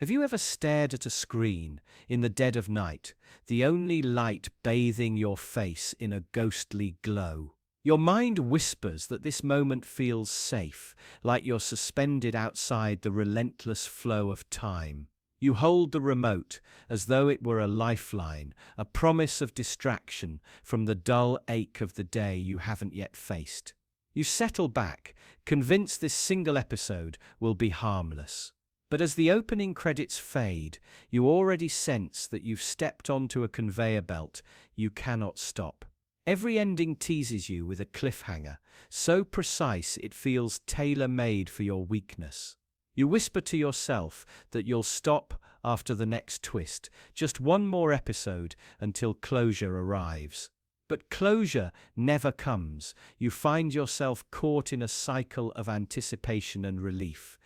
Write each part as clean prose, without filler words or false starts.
Have you ever stared at a screen in the dead of night, the only light bathing your face in a ghostly glow? Your mind whispers that this moment feels safe, like you're suspended outside the relentless flow of time. You hold the remote as though it were a lifeline, a promise of distraction from the dull ache of the day you haven't yet faced. You settle back, convinced this single episode will be harmless. But as the opening credits fade, you already sense that you've stepped onto a conveyor belt you cannot stop. Every ending teases you with a cliffhanger, so precise it feels tailor-made for your weakness. You whisper to yourself that you'll stop after the next twist, just one more episode until closure arrives. But closure never comes. You find yourself caught in a cycle of anticipation and relief,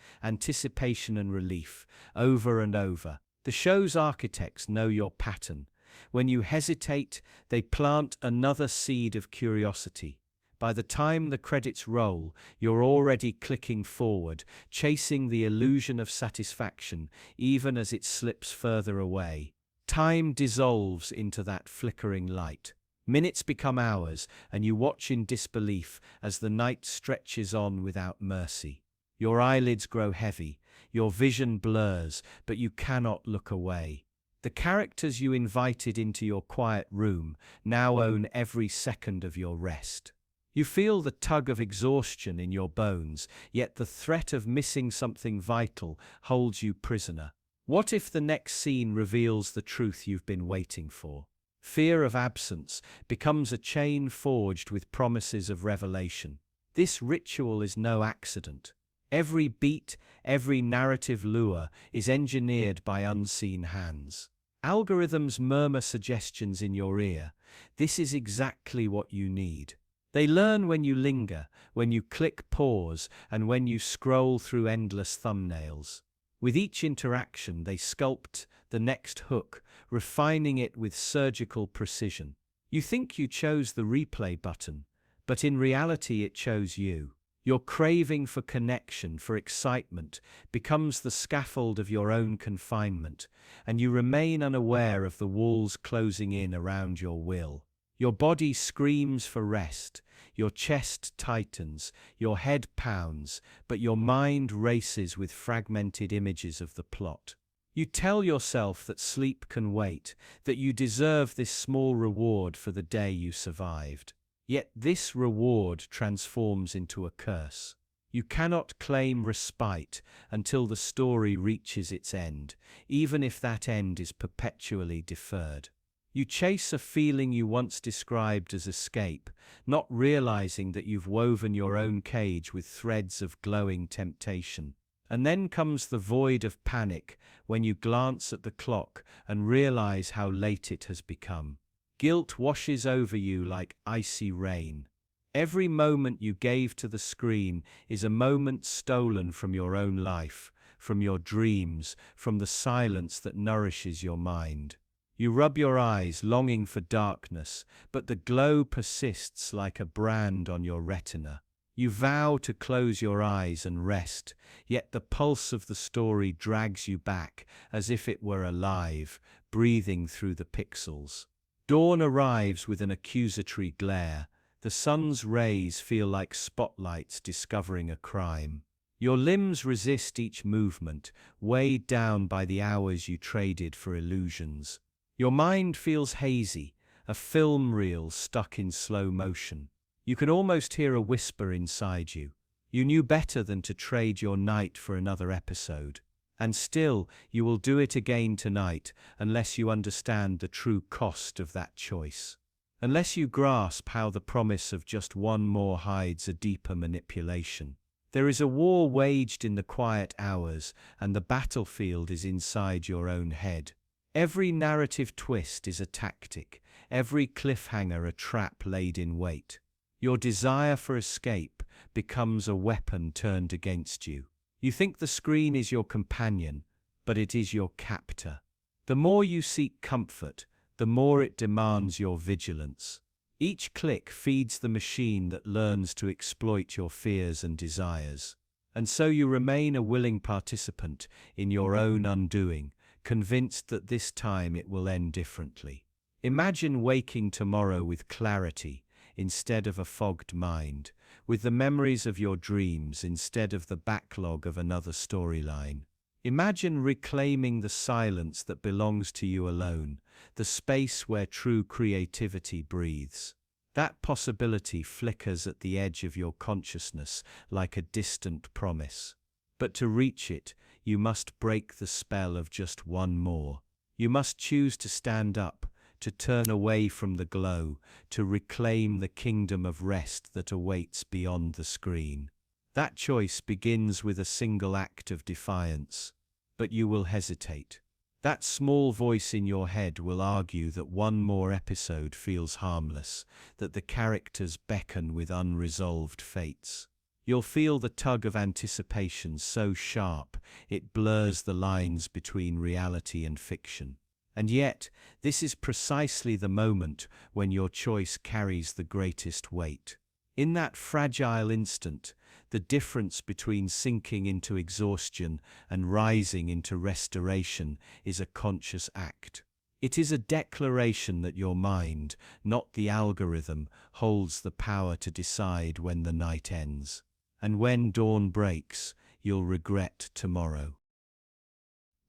over and over. The show's architects know your pattern. When you hesitate, they plant another seed of curiosity. By the time the credits roll, you're already clicking forward, chasing the illusion of satisfaction, even as it slips further away. Time dissolves into that flickering light. Minutes become hours, and you watch in disbelief as the night stretches on without mercy. Your eyelids grow heavy, your vision blurs, but you cannot look away. The characters you invited into your quiet room now own every second of your rest. You feel the tug of exhaustion in your bones, yet the threat of missing something vital holds you prisoner. What if the next scene reveals the truth you've been waiting for? Fear of absence becomes a chain forged with promises of revelation. This ritual is no accident. Every beat, every narrative lure is engineered by unseen hands. Algorithms murmur suggestions in your ear. This is exactly what you need. They learn when you linger, when you click pause, and when you scroll through endless thumbnails. With each interaction, they sculpt the next hook, refining it with surgical precision. You think you chose the replay button, but in reality it chose you. Your craving for connection, for excitement, becomes the scaffold of your own confinement, and you remain unaware of the walls closing in around your will. Your body screams for rest, your chest tightens, your head pounds, but your mind races with fragmented images of the plot. You tell yourself that sleep can wait, that you deserve this small reward for the day you survived. Yet this reward transforms into a curse. You cannot claim respite until the story reaches its end, even if that end is perpetually deferred. You chase a feeling you once described as escape, not realizing that you've woven your own cage with threads of glowing temptation. And then comes the void of panic when you glance at the clock and realize how late it has become. Guilt washes over you like icy rain. Every moment you gave to the screen is a moment stolen from your own life, from your dreams, from the silence that nourishes your mind. You rub your eyes, longing for darkness, but the glow persists like a brand on your retina. You vow to close your eyes and rest, yet the pulse of the story drags you back as if it were alive, breathing through the pixels. Dawn arrives with an accusatory glare. The sun's rays feel like spotlights discovering a crime. Your limbs resist each movement, weighed down by the hours you traded for illusions. Your mind feels hazy, a film reel stuck in slow motion. You can almost hear a whisper inside you. You knew better than to trade your night for another episode. And still, you will do it again tonight unless you understand the true cost of that choice. Unless you grasp how the promise of just one more hides a deeper manipulation. There is a war waged in the quiet hours, and the battlefield is inside your own head. Every narrative twist is a tactic, every cliffhanger a trap laid in wait. Your desire for escape becomes a weapon turned against you. You think the screen is your companion, but it is your captor. The more you seek comfort, the more it demands your vigilance. Each click feeds the machine that learns to exploit your fears and desires. And so you remain a willing participant in your own undoing, convinced that this time it will end differently. Imagine waking tomorrow with clarity instead of a fogged mind, with the memories of your dreams instead of the backlog of another storyline. Imagine reclaiming the silence that belongs to you alone, the space where true creativity breathes. That possibility flickers at the edge of your consciousness like a distant promise. But to reach it, you must break the spell of just one more. You must choose to stand up, to turn away from the glow, to reclaim the kingdom of rest that awaits beyond the screen. That choice begins with a single act of defiance. But you will hesitate. That small voice in your head will argue that one more episode feels harmless, that the characters beckon with unresolved fates. You'll feel the tug of anticipation so sharp it blurs the lines between reality and fiction. And yet, this is precisely the moment when your choice carries the greatest weight. In that fragile instant, the difference between sinking into exhaustion and rising into restoration is a conscious act. It is a declaration that your mind, not the algorithm, holds the power to decide when the night ends. And when dawn breaks, you'll regret tomorrow.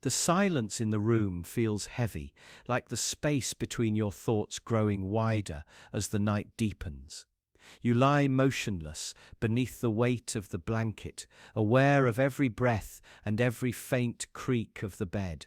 The silence in the room feels heavy, like the space between your thoughts growing wider as the night deepens. You lie motionless beneath the weight of the blanket, aware of every breath and every faint creak of the bed.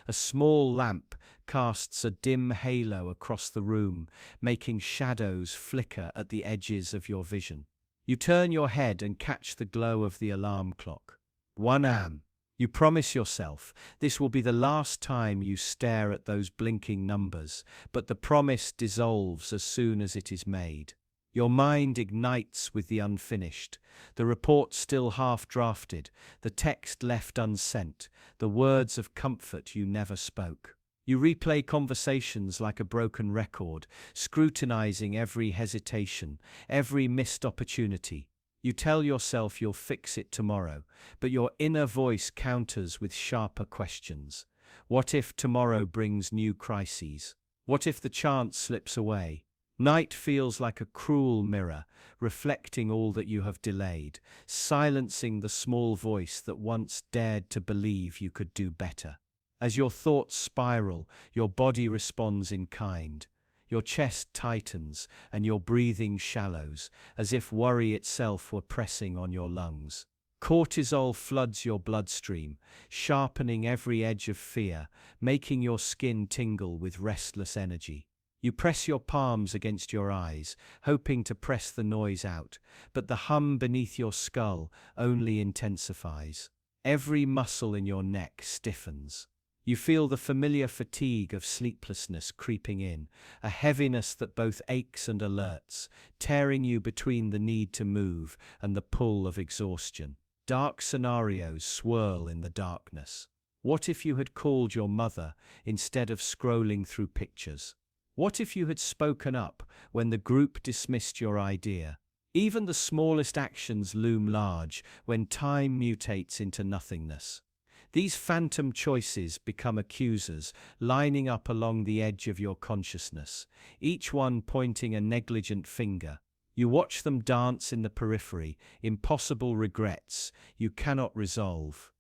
A small lamp casts a dim halo across the room, making shadows flicker at the edges of your vision. You turn your head and catch the glow of the alarm clock. 1 a.m. You promise yourself this will be the last time you stare at those blinking numbers, but the promise dissolves as soon as it is made. Your mind ignites with the unfinished, the report still half-drafted, the text left unsent, the words of comfort you never spoke. You replay conversations like a broken record, scrutinizing every hesitation, every missed opportunity. You tell yourself you'll fix it tomorrow, but your inner voice counters with sharper questions. What if tomorrow brings new crises? What if the chance slips away? Night feels like a cruel mirror, reflecting all that you have delayed, silencing the small voice that once dared to believe you could do better. As your thoughts spiral, your body responds in kind. Your chest tightens and your breathing shallows, as if worry itself were pressing on your lungs. Cortisol floods your bloodstream, sharpening every edge of fear, making your skin tingle with restless energy. You press your palms against your eyes, hoping to press the noise out, but the hum beneath your skull only intensifies. Every muscle in your neck stiffens. You feel the familiar fatigue of sleeplessness creeping in, a heaviness that both aches and alerts, tearing you between the need to move and the pull of exhaustion. Dark scenarios swirl in the darkness. What if you had called your mother instead of scrolling through pictures? What if you had spoken up when the group dismissed your idea? Even the smallest actions loom large when time mutates into nothingness. These phantom choices become accusers, lining up along the edge of your consciousness, each one pointing a negligent finger. You watch them dance in the periphery, impossible regrets you cannot resolve.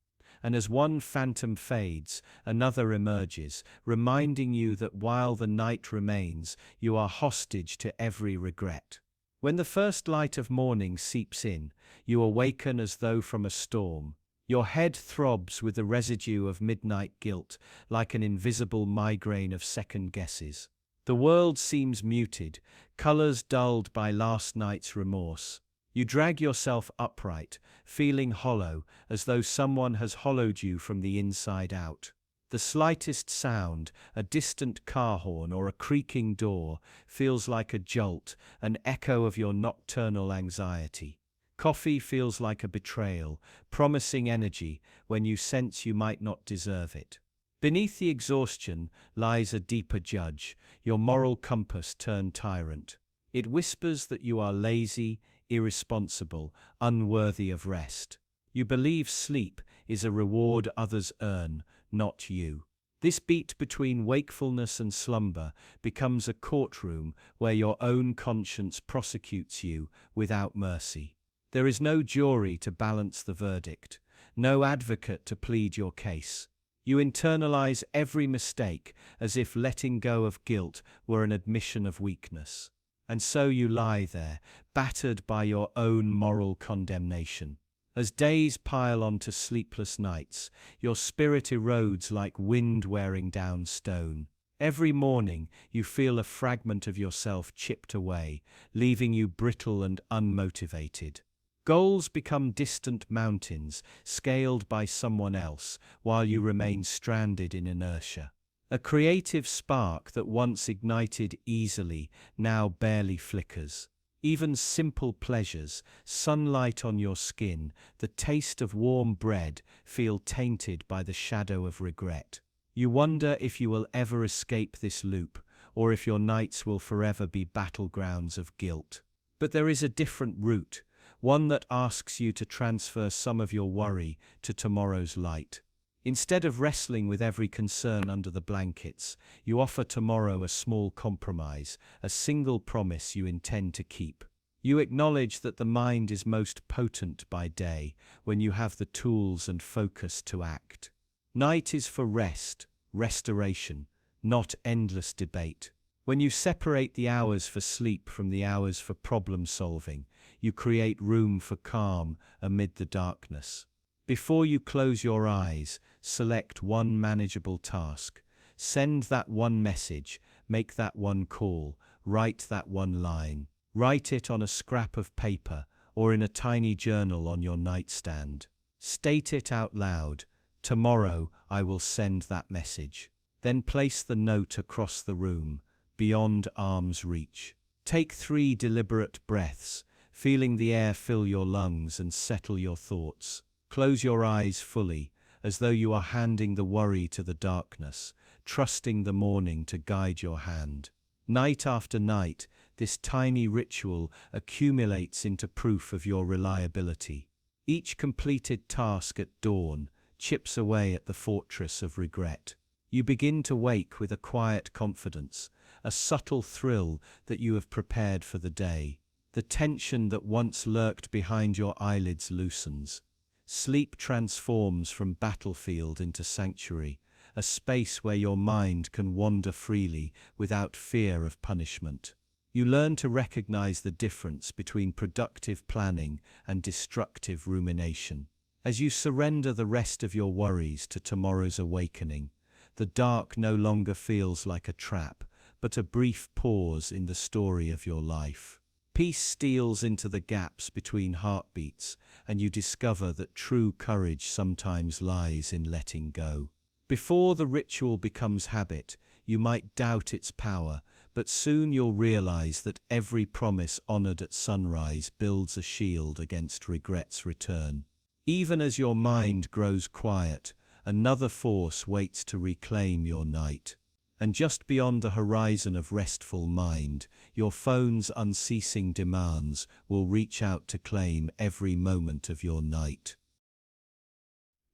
And as one phantom fades, another emerges, reminding you that while the night remains, you are hostage to every regret. When the first light of morning seeps in, you awaken as though from a storm. Your head throbs with the residue of midnight guilt, like an invisible migraine of second guesses. The world seems muted, colors dulled by last night's remorse. You drag yourself upright, feeling hollow, as though someone has hollowed you from the inside out. The slightest sound, a distant car horn or a creaking door, feels like a jolt, an echo of your nocturnal anxiety. Coffee feels like a betrayal, promising energy when you sense you might not deserve it. Beneath the exhaustion lies a deeper judge, your moral compass turned tyrant. It whispers that you are lazy, irresponsible, unworthy of rest. You believe sleep is a reward others earn, not you. This beat between wakefulness and slumber becomes a courtroom where your own conscience prosecutes you without mercy. There is no jury to balance the verdict, no advocate to plead your case. You internalize every mistake as if letting go of guilt were an admission of weakness. And so you lie there, battered by your own moral condemnation. As days pile onto sleepless nights, your spirit erodes like wind wearing down stone. Every morning, you feel a fragment of yourself chipped away, leaving you brittle and unmotivated. Goals become distant mountains, scaled by someone else, while you remain stranded in inertia. A creative spark that once ignited easily now barely flickers. Even simple pleasures, sunlight on your skin, the taste of warm bread, feel tainted by the shadow of regret. You wonder if you will ever escape this loop, or if your nights will forever be battlegrounds of guilt. But there is a different route, one that asks you to transfer some of your worry to tomorrow's light. Instead of wrestling with every concern under the blankets, you offer tomorrow a small compromise, a single promise you intend to keep. You acknowledge that the mind is most potent by day, when you have the tools and focus to act. Night is for rest, restoration, not endless debate. When you separate the hours for sleep from the hours for problem solving, you create room for calm amid the darkness. Before you close your eyes, select one manageable task. Send that one message, make that one call, write that one line. Write it on a scrap of paper or in a tiny journal on your nightstand. State it out loud. Tomorrow I will send that message. Then place the note across the room, beyond arm's reach. Take 3 deliberate breaths, feeling the air fill your lungs and settle your thoughts. Close your eyes fully, as though you are handing the worry to the darkness, trusting the morning to guide your hand. Night after night, this tiny ritual accumulates into proof of your reliability. Each completed task at dawn chips away at the fortress of regret. You begin to wake with a quiet confidence, a subtle thrill that you have prepared for the day. The tension that once lurked behind your eyelids loosens. Sleep transforms from battlefield into sanctuary, a space where your mind can wander freely without fear of punishment. You learn to recognize the difference between productive planning and destructive rumination. As you surrender the rest of your worries to tomorrow's awakening, the dark no longer feels like a trap, but a brief pause in the story of your life. Peace steals into the gaps between heartbeats, and you discover that true courage sometimes lies in letting go. Before the ritual becomes habit, you might doubt its power, but soon you'll realize that every promise honored at sunrise builds a shield against regret's return. Even as your mind grows quiet, another force waits to reclaim your night. And just beyond the horizon of restful mind, your phone's unceasing demands will reach out to claim every moment of your night.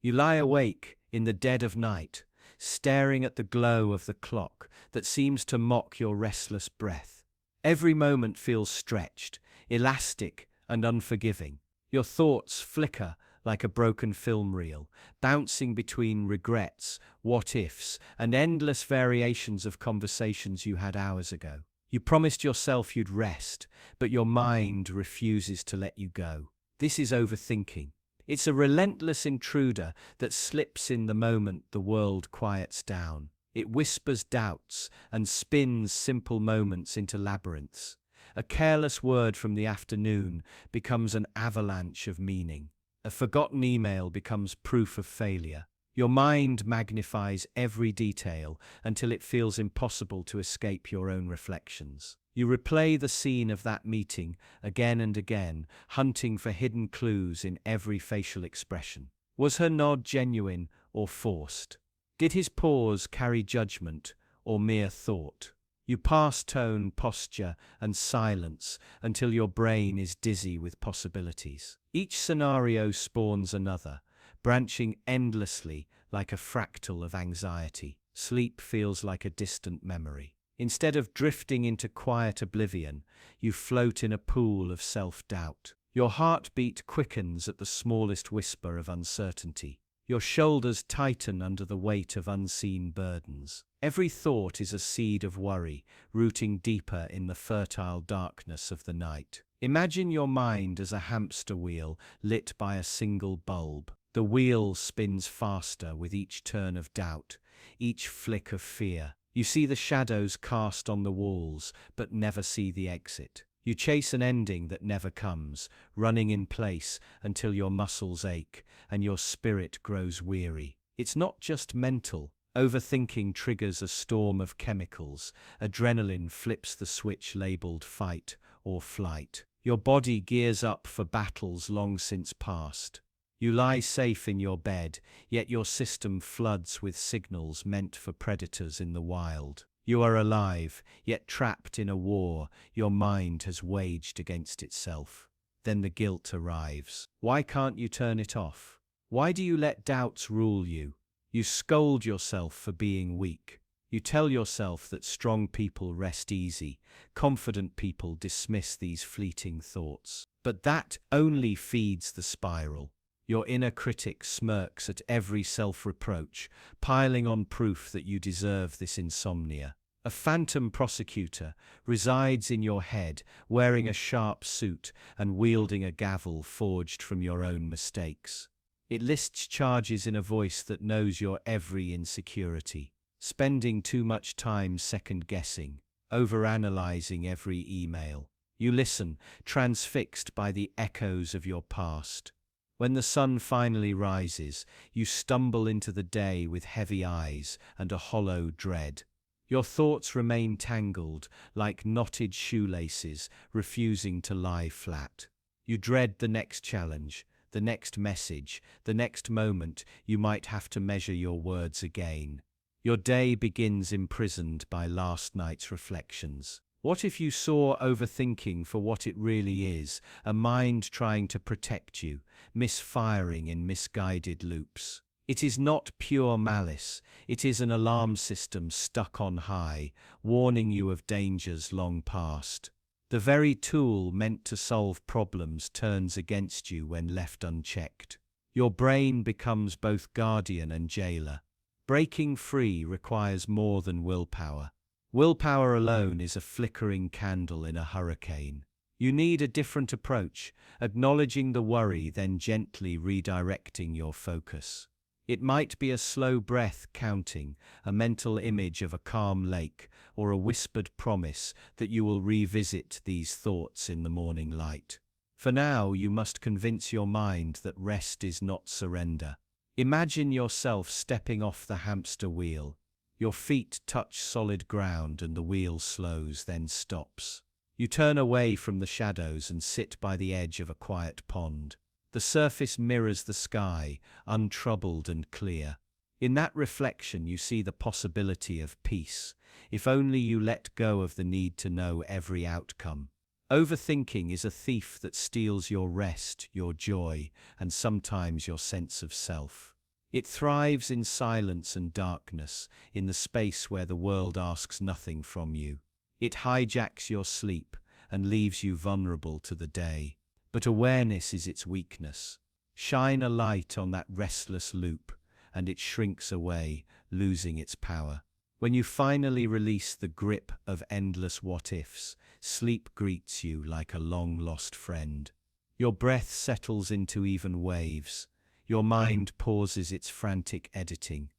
You lie awake in the dead of night, staring at the glow of the clock that seems to mock your restless breath. Every moment feels stretched, elastic, and unforgiving. Your thoughts flicker like a broken film reel, bouncing between regrets, what-ifs, and endless variations of conversations you had hours ago. You promised yourself you'd rest, but your mind refuses to let you go. This is overthinking. It's a relentless intruder that slips in the moment the world quiets down. It whispers doubts and spins simple moments into labyrinths. A careless word from the afternoon becomes an avalanche of meaning. A forgotten email becomes proof of failure. Your mind magnifies every detail until it feels impossible to escape your own reflections. You replay the scene of that meeting again and again, hunting for hidden clues in every facial expression. Was her nod genuine or forced? Did his pause carry judgment or mere thought? You pass tone, posture, and silence until your brain is dizzy with possibilities. Each scenario spawns another, branching endlessly like a fractal of anxiety. Sleep feels like a distant memory. Instead of drifting into quiet oblivion, you float in a pool of self-doubt. Your heartbeat quickens at the smallest whisper of uncertainty. Your shoulders tighten under the weight of unseen burdens. Every thought is a seed of worry, rooting deeper in the fertile darkness of the night. Imagine your mind as a hamster wheel lit by a single bulb. The wheel spins faster with each turn of doubt, each flick of fear. You see the shadows cast on the walls, but never see the exit. You chase an ending that never comes, running in place until your muscles ache and your spirit grows weary. It's not just mental. Overthinking triggers a storm of chemicals. Adrenaline flips the switch labeled fight or flight. Your body gears up for battles long since past. You lie safe in your bed, yet your system floods with signals meant for predators in the wild. You are alive, yet trapped in a war your mind has waged against itself. Then the guilt arrives. Why can't you turn it off? Why do you let doubts rule you? You scold yourself for being weak. You tell yourself that strong people rest easy, confident people dismiss these fleeting thoughts. But that only feeds the spiral. Your inner critic smirks at every self-reproach, piling on proof that you deserve this insomnia. A phantom prosecutor resides in your head, wearing a sharp suit and wielding a gavel forged from your own mistakes. It lists charges in a voice that knows your every insecurity, spending too much time second-guessing, overanalyzing every email. You listen, transfixed by the echoes of your past. When the sun finally rises, you stumble into the day with heavy eyes and a hollow dread. Your thoughts remain tangled, like knotted shoelaces, refusing to lie flat. You dread the next challenge, the next message, the next moment you might have to measure your words again. Your day begins imprisoned by last night's reflections. What if you saw overthinking for what it really is, a mind trying to protect you, misfiring in misguided loops? It is not pure malice, it is an alarm system stuck on high, warning you of dangers long past. The very tool meant to solve problems turns against you when left unchecked. Your brain becomes both guardian and jailer. Breaking free requires more than willpower. Willpower alone is a flickering candle in a hurricane. You need a different approach, acknowledging the worry, then gently redirecting your focus. It might be a slow breath counting, a mental image of a calm lake, or a whispered promise that you will revisit these thoughts in the morning light. For now, you must convince your mind that rest is not surrender. Imagine yourself stepping off the hamster wheel. Your feet touch solid ground and the wheel slows, then stops. You turn away from the shadows and sit by the edge of a quiet pond. The surface mirrors the sky, untroubled and clear. In that reflection you see the possibility of peace, if only you let go of the need to know every outcome. Overthinking is a thief that steals your rest, your joy, and sometimes your sense of self. It thrives in silence and darkness, in the space where the world asks nothing from you. It hijacks your sleep and leaves you vulnerable to the day. But awareness is its weakness. Shine a light on that restless loop, and it shrinks away, losing its power. When you finally release the grip of endless what-ifs, sleep greets you like a long-lost friend. Your breath settles into even waves. Your mind pauses its frantic editing.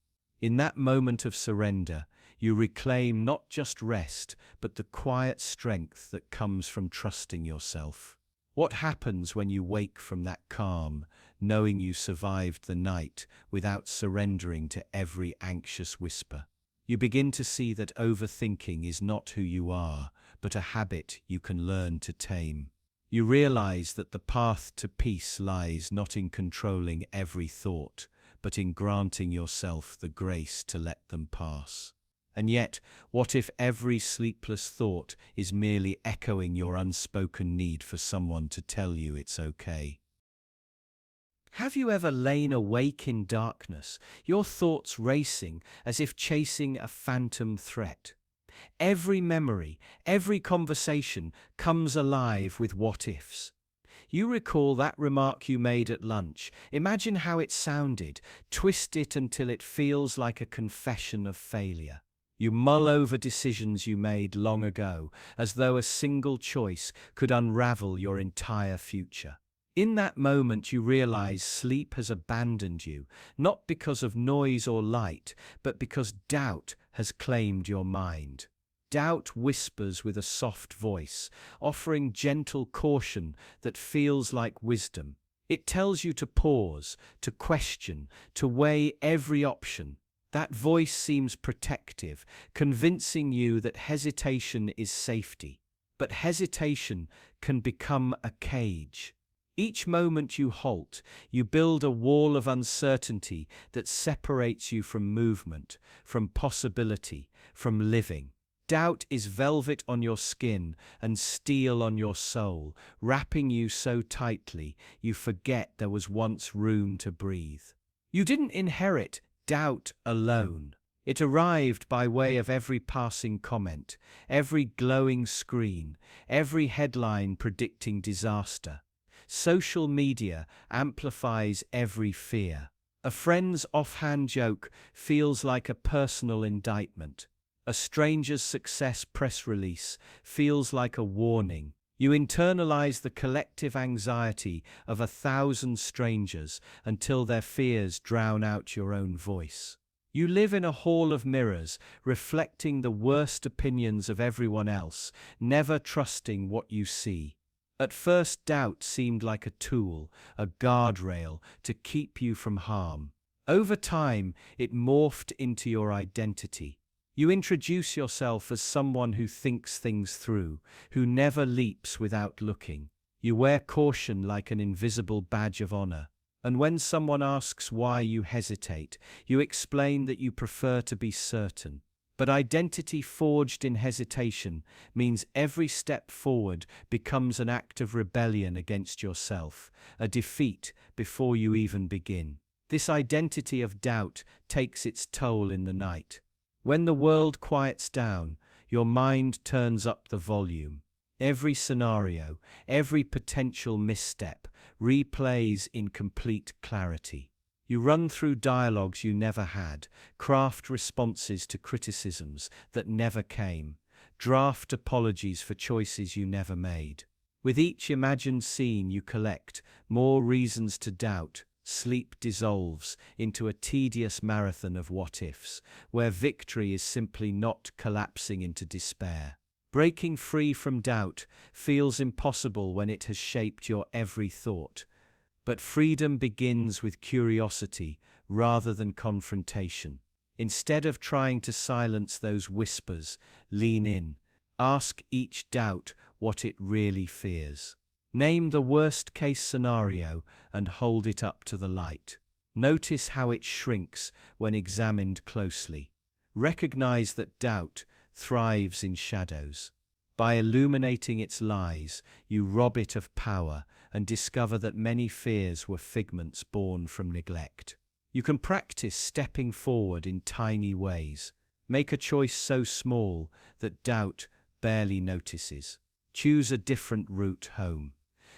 In that moment of surrender, you reclaim not just rest, but the quiet strength that comes from trusting yourself. What happens when you wake from that calm, knowing you survived the night without surrendering to every anxious whisper? You begin to see that overthinking is not who you are, but a habit you can learn to tame. You realize that the path to peace lies not in controlling every thought, but in granting yourself the grace to let them pass. And yet, what if every sleepless thought is merely echoing your unspoken need for someone to tell you it's okay? Have you ever lain awake in darkness, your thoughts racing as if chasing a phantom threat? Every memory, every conversation comes alive with what ifs. You recall that remark you made at lunch. Imagine how it sounded. Twist it until it feels like a confession of failure. You mull over decisions you made long ago, as though a single choice could unravel your entire future. In that moment, you realize sleep has abandoned you, not because of noise or light, but because doubt has claimed your mind. Doubt whispers with a soft voice, offering gentle caution that feels like wisdom. It tells you to pause, to question, to weigh every option. That voice seems protective, convincing you that hesitation is safety. But hesitation can become a cage. Each moment you halt, you build a wall of uncertainty that separates you from movement, from possibility, from living. Doubt is velvet on your skin and steel on your soul, wrapping you so tightly you forget there was once room to breathe. You didn't inherit doubt alone. It arrived by way of every passing comment, every glowing screen, every headline predicting disaster. Social media amplifies every fear. A friend's offhand joke feels like a personal indictment. A stranger's success press release feels like a warning. You internalize the collective anxiety of 1,000 strangers until their fears drown out your own voice. You live in a hall of mirrors, reflecting the worst opinions of everyone else, never trusting what you see. At first, doubt seemed like a tool, a guardrail to keep you from harm. Over time, it morphed into your identity. You introduce yourself as someone who thinks things through, who never leaps without looking. You wear caution like an invisible badge of honor. And when someone asks why you hesitate, you explain that you prefer to be certain. But identity forged in hesitation means every step forward becomes an act of rebellion against yourself, a defeat before you even begin. This identity of doubt takes its toll in the night. When the world quiets down, your mind turns up the volume. Every scenario, every potential misstep replays in complete clarity. You run through dialogues you never had, craft responses to criticisms that never came, draft apologies for choices you never made. With each imagined scene you collect more reasons to doubt. Sleep dissolves into a tedious marathon of what-ifs, where victory is simply not collapsing into despair. Breaking free from doubt feels impossible when it has shaped your every thought. But freedom begins with curiosity rather than confrontation. Instead of trying to silence those whispers, lean in. Ask each doubt what it really fears. Name the worst-case scenario and hold it up to the light. Notice how it shrinks when examined closely. Recognize that doubt thrives in shadows. By illuminating its lies, you rob it of power and discover that many fears were figments born from neglect. You can practice stepping forward in tiny ways. Make a choice so small that doubt barely notices. Choose a different route home.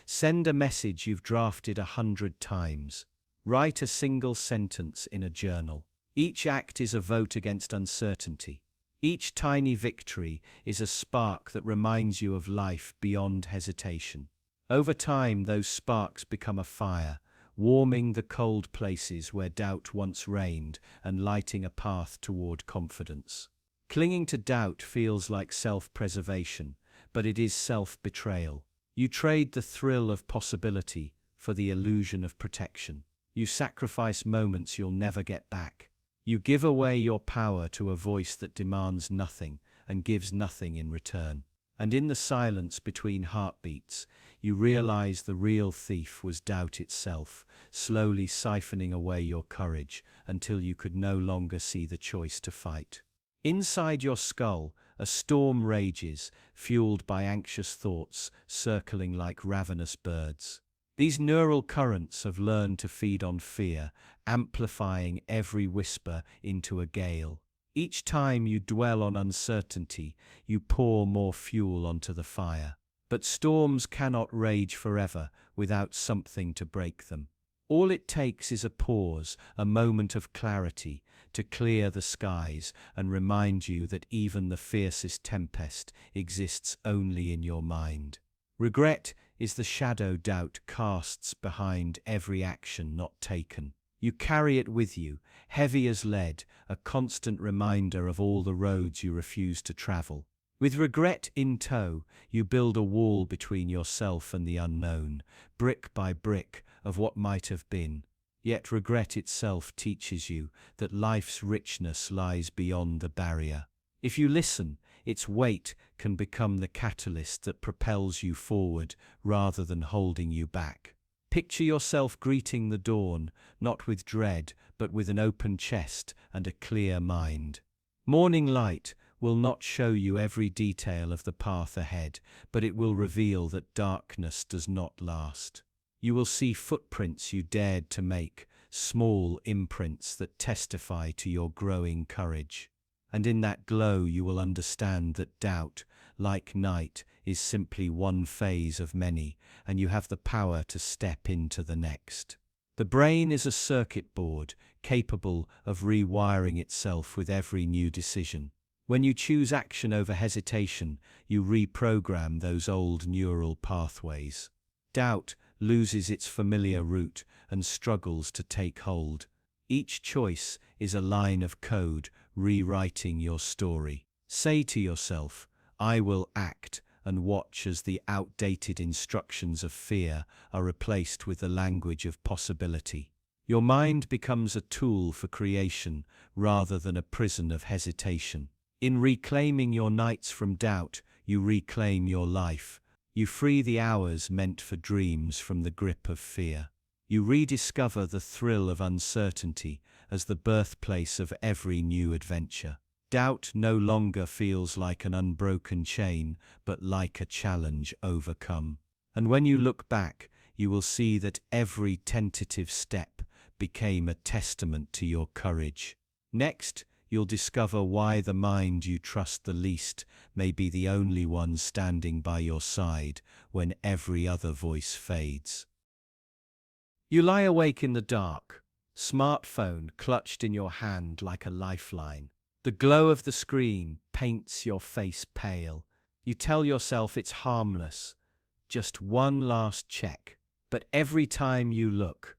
Send a message you've drafted 100 times. Write a single sentence in a journal. Each act is a vote against uncertainty. Each tiny victory is a spark that reminds you of life beyond hesitation. Over time, those sparks become a fire, warming the cold places where doubt once reigned and lighting a path toward confidence. Clinging to doubt feels like self-preservation, but it is self-betrayal. You trade the thrill of possibility for the illusion of protection. You sacrifice moments you'll never get back. You give away your power to a voice that demands nothing and gives nothing in return. And in the silence between heartbeats, you realize the real thief was doubt itself, slowly siphoning away your courage until you could no longer see the choice to fight. Inside your skull, a storm rages, fueled by anxious thoughts circling like ravenous birds. These neural currents have learned to feed on fear, amplifying every whisper into a gale. Each time you dwell on uncertainty, you pour more fuel onto the fire. But storms cannot rage forever without something to break them. All it takes is a pause, a moment of clarity, to clear the skies and remind you that even the fiercest tempest exists only in your mind. Regret is the shadow doubt casts behind every action not taken. You carry it with you, heavy as lead, a constant reminder of all the roads you refuse to travel. With regret in tow, you build a wall between yourself and the unknown, brick by brick of what might have been. Yet regret itself teaches you that life's richness lies beyond the barrier. If you listen, its weight can become the catalyst that propels you forward rather than holding you back. Picture yourself greeting the dawn, not with dread, but with an open chest and a clear mind. Morning light will not show you every detail of the path ahead, but it will reveal that darkness does not last. You will see footprints you dared to make, small imprints that testify to your growing courage. And in that glow you will understand that doubt, like night, is simply one phase of many, and you have the power to step into the next. The brain is a circuit board, capable of rewiring itself with every new decision. When you choose action over hesitation, you reprogram those old neural pathways. Doubt loses its familiar route and struggles to take hold. Each choice is a line of code rewriting your story. Say to yourself, "I will act," and watch as the outdated instructions of fear are replaced with the language of possibility. Your mind becomes a tool for creation rather than a prison of hesitation. In reclaiming your nights from doubt, you reclaim your life. You free the hours meant for dreams from the grip of fear. You rediscover the thrill of uncertainty as the birthplace of every new adventure. Doubt no longer feels like an unbroken chain, but like a challenge overcome. And when you look back, you will see that every tentative step became a testament to your courage. Next, you'll discover why the mind you trust the least may be the only one standing by your side when every other voice fades. You lie awake in the dark, smartphone clutched in your hand like a lifeline. The glow of the screen paints your face pale. You tell yourself it's harmless, just one last check. But every time you look,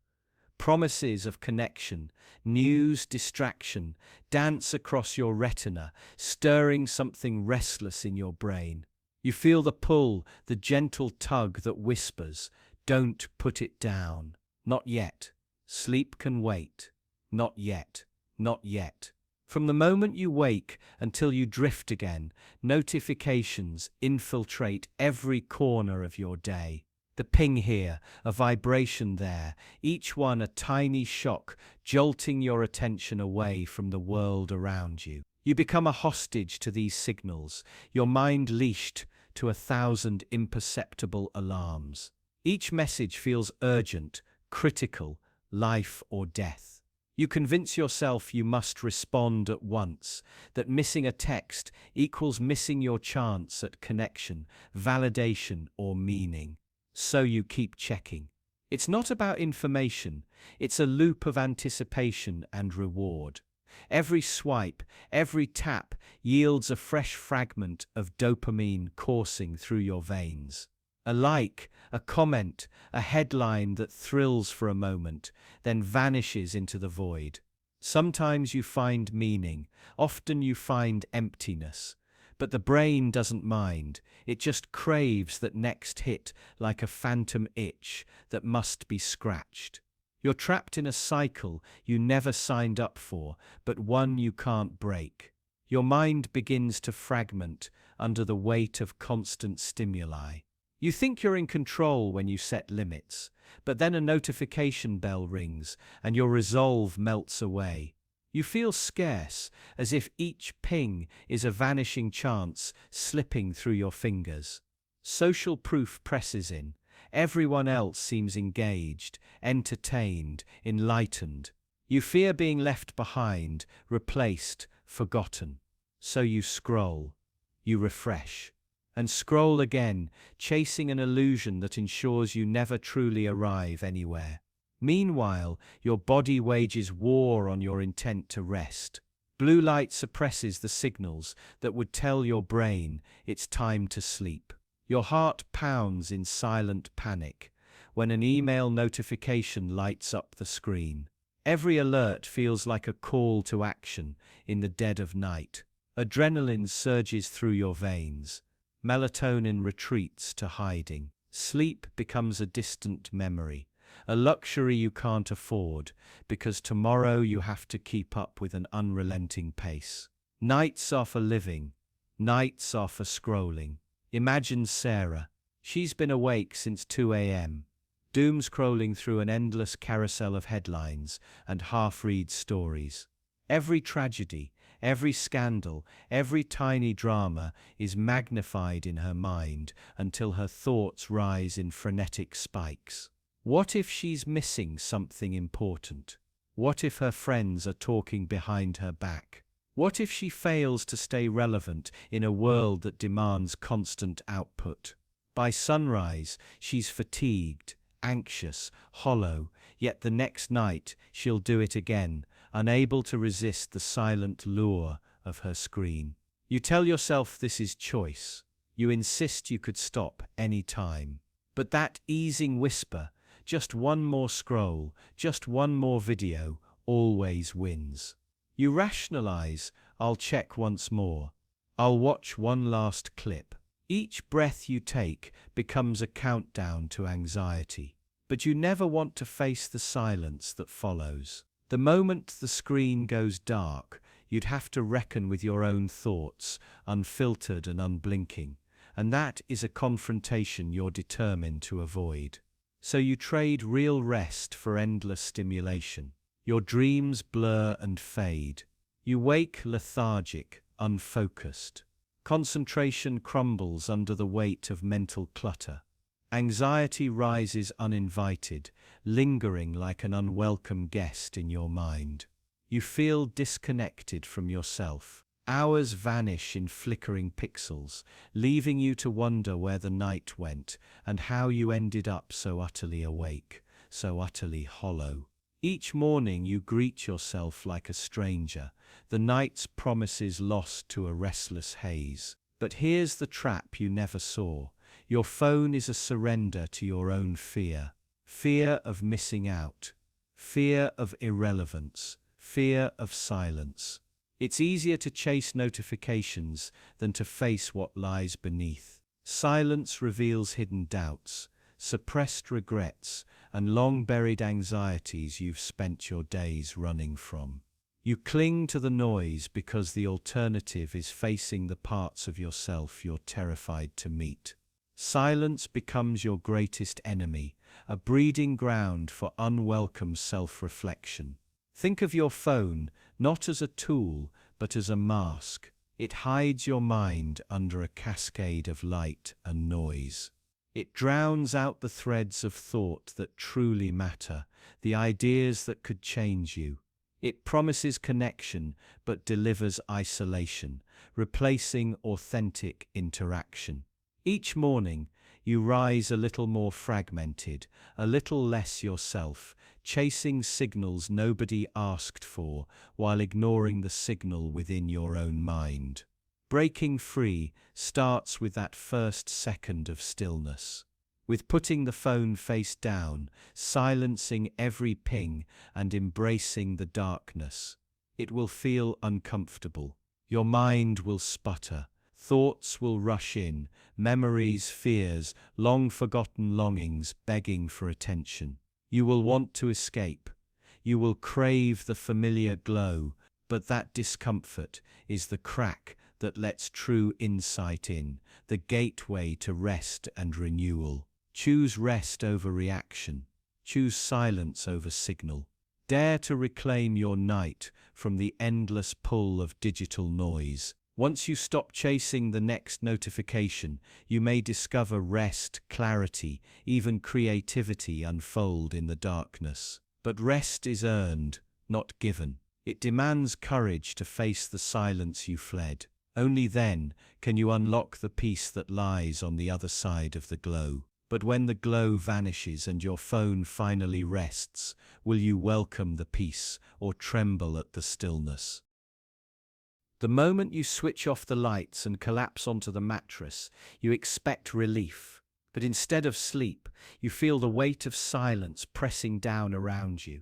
promises of connection, news, distraction, dance across your retina, stirring something restless in your brain. You feel the pull, the gentle tug that whispers, "Don't put it down. Not yet. Sleep can wait. Not yet. Not yet." From the moment you wake until you drift again, notifications infiltrate every corner of your day. The ping here, a vibration there, each one a tiny shock, jolting your attention away from the world around you. You become a hostage to these signals, your mind leashed to 1,000 imperceptible alarms. Each message feels urgent, critical, life or death. You convince yourself you must respond at once, that missing a text equals missing your chance at connection, validation, or meaning. So you keep checking. It's not about information, it's a loop of anticipation and reward. Every swipe, every tap yields a fresh fragment of dopamine coursing through your veins. A like, a comment, a headline that thrills for a moment, then vanishes into the void. Sometimes you find meaning, often you find emptiness. But the brain doesn't mind, it just craves that next hit like a phantom itch that must be scratched. You're trapped in a cycle you never signed up for, but one you can't break. Your mind begins to fragment under the weight of constant stimuli. You think you're in control when you set limits, but then a notification bell rings and your resolve melts away. You feel scarce, as if each ping is a vanishing chance slipping through your fingers. Social proof presses in. Everyone else seems engaged, entertained, enlightened. You fear being left behind, replaced, forgotten. So you scroll. You refresh. And scroll again, chasing an illusion that ensures you never truly arrive anywhere. Meanwhile, your body wages war on your intent to rest. Blue light suppresses the signals that would tell your brain it's time to sleep. Your heart pounds in silent panic when an email notification lights up the screen. Every alert feels like a call to action in the dead of night. Adrenaline surges through your veins. Melatonin retreats to hiding. Sleep becomes a distant memory, a luxury you can't afford because tomorrow you have to keep up with an unrelenting pace. Nights are for living. Nights are for scrolling. Imagine Sarah. She's been awake since 2 a.m., doom-scrolling through an endless carousel of headlines and half-read stories. Every tragedy, every scandal, every tiny drama is magnified in her mind until her thoughts rise in frenetic spikes. What if she's missing something important? What if her friends are talking behind her back? What if she fails to stay relevant in a world that demands constant output? By sunrise, she's fatigued, anxious, hollow, yet the next night she'll do it again, unable to resist the silent lure of her screen. You tell yourself this is choice. You insist you could stop any time. But that easing whisper, just one more scroll, just one more video, always wins. You rationalize, I'll check once more. I'll watch one last clip. Each breath you take becomes a countdown to anxiety. But you never want to face the silence that follows. The moment the screen goes dark, you'd have to reckon with your own thoughts, unfiltered and unblinking. And that is a confrontation you're determined to avoid. So you trade real rest for endless stimulation. Your dreams blur and fade. You wake lethargic, unfocused. Concentration crumbles under the weight of mental clutter. Anxiety rises uninvited, lingering like an unwelcome guest in your mind. You feel disconnected from yourself. Hours vanish in flickering pixels, leaving you to wonder where the night went and how you ended up so utterly awake, so utterly hollow. Each morning you greet yourself like a stranger, the night's promises lost to a restless haze. But here's the trap you never saw. Your phone is a surrender to your own fear. Fear of missing out. Fear of irrelevance. Fear of silence. It's easier to chase notifications than to face what lies beneath. Silence reveals hidden doubts, suppressed regrets, and long-buried anxieties you've spent your days running from. You cling to the noise because the alternative is facing the parts of yourself you're terrified to meet. Silence becomes your greatest enemy, a breeding ground for unwelcome self-reflection. Think of your phone not as a tool, but as a mask. It hides your mind under a cascade of light and noise. It drowns out the threads of thought that truly matter, the ideas that could change you. It promises connection, but delivers isolation, replacing authentic interaction. Each morning, you rise a little more fragmented, a little less yourself, chasing signals nobody asked for while ignoring the signal within your own mind. Breaking free starts with that first second of stillness. With putting the phone face down, silencing every ping, and embracing the darkness. It will feel uncomfortable. Your mind will sputter. Thoughts will rush in, memories, fears, long-forgotten longings begging for attention. You will want to escape. You will crave the familiar glow, but that discomfort is the crack that lets true insight in, the gateway to rest and renewal. Choose rest over reaction. Choose silence over signal. Dare to reclaim your night from the endless pull of digital noise. Once you stop chasing the next notification, you may discover rest, clarity, even creativity unfold in the darkness. But rest is earned, not given. It demands courage to face the silence you fled. Only then can you unlock the peace that lies on the other side of the glow. But when the glow vanishes and your phone finally rests, will you welcome the peace or tremble at the stillness? The moment you switch off the lights and collapse onto the mattress, you expect relief. But instead of sleep, you feel the weight of silence pressing down around you.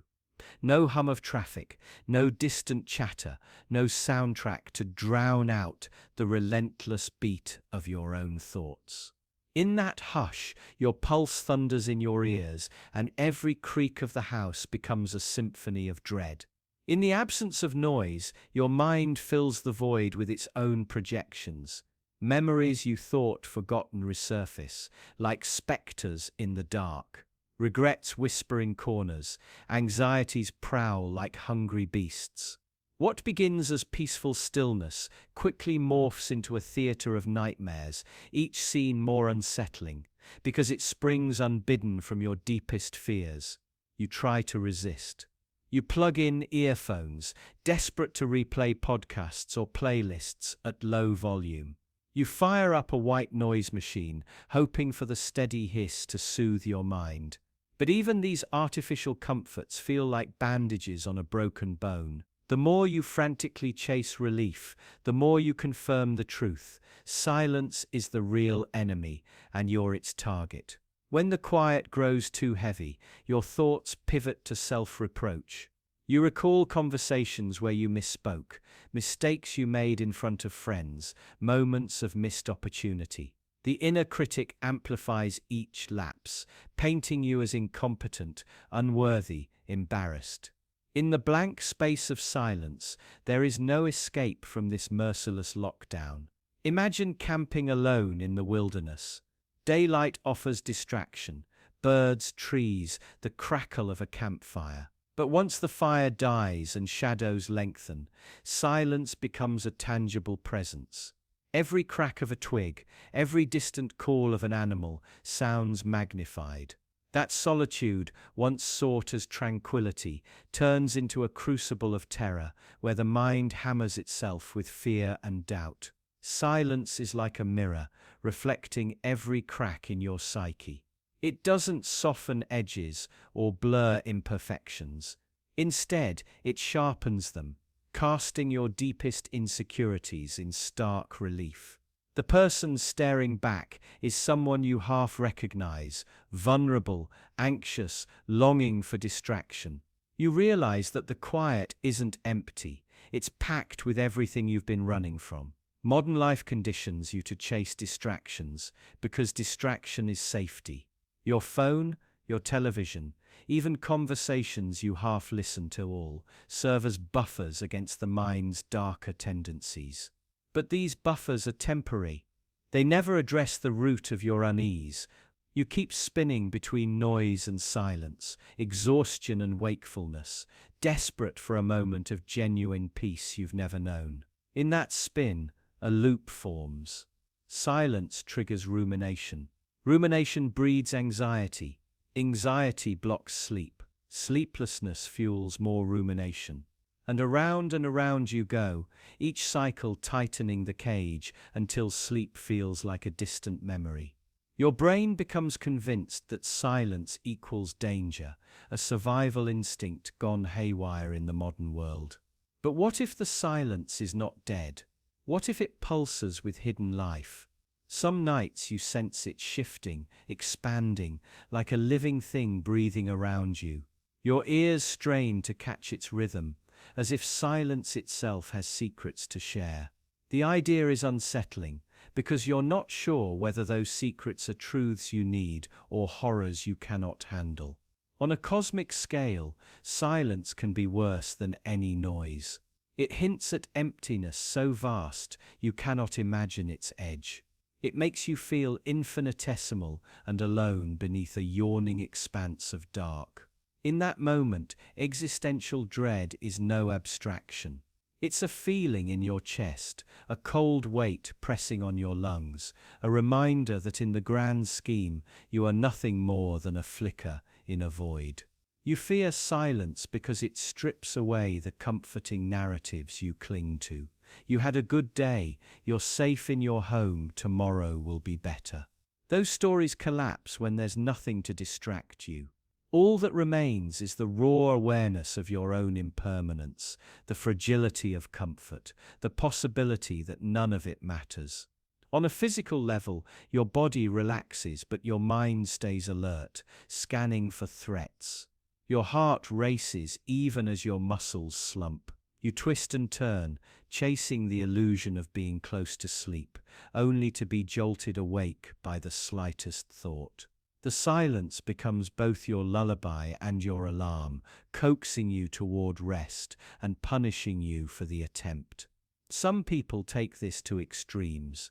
No hum of traffic, no distant chatter, no soundtrack to drown out the relentless beat of your own thoughts. In that hush, your pulse thunders in your ears, and every creak of the house becomes a symphony of dread. In the absence of noise, your mind fills the void with its own projections. Memories you thought forgotten resurface, like specters in the dark. Regrets whisper in corners, anxieties prowl like hungry beasts. What begins as peaceful stillness quickly morphs into a theater of nightmares, each scene more unsettling, because it springs unbidden from your deepest fears. You try to resist. You plug in earphones, desperate to replay podcasts or playlists at low volume. You fire up a white noise machine, hoping for the steady hiss to soothe your mind. But even these artificial comforts feel like bandages on a broken bone. The more you frantically chase relief, the more you confirm the truth. Silence is the real enemy, and you're its target. When the quiet grows too heavy, your thoughts pivot to self-reproach. You recall conversations where you misspoke, mistakes you made in front of friends, moments of missed opportunity. The inner critic amplifies each lapse, painting you as incompetent, unworthy, embarrassed. In the blank space of silence, there is no escape from this merciless lockdown. Imagine camping alone in the wilderness. Daylight offers distraction, birds, trees, the crackle of a campfire. But once the fire dies and shadows lengthen, silence becomes a tangible presence. Every crack of a twig, every distant call of an animal sounds magnified. That solitude, once sought as tranquility, turns into a crucible of terror, where the mind hammers itself with fear and doubt. Silence is like a mirror, reflecting every crack in your psyche. It doesn't soften edges or blur imperfections. Instead, it sharpens them, casting your deepest insecurities in stark relief. The person staring back is someone you half recognize, vulnerable, anxious, longing for distraction. You realize that the quiet isn't empty, it's packed with everything you've been running from. Modern life conditions you to chase distractions, because distraction is safety. Your phone, your television, even conversations you half listen to all, serve as buffers against the mind's darker tendencies. But these buffers are temporary. They never address the root of your unease. You keep spinning between noise and silence, exhaustion and wakefulness, desperate for a moment of genuine peace you've never known. In that spin, a loop forms. Silence triggers rumination. Rumination breeds anxiety. Anxiety blocks sleep. Sleeplessness fuels more rumination. And around you go, each cycle tightening the cage until sleep feels like a distant memory. Your brain becomes convinced that silence equals danger, a survival instinct gone haywire in the modern world. But what if the silence is not dead? What if it pulses with hidden life? Some nights you sense it shifting, expanding, like a living thing breathing around you. Your ears strain to catch its rhythm, as if silence itself has secrets to share. The idea is unsettling, because you're not sure whether those secrets are truths you need or horrors you cannot handle. On a cosmic scale, silence can be worse than any noise. It hints at emptiness so vast you cannot imagine its edge. It makes you feel infinitesimal and alone beneath a yawning expanse of dark. In that moment, existential dread is no abstraction. It's a feeling in your chest, a cold weight pressing on your lungs, a reminder that in the grand scheme you are nothing more than a flicker in a void. You fear silence because it strips away the comforting narratives you cling to. You had a good day, you're safe in your home, tomorrow will be better. Those stories collapse when there's nothing to distract you. All that remains is the raw awareness of your own impermanence, the fragility of comfort, the possibility that none of it matters. On a physical level, your body relaxes, but your mind stays alert, scanning for threats. Your heart races even as your muscles slump. You twist and turn, chasing the illusion of being close to sleep, only to be jolted awake by the slightest thought. The silence becomes both your lullaby and your alarm, coaxing you toward rest and punishing you for the attempt. Some people take this to extremes.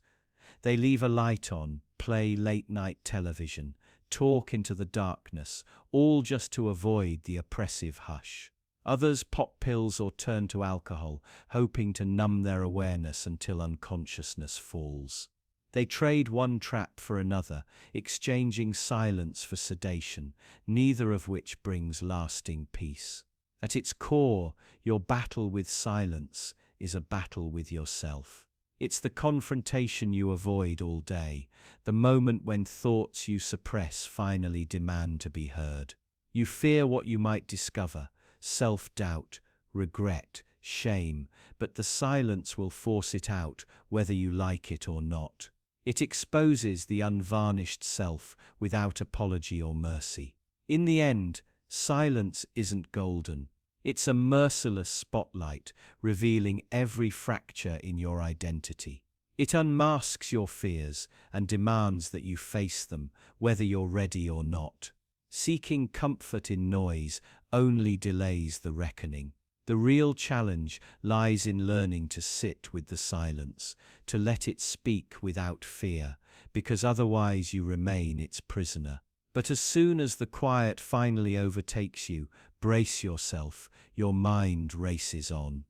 They leave a light on, play late-night television, talk into the darkness, all just to avoid the oppressive hush. Others pop pills or turn to alcohol, hoping to numb their awareness until unconsciousness falls. They trade one trap for another, exchanging silence for sedation, neither of which brings lasting peace. At its core, your battle with silence is a battle with yourself. It's the confrontation you avoid all day, the moment when thoughts you suppress finally demand to be heard. You fear what you might discover, self-doubt, regret, shame, but the silence will force it out whether you like it or not. It exposes the unvarnished self without apology or mercy. In the end, silence isn't golden. It's a merciless spotlight, revealing every fracture in your identity. It unmasks your fears and demands that you face them, whether you're ready or not. Seeking comfort in noise only delays the reckoning. The real challenge lies in learning to sit with the silence, to let it speak without fear, because otherwise you remain its prisoner. But as soon as the quiet finally overtakes you, brace yourself, your mind races on.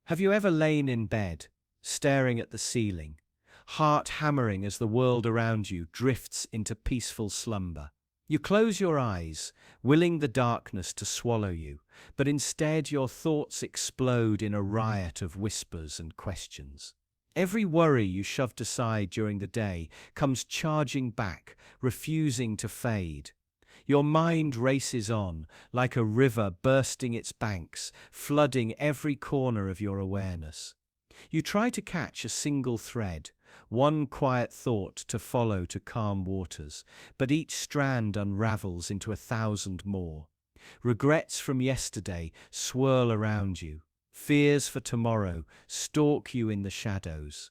Have you ever lain in bed, staring at the ceiling, heart hammering as the world around you drifts into peaceful slumber? You close your eyes, willing the darkness to swallow you, but instead your thoughts explode in a riot of whispers and questions. Every worry you shoved aside during the day comes charging back, refusing to fade. Your mind races on, like a river bursting its banks, flooding every corner of your awareness. You try to catch a single thread, one quiet thought to follow to calm waters, but each strand unravels into 1,000 more. Regrets from yesterday swirl around you. Fears for tomorrow stalk you in the shadows.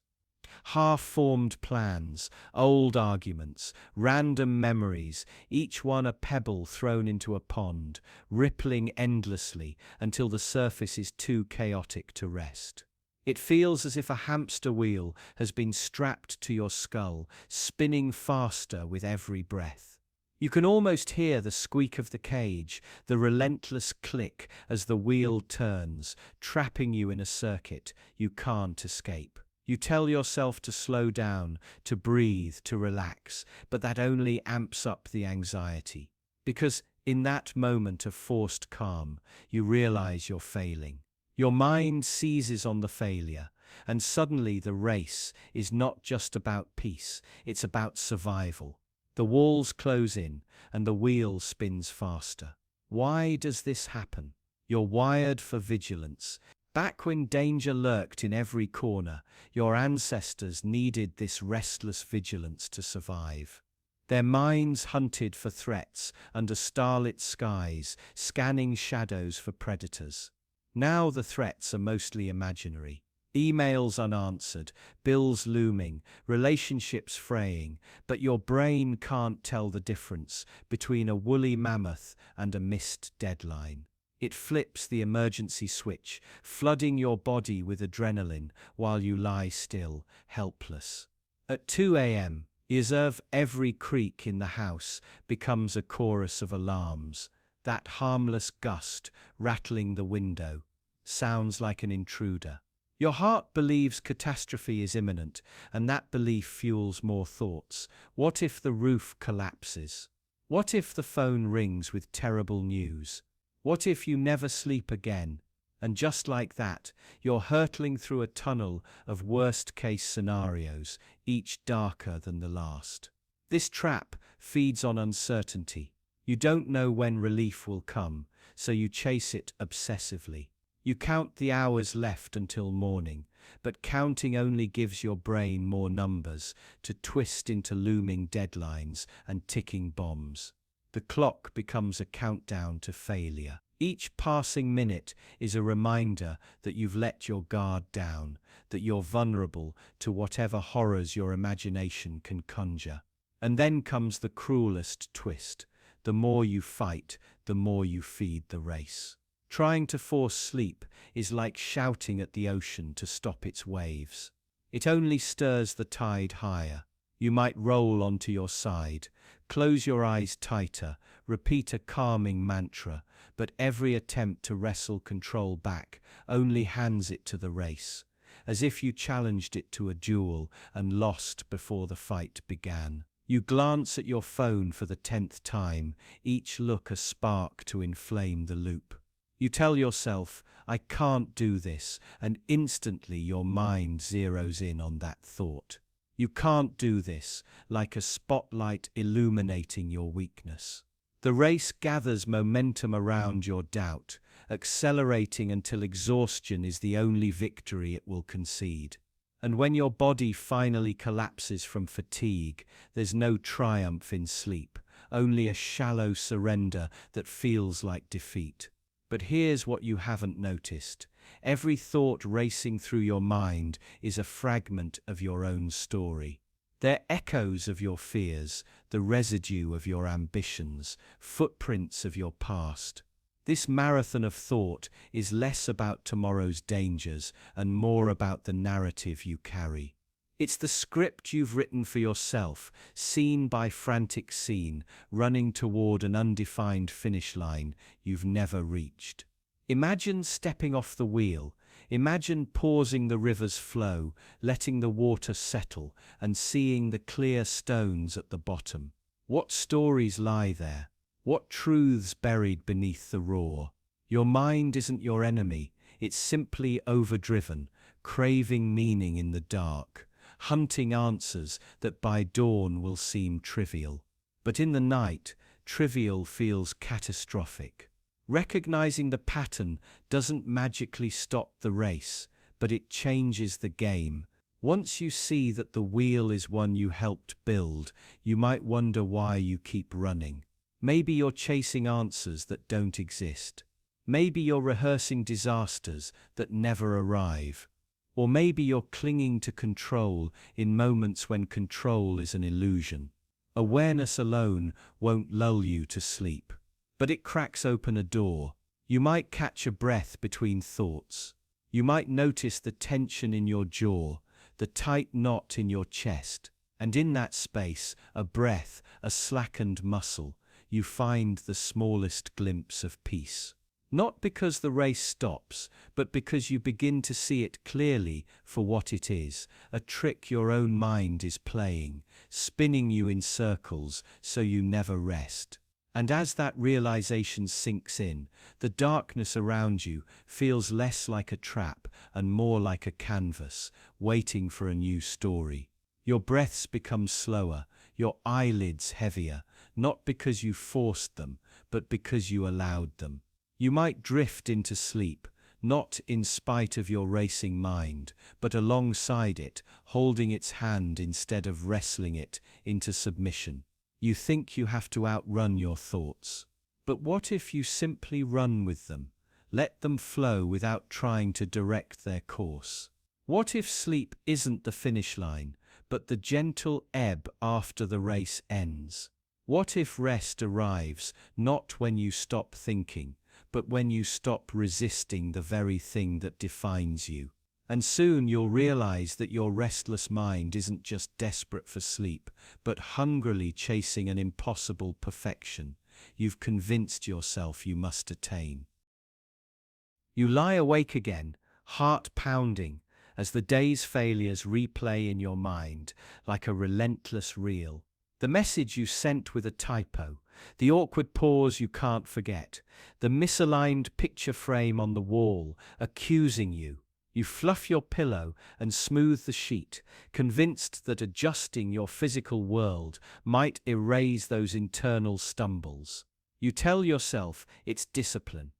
Half-formed plans, old arguments, random memories, each one a pebble thrown into a pond, rippling endlessly until the surface is too chaotic to rest. It feels as if a hamster wheel has been strapped to your skull, spinning faster with every breath. You can almost hear the squeak of the cage, the relentless click as the wheel turns, trapping you in a circuit you can't escape. You tell yourself to slow down, to breathe, to relax, but that only amps up the anxiety. Because in that moment of forced calm, you realize you're failing. Your mind seizes on the failure, and suddenly the race is not just about peace, it's about survival. The walls close in, and the wheel spins faster. Why does this happen? You're wired for vigilance. Back when danger lurked in every corner, your ancestors needed this restless vigilance to survive. Their minds hunted for threats under starlit skies, scanning shadows for predators. Now the threats are mostly imaginary. Emails unanswered, bills looming, relationships fraying, but your brain can't tell the difference between a woolly mammoth and a missed deadline. It flips the emergency switch, flooding your body with adrenaline while you lie still, helpless. At 2 a.m., every creak in the house becomes a chorus of alarms. That harmless gust rattling the window sounds like an intruder. Your heart believes catastrophe is imminent, and that belief fuels more thoughts. What if the roof collapses? What if the phone rings with terrible news? What if you never sleep again? And just like that, you're hurtling through a tunnel of worst-case scenarios, each darker than the last. This trap feeds on uncertainty. You don't know when relief will come, so you chase it obsessively. You count the hours left until morning, but counting only gives your brain more numbers to twist into looming deadlines and ticking bombs. The clock becomes a countdown to failure. Each passing minute is a reminder that you've let your guard down, that you're vulnerable to whatever horrors your imagination can conjure. And then comes the cruelest twist. The more you fight, the more you feed the race. Trying to force sleep is like shouting at the ocean to stop its waves. It only stirs the tide higher. You might roll onto your side, close your eyes tighter, repeat a calming mantra, but every attempt to wrestle control back only hands it to the race, as if you challenged it to a duel and lost before the fight began. You glance at your phone for the 10th time, each look a spark to inflame the loop. You tell yourself, I can't do this, and instantly your mind zeroes in on that thought. You can't do this, like a spotlight illuminating your weakness. The race gathers momentum around your doubt, accelerating until exhaustion is the only victory it will concede. And when your body finally collapses from fatigue, there's no triumph in sleep, only a shallow surrender that feels like defeat. But here's what you haven't noticed. Every thought racing through your mind is a fragment of your own story. They're echoes of your fears, the residue of your ambitions, footprints of your past. This marathon of thought is less about tomorrow's dangers and more about the narrative you carry. It's the script you've written for yourself, scene by frantic scene, running toward an undefined finish line you've never reached. Imagine stepping off the wheel. Imagine pausing the river's flow, letting the water settle, and seeing the clear stones at the bottom. What stories lie there? What truths buried beneath the roar? Your mind isn't your enemy, it's simply overdriven, craving meaning in the dark, hunting answers that by dawn will seem trivial. But in the night, trivial feels catastrophic. Recognizing the pattern doesn't magically stop the race, but it changes the game. Once you see that the wheel is one you helped build, you might wonder why you keep running. Maybe you're chasing answers that don't exist. Maybe you're rehearsing disasters that never arrive. Or maybe you're clinging to control in moments when control is an illusion. Awareness alone won't lull you to sleep, but it cracks open a door. You might catch a breath between thoughts. You might notice the tension in your jaw, the tight knot in your chest, and in that space, a breath, a slackened muscle, you find the smallest glimpse of peace. Not because the race stops, but because you begin to see it clearly for what it is, a trick your own mind is playing, spinning you in circles so you never rest. And as that realization sinks in, the darkness around you feels less like a trap and more like a canvas, waiting for a new story. Your breaths become slower, your eyelids heavier, not because you forced them, but because you allowed them. You might drift into sleep, not in spite of your racing mind, but alongside it, holding its hand instead of wrestling it into submission. You think you have to outrun your thoughts. But what if you simply run with them? Let them flow without trying to direct their course. What if sleep isn't the finish line, but the gentle ebb after the race ends? What if rest arrives not when you stop thinking, but when you stop resisting the very thing that defines you? And soon you'll realize that your restless mind isn't just desperate for sleep, but hungrily chasing an impossible perfection. you've convinced yourself you must attain. You lie awake again, heart pounding, as the day's failures replay in your mind like a relentless reel. The message you sent with a typo, the awkward pause you can't forget, the misaligned picture frame on the wall accusing you. You fluff your pillow and smooth the sheet, convinced that adjusting your physical world might erase those internal stumbles. You tell yourself it's discipline.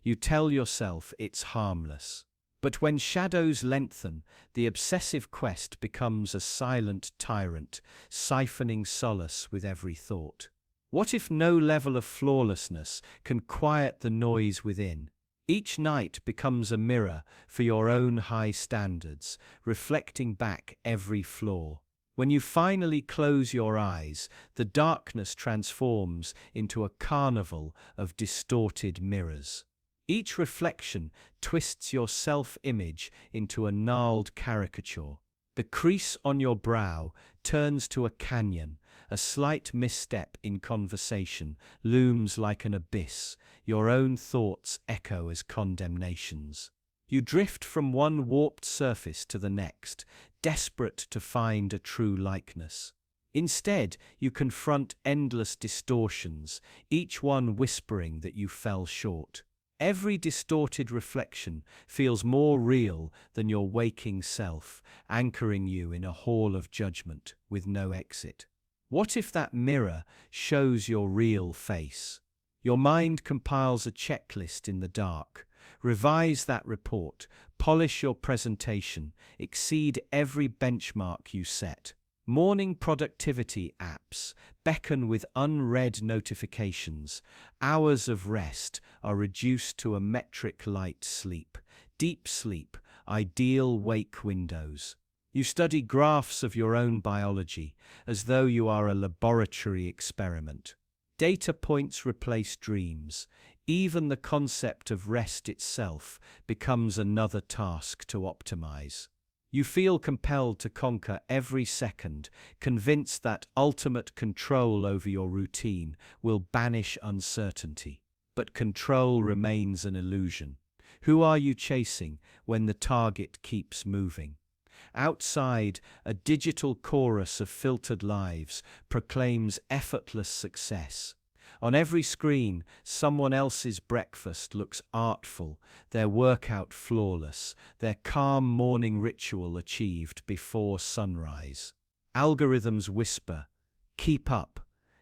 You tell yourself it's harmless. But when shadows lengthen, the obsessive quest becomes a silent tyrant, siphoning solace with every thought. What if no level of flawlessness can quiet the noise within? Each night becomes a mirror for your own high standards, reflecting back every flaw. When you finally close your eyes, the darkness transforms into a carnival of distorted mirrors. Each reflection twists your self-image into a gnarled caricature. The crease on your brow turns to a canyon. A slight misstep in conversation looms like an abyss. Your own thoughts echo as condemnations. You drift from one warped surface to the next, desperate to find a true likeness. Instead, you confront endless distortions, each one whispering that you fell short. Every distorted reflection feels more real than your waking self, anchoring you in a hall of judgment with no exit. What if that mirror shows your real face? Your mind compiles a checklist in the dark. Revise that report, polish your presentation, exceed every benchmark you set. Morning productivity apps beckon with unread notifications. Hours of rest are reduced to a metric light sleep. Deep sleep, ideal wake windows. You study graphs of your own biology as though you are a laboratory experiment. Data points replace dreams. Even the concept of rest itself becomes another task to optimize. You feel compelled to conquer every second, convinced that ultimate control over your routine will banish uncertainty. But control remains an illusion. Who are you chasing when the target keeps moving? Outside, a digital chorus of filtered lives proclaims effortless success. On every screen, someone else's breakfast looks artful, their workout flawless, their calm morning ritual achieved before sunrise. Algorithms whisper, "Keep up."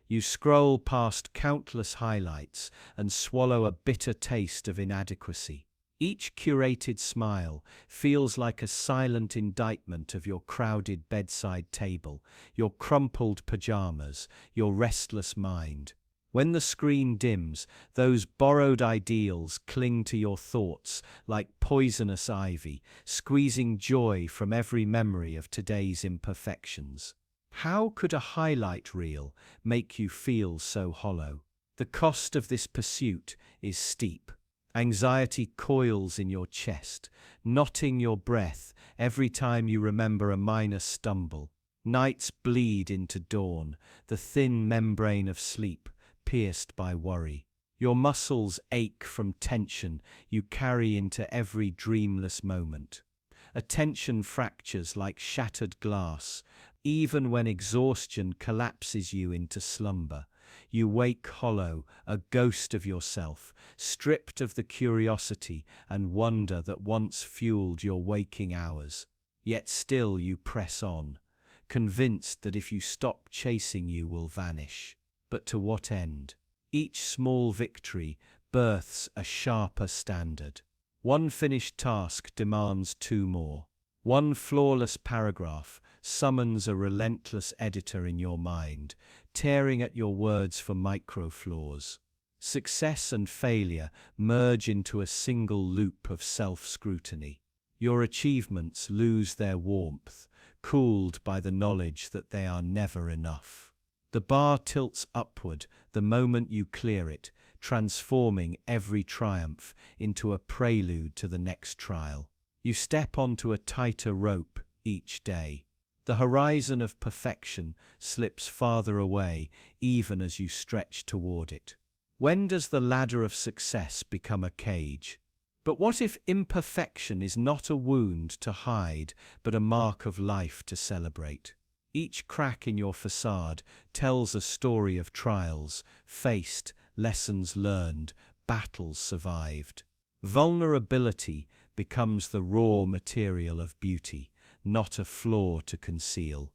You scroll past countless highlights and swallow a bitter taste of inadequacy. Each curated smile feels like a silent indictment of your crowded bedside table, your crumpled pajamas, your restless mind. When the screen dims, those borrowed ideals cling to your thoughts like poisonous ivy, squeezing joy from every memory of today's imperfections. How could a highlight reel make you feel so hollow? The cost of this pursuit is steep. Anxiety coils in your chest, knotting your breath every time you remember a minor stumble. Nights bleed into dawn, the thin membrane of sleep pierced by worry. Your muscles ache from tension you carry into every dreamless moment. Attention fractures like shattered glass, even when exhaustion collapses you into slumber. You wake hollow, a ghost of yourself, stripped of the curiosity and wonder that once fueled your waking hours. Yet still you press on, convinced that if you stop chasing you will vanish. But to what end? Each small victory births a sharper standard. One finished task demands two more. One flawless paragraph summons a relentless editor in your mind, tearing at your words for micro-flaws. Success and failure merge into a single loop of self-scrutiny. Your achievements lose their warmth, cooled by the knowledge that they are never enough. The bar tilts upward the moment you clear it, transforming every triumph into a prelude to the next trial. You step onto a tighter rope each day. The horizon of perfection slips farther away even as you stretch toward it. When does the ladder of success become a cage? But what if imperfection is not a wound to hide, but a mark of life to celebrate? Each crack in your facade tells a story of trials faced, lessons learned, battles survived. Vulnerability becomes the raw material of beauty, not a flaw to conceal.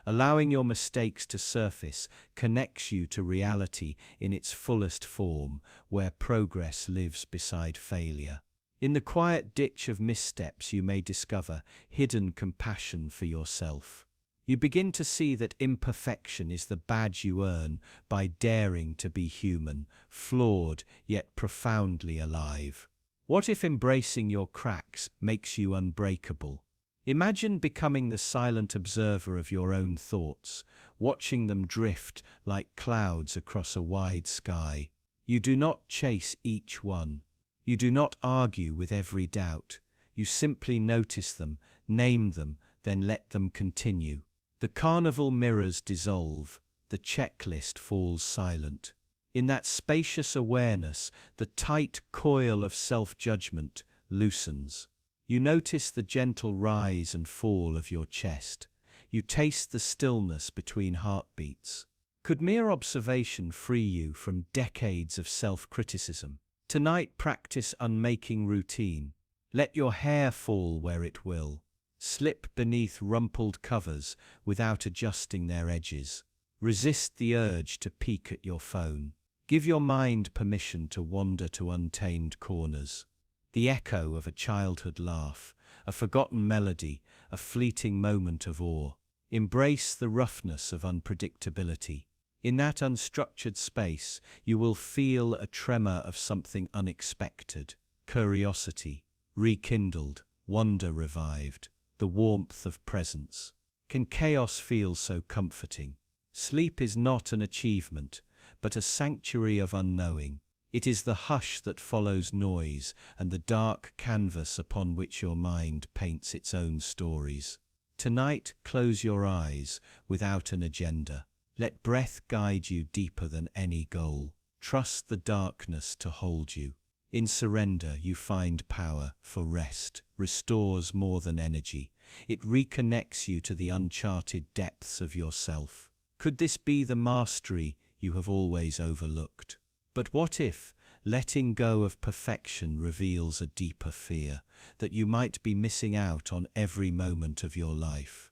Allowing your mistakes to surface connects you to reality in its fullest form, where progress lives beside failure. In the quiet ditch of missteps you may discover hidden compassion for yourself. You begin to see that imperfection is the badge you earn by daring to be human, flawed yet profoundly alive. What if embracing your cracks makes you unbreakable? Imagine becoming the silent observer of your own thoughts, watching them drift like clouds across a wide sky. You do not chase each one. You do not argue with every doubt. You simply notice them, name them, then let them continue. The carnival mirrors dissolve, the checklist falls silent. In that spacious awareness, the tight coil of self-judgment loosens. You notice the gentle rise and fall of your chest. You taste the stillness between heartbeats. Could mere observation free you from decades of self-criticism? Tonight practice unmaking routine. Let your hair fall where it will. Slip beneath rumpled covers without adjusting their edges. Resist the urge to peek at your phone. Give your mind permission to wander to untamed corners. The echo of a childhood laugh, a forgotten melody, a fleeting moment of awe. Embrace the roughness of unpredictability. In that unstructured space, you will feel a tremor of something unexpected. Curiosity, rekindled, wonder revived, the warmth of presence. Can chaos feel so comforting? Sleep is not an achievement, but a sanctuary of unknowing. It is the hush that follows noise and the dark canvas upon which your mind paints its own stories. Tonight, close your eyes without an agenda. Let breath guide you deeper than any goal. Trust the darkness to hold you. In surrender, you find power, for rest restores more than energy. It reconnects you to the uncharted depths of yourself. Could this be the mastery you have always overlooked? But what if letting go of perfection reveals a deeper fear, that you might be missing out on every moment of your life?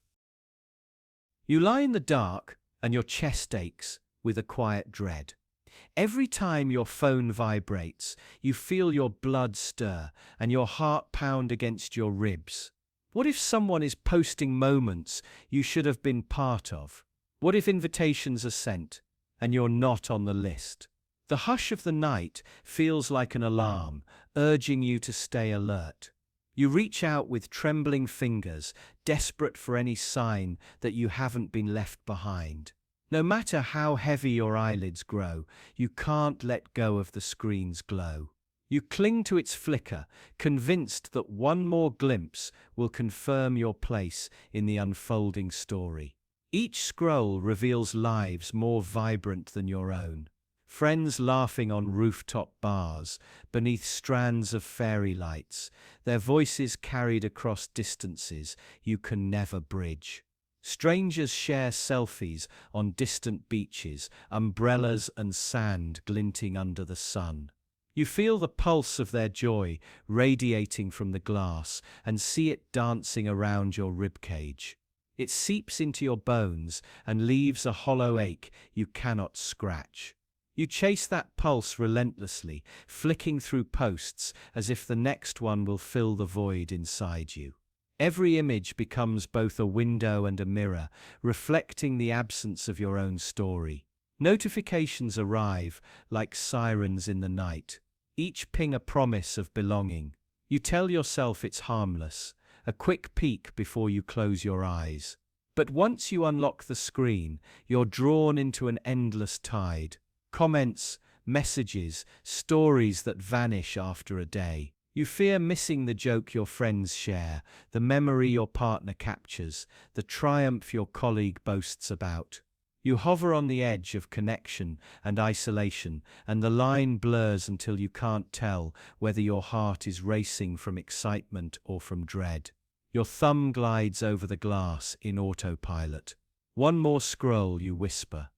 You lie in the dark and your chest aches with a quiet dread. Every time your phone vibrates, you feel your blood stir and your heart pound against your ribs. What if someone is posting moments you should have been part of? What if invitations are sent and you're not on the list? The hush of the night feels like an alarm, urging you to stay alert. You reach out with trembling fingers, desperate for any sign that you haven't been left behind. No matter how heavy your eyelids grow, you can't let go of the screen's glow. You cling to its flicker, convinced that one more glimpse will confirm your place in the unfolding story. Each scroll reveals lives more vibrant than your own. Friends laughing on rooftop bars, beneath strands of fairy lights, their voices carried across distances you can never bridge. Strangers share selfies on distant beaches, umbrellas and sand glinting under the sun. You feel the pulse of their joy radiating from the glass and see it dancing around your ribcage. It seeps into your bones and leaves a hollow ache you cannot scratch. You chase that pulse relentlessly, flicking through posts as if the next one will fill the void inside you. Every image becomes both a window and a mirror, reflecting the absence of your own story. Notifications arrive like sirens in the night, each ping a promise of belonging. You tell yourself it's harmless, a quick peek before you close your eyes. But once you unlock the screen, you're drawn into an endless tide. Comments, messages, stories that vanish after a day. You fear missing the joke your friends share, the memory your partner captures, the triumph your colleague boasts about. You hover on the edge of connection and isolation, and the line blurs until you can't tell whether your heart is racing from excitement or from dread. Your thumb glides over the glass in autopilot. One more scroll, you whisper.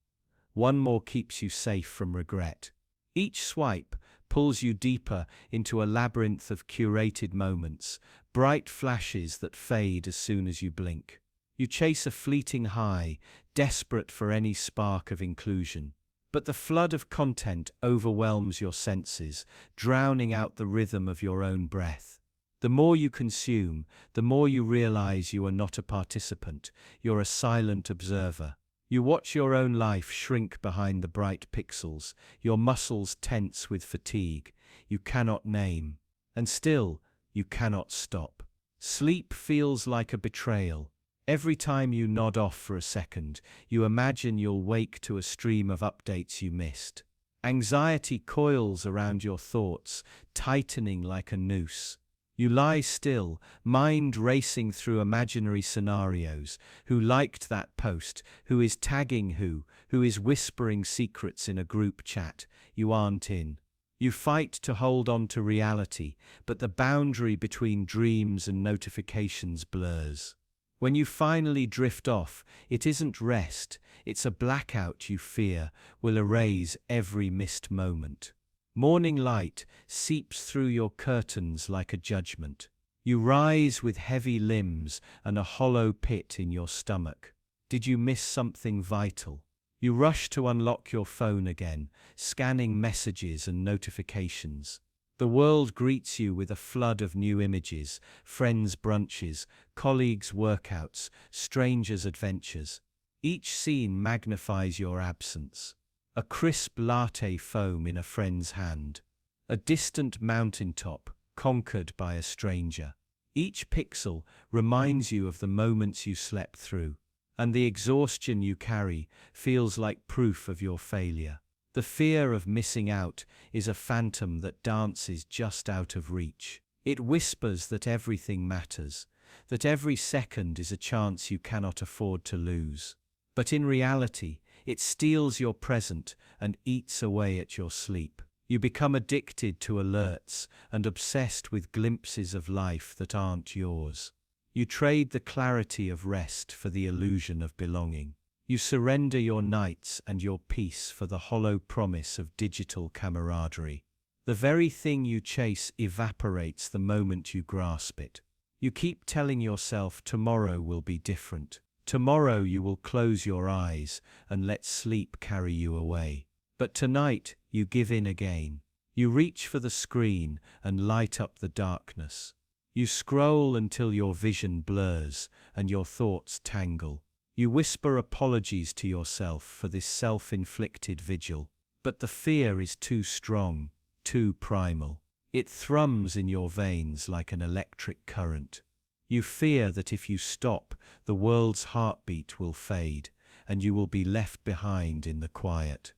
One more keeps you safe from regret. Each swipe pulls you deeper into a labyrinth of curated moments, bright flashes that fade as soon as you blink. You chase a fleeting high, desperate for any spark of inclusion. But the flood of content overwhelms your senses, drowning out the rhythm of your own breath. The more you consume, the more you realize you are not a participant, you're a silent observer. You watch your own life shrink behind the bright pixels, your muscles tense with fatigue you cannot name. And still, you cannot stop. Sleep feels like a betrayal. Every time you nod off for a second, you imagine you'll wake to a stream of updates you missed. Anxiety coils around your thoughts, tightening like a noose. You lie still, mind racing through imaginary scenarios. Who liked that post? Who is tagging who? Who is whispering secrets in a group chat you aren't in? You fight to hold on to reality, but the boundary between dreams and notifications blurs. When you finally drift off, it isn't rest, it's a blackout you fear will erase every missed moment. Morning light seeps through your curtains like a judgment. You rise with heavy limbs and a hollow pit in your stomach. Did you miss something vital? You rush to unlock your phone again, scanning messages and notifications. The world greets you with a flood of new images, friends' brunches, colleagues' workouts, strangers' adventures. Each scene magnifies your absence. A crisp latte foam in a friend's hand. A distant mountaintop conquered by a stranger. Each pixel reminds you of the moments you slept through, and the exhaustion you carry feels like proof of your failure. The fear of missing out is a phantom that dances just out of reach. It whispers that everything matters, that every second is a chance you cannot afford to lose. But in reality, it steals your present and eats away at your sleep. You become addicted to alerts and obsessed with glimpses of life that aren't yours. You trade the clarity of rest for the illusion of belonging. You surrender your nights and your peace for the hollow promise of digital camaraderie. The very thing you chase evaporates the moment you grasp it. You keep telling yourself tomorrow will be different. Tomorrow you will close your eyes and let sleep carry you away. But tonight you give in again. You reach for the screen and light up the darkness. You scroll until your vision blurs and your thoughts tangle. You whisper apologies to yourself for this self-inflicted vigil. But the fear is too strong, too primal. It thrums in your veins like an electric current. You fear that if you stop, the world's heartbeat will fade, and you will be left behind in the quiet.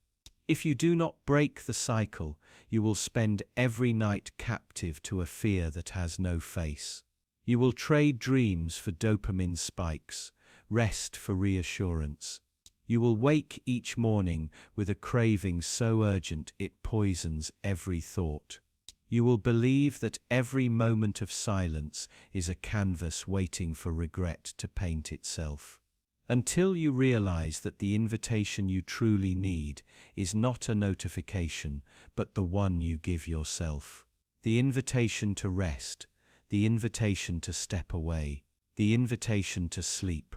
If you do not break the cycle, you will spend every night captive to a fear that has no face. You will trade dreams for dopamine spikes, rest for reassurance. You will wake each morning with a craving so urgent it poisons every thought. You will believe that every moment of silence is a canvas waiting for regret to paint itself. Until you realize that the invitation you truly need is not a notification, but the one you give yourself. The invitation to rest, the invitation to step away, the invitation to sleep,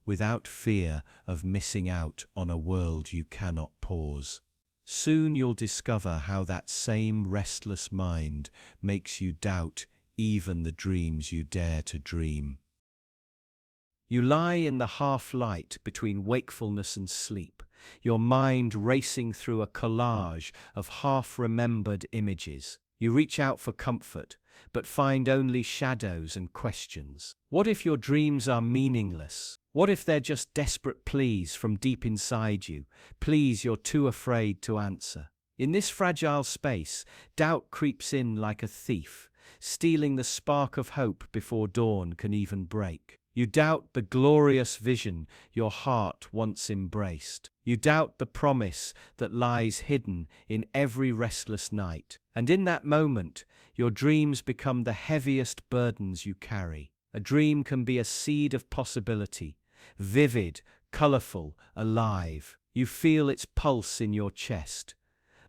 without fear of missing out on a world you cannot pause. Soon you'll discover how that same restless mind makes you doubt even the dreams you dare to dream. You lie in the half-light between wakefulness and sleep, your mind racing through a collage of half-remembered images. You reach out for comfort, but find only shadows and questions. What if your dreams are meaningless? What if they're just desperate pleas from deep inside you, pleas you're too afraid to answer? In this fragile space, doubt creeps in like a thief, stealing the spark of hope before dawn can even break. You doubt the glorious vision your heart once embraced. You doubt the promise that lies hidden in every restless night. And in that moment, your dreams become the heaviest burdens you carry. A dream can be a seed of possibility, vivid, colorful, alive. You feel its pulse in your chest,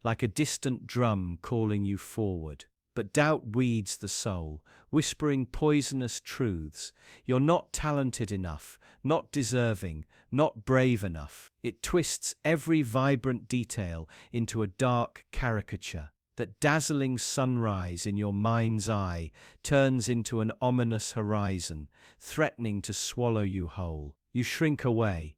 like a distant drum calling you forward. But doubt weeds the soul, whispering poisonous truths. You're not talented enough, not deserving, not brave enough. It twists every vibrant detail into a dark caricature. That dazzling sunrise in your mind's eye turns into an ominous horizon, threatening to swallow you whole. You shrink away,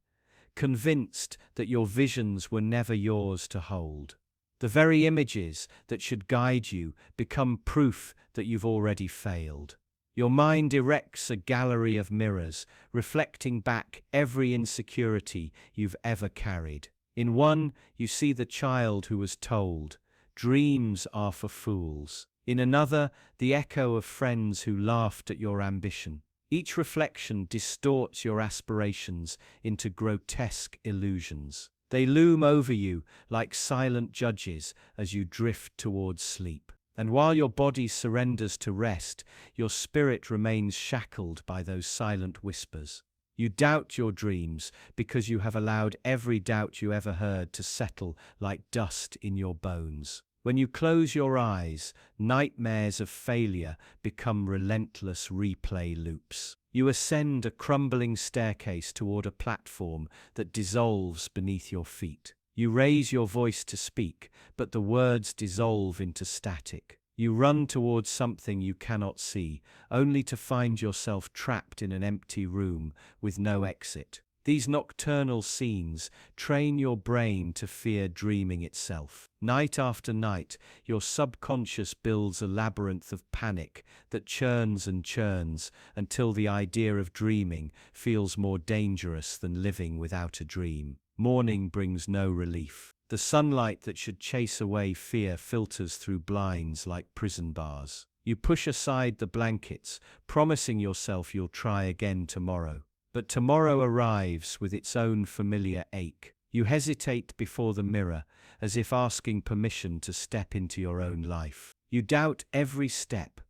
convinced that your visions were never yours to hold. The very images that should guide you become proof that you've already failed. Your mind erects a gallery of mirrors, reflecting back every insecurity you've ever carried. In one, you see the child who was told, "Dreams are for fools." In another, the echo of friends who laughed at your ambition. Each reflection distorts your aspirations into grotesque illusions. They loom over you like silent judges as you drift towards sleep. And while your body surrenders to rest, your spirit remains shackled by those silent whispers. You doubt your dreams because you have allowed every doubt you ever heard to settle like dust in your bones. When you close your eyes, nightmares of failure become relentless replay loops. You ascend a crumbling staircase toward a platform that dissolves beneath your feet. You raise your voice to speak, but the words dissolve into static. You run towards something you cannot see, only to find yourself trapped in an empty room with no exit. These nocturnal scenes train your brain to fear dreaming itself. Night after night, your subconscious builds a labyrinth of panic that churns and churns until the idea of dreaming feels more dangerous than living without a dream. Morning brings no relief. The sunlight that should chase away fear filters through blinds like prison bars. You push aside the blankets, promising yourself you'll try again tomorrow. But tomorrow arrives with its own familiar ache. You hesitate before the mirror, as if asking permission to step into your own life. You doubt every step,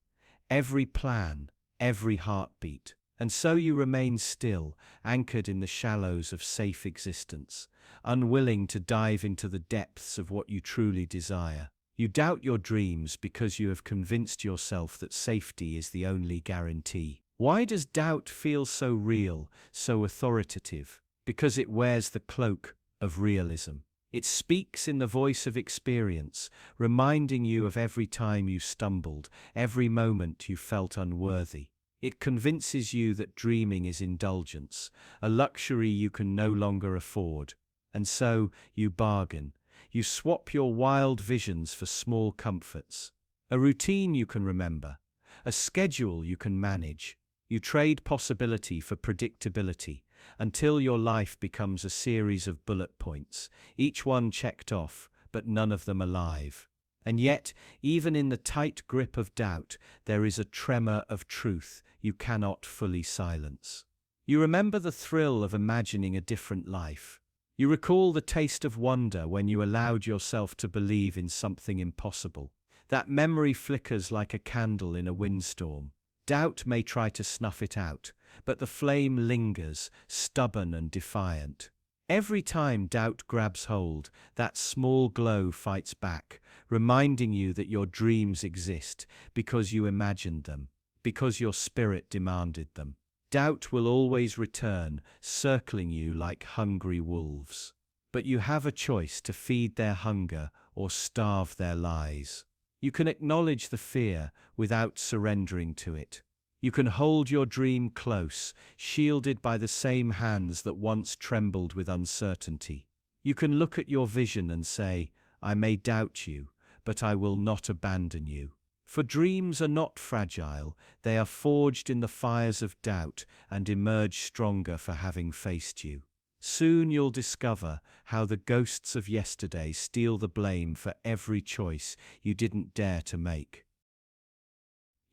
every plan, every heartbeat. And so you remain still, anchored in the shallows of safe existence, unwilling to dive into the depths of what you truly desire. You doubt your dreams because you have convinced yourself that safety is the only guarantee. Why does doubt feel so real, so authoritative? Because it wears the cloak of realism. It speaks in the voice of experience, reminding you of every time you stumbled, every moment you felt unworthy. It convinces you that dreaming is indulgence, a luxury you can no longer afford. And so you bargain. You swap your wild visions for small comforts. A routine you can remember, a schedule you can manage. You trade possibility for predictability until your life becomes a series of bullet points, each one checked off, but none of them alive. And yet, even in the tight grip of doubt, there is a tremor of truth you cannot fully silence. You remember the thrill of imagining a different life. You recall the taste of wonder when you allowed yourself to believe in something impossible. That memory flickers like a candle in a windstorm. Doubt may try to snuff it out, but the flame lingers, stubborn and defiant. Every time doubt grabs hold, that small glow fights back, reminding you that your dreams exist because you imagined them, because your spirit demanded them. Doubt will always return, circling you like hungry wolves. But you have a choice to feed their hunger or starve their lies. You can acknowledge the fear without surrendering to it. You can hold your dream close, shielded by the same hands that once trembled with uncertainty. You can look at your vision and say, "I may doubt you, but I will not abandon you." For dreams are not fragile, they are forged in the fires of doubt and emerge stronger for having faced you. Soon you'll discover how the ghosts of yesterday steal the blame for every choice you didn't dare to make.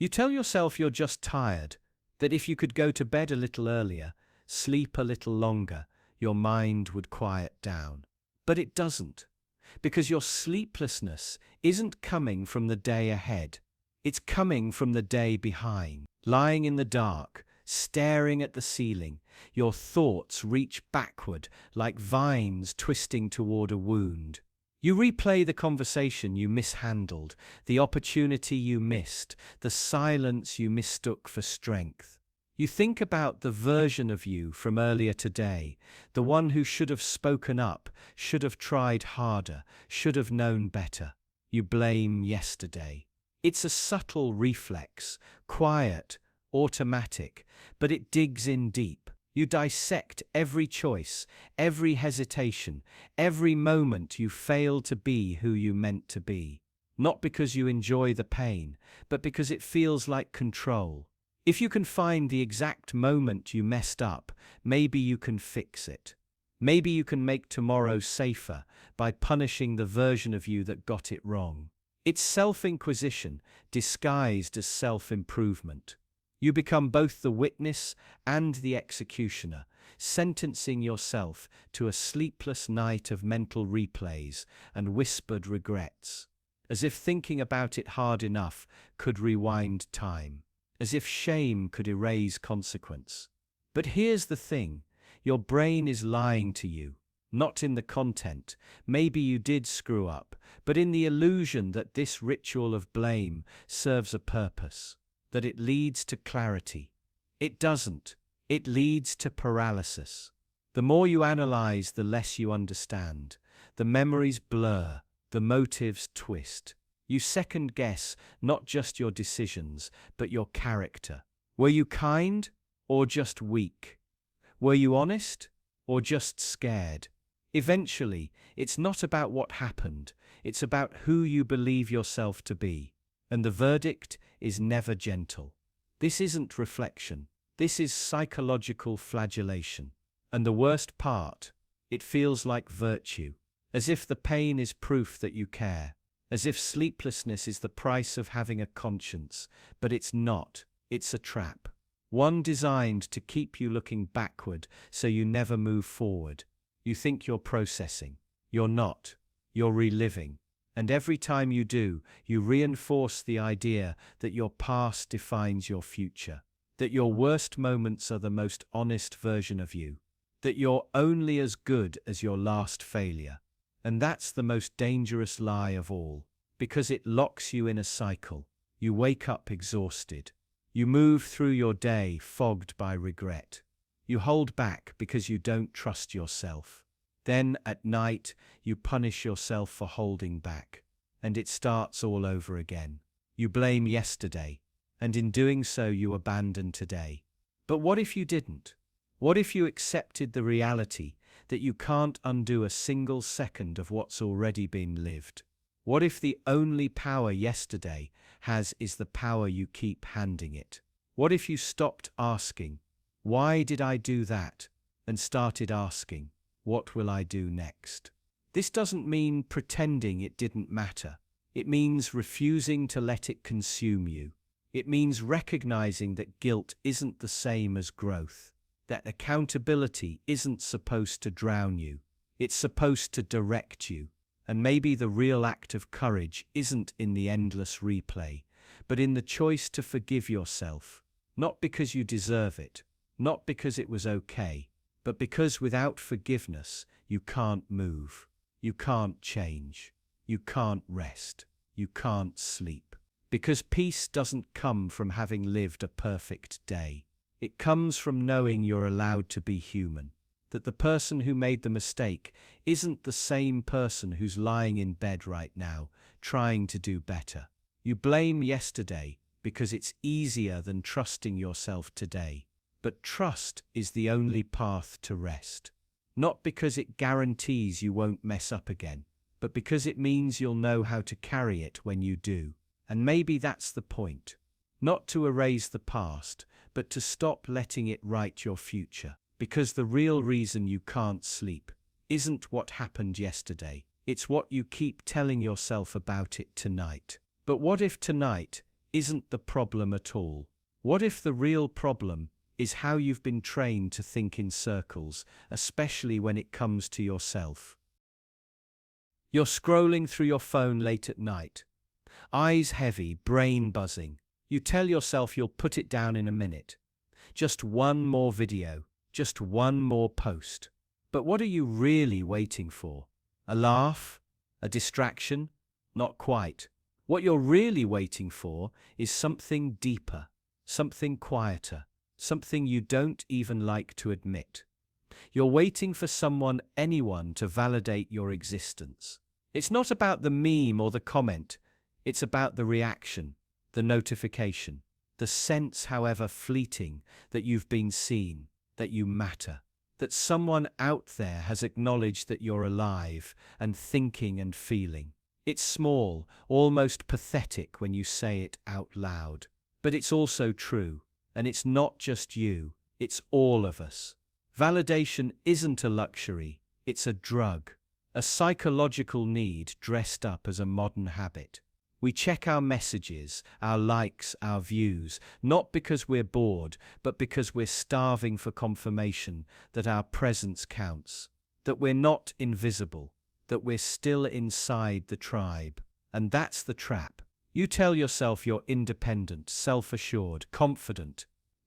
You tell yourself you're just tired, that if you could go to bed a little earlier, sleep a little longer, your mind would quiet down. But it doesn't, because your sleeplessness isn't coming from the day ahead. It's coming from the day behind. Lying in the dark, staring at the ceiling, your thoughts reach backward like vines twisting toward a wound. You replay the conversation you mishandled, the opportunity you missed, the silence you mistook for strength. You think about the version of you from earlier today, the one who should have spoken up, should have tried harder, should have known better. You blame yesterday. It's a subtle reflex, quiet, automatic, but it digs in deep. You dissect every choice, every hesitation, every moment you failed to be who you meant to be. Not because you enjoy the pain, but because it feels like control. If you can find the exact moment you messed up, maybe you can fix it. Maybe you can make tomorrow safer by punishing the version of you that got it wrong. It's self-inquisition disguised as self-improvement. You become both the witness and the executioner, sentencing yourself to a sleepless night of mental replays and whispered regrets, as if thinking about it hard enough could rewind time, as if shame could erase consequence. But here's the thing, your brain is lying to you, not in the content. Maybe you did screw up, but in the illusion that this ritual of blame serves a purpose, that it leads to clarity. It doesn't. It leads to paralysis. The more you analyze, the less you understand. The memories blur, the motives twist. You second guess not just your decisions, but your character. Were you kind or just weak? Were you honest or just scared? Eventually, it's not about what happened, it's about who you believe yourself to be. And the verdict is never gentle. This isn't reflection. This is psychological flagellation. And the worst part, it feels like virtue, as if the pain is proof that you care, as if sleeplessness is the price of having a conscience. But it's not. It's a trap. One designed to keep you looking backward so you never move forward. You think you're processing. You're not. You're reliving. And every time you do, you reinforce the idea that your past defines your future, that your worst moments are the most honest version of you, that you're only as good as your last failure. And that's the most dangerous lie of all, because it locks you in a cycle. You wake up exhausted. You move through your day fogged by regret. You hold back because you don't trust yourself. Then, at night, you punish yourself for holding back, and it starts all over again. You blame yesterday, and in doing so you abandon today. But what if you didn't? What if you accepted the reality that you can't undo a single second of what's already been lived? What if the only power yesterday has is the power you keep handing it? What if you stopped asking, "Why did I do that?" and started asking, "What will I do next?" This doesn't mean pretending it didn't matter. It means refusing to let it consume you. It means recognizing that guilt isn't the same as growth, that accountability isn't supposed to drown you. It's supposed to direct you. And maybe the real act of courage isn't in the endless replay, but in the choice to forgive yourself, not because you deserve it, not because it was okay, but because without forgiveness, you can't move, you can't change, you can't rest, you can't sleep. Because peace doesn't come from having lived a perfect day. It comes from knowing you're allowed to be human, that the person who made the mistake isn't the same person who's lying in bed right now, trying to do better. You blame yesterday because it's easier than trusting yourself today. But trust is the only path to rest. Not because it guarantees you won't mess up again, but because it means you'll know how to carry it when you do. And maybe that's the point. Not to erase the past, but to stop letting it write your future. Because the real reason you can't sleep isn't what happened yesterday. It's what you keep telling yourself about it tonight. But what if tonight isn't the problem at all? What if the real problem is how you've been trained to think in circles, especially when it comes to yourself? You're scrolling through your phone late at night, eyes heavy, brain buzzing. You tell yourself you'll put it down in a minute. Just one more video, just one more post. But what are you really waiting for? A laugh? A distraction? Not quite. What you're really waiting for is something deeper, something quieter, something you don't even like to admit. You're waiting for anyone to validate your existence. It's not about the meme or the comment. It's about the reaction, the notification, the sense, however fleeting, that you've been seen, that you matter, that someone out there has acknowledged that you're alive and thinking and feeling. It's small, almost pathetic when you say it out loud. But it's also true, and it's not just you, it's all of us. Validation isn't a luxury, it's a drug, a psychological need dressed up as a modern habit. We check our messages, our likes, our views, not because we're bored, but because we're starving for confirmation that our presence counts, that we're not invisible, that we're still inside the tribe. And that's the trap. You tell yourself you're independent, self-assured, confident.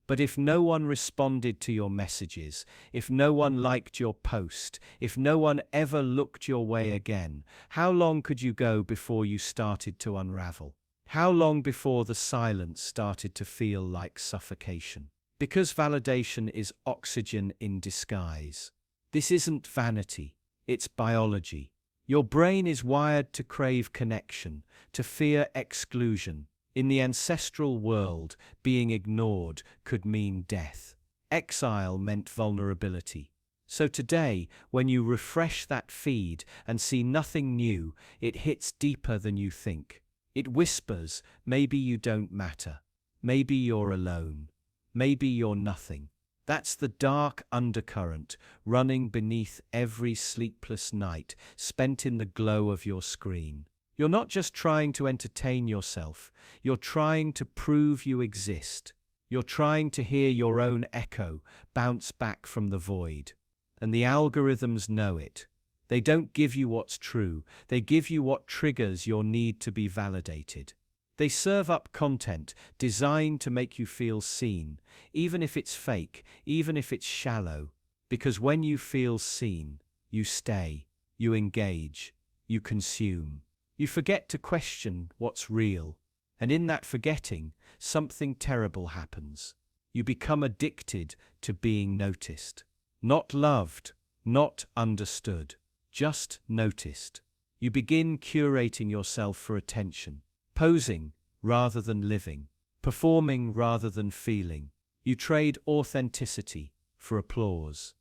But if no one responded to your messages, if no one liked your post, if no one ever looked your way again, how long could you go before you started to unravel? How long before the silence started to feel like suffocation? Because validation is oxygen in disguise. This isn't vanity, it's biology. Your brain is wired to crave connection, to fear exclusion. In the ancestral world, being ignored could mean death. Exile meant vulnerability. So today, when you refresh that feed and see nothing new, it hits deeper than you think. It whispers, maybe you don't matter. Maybe you're alone. Maybe you're nothing. That's the dark undercurrent running beneath every sleepless night spent in the glow of your screen. You're not just trying to entertain yourself, you're trying to prove you exist. You're trying to hear your own echo bounce back from the void. And the algorithms know it. They don't give you what's true, they give you what triggers your need to be validated. They serve up content designed to make you feel seen, even if it's fake, even if it's shallow. Because when you feel seen, you stay, you engage, you consume. You forget to question what's real, and in that forgetting, something terrible happens. You become addicted to being noticed. Not loved, not understood, just noticed. You begin curating yourself for attention, posing rather than living, performing rather than feeling. You trade authenticity for applause.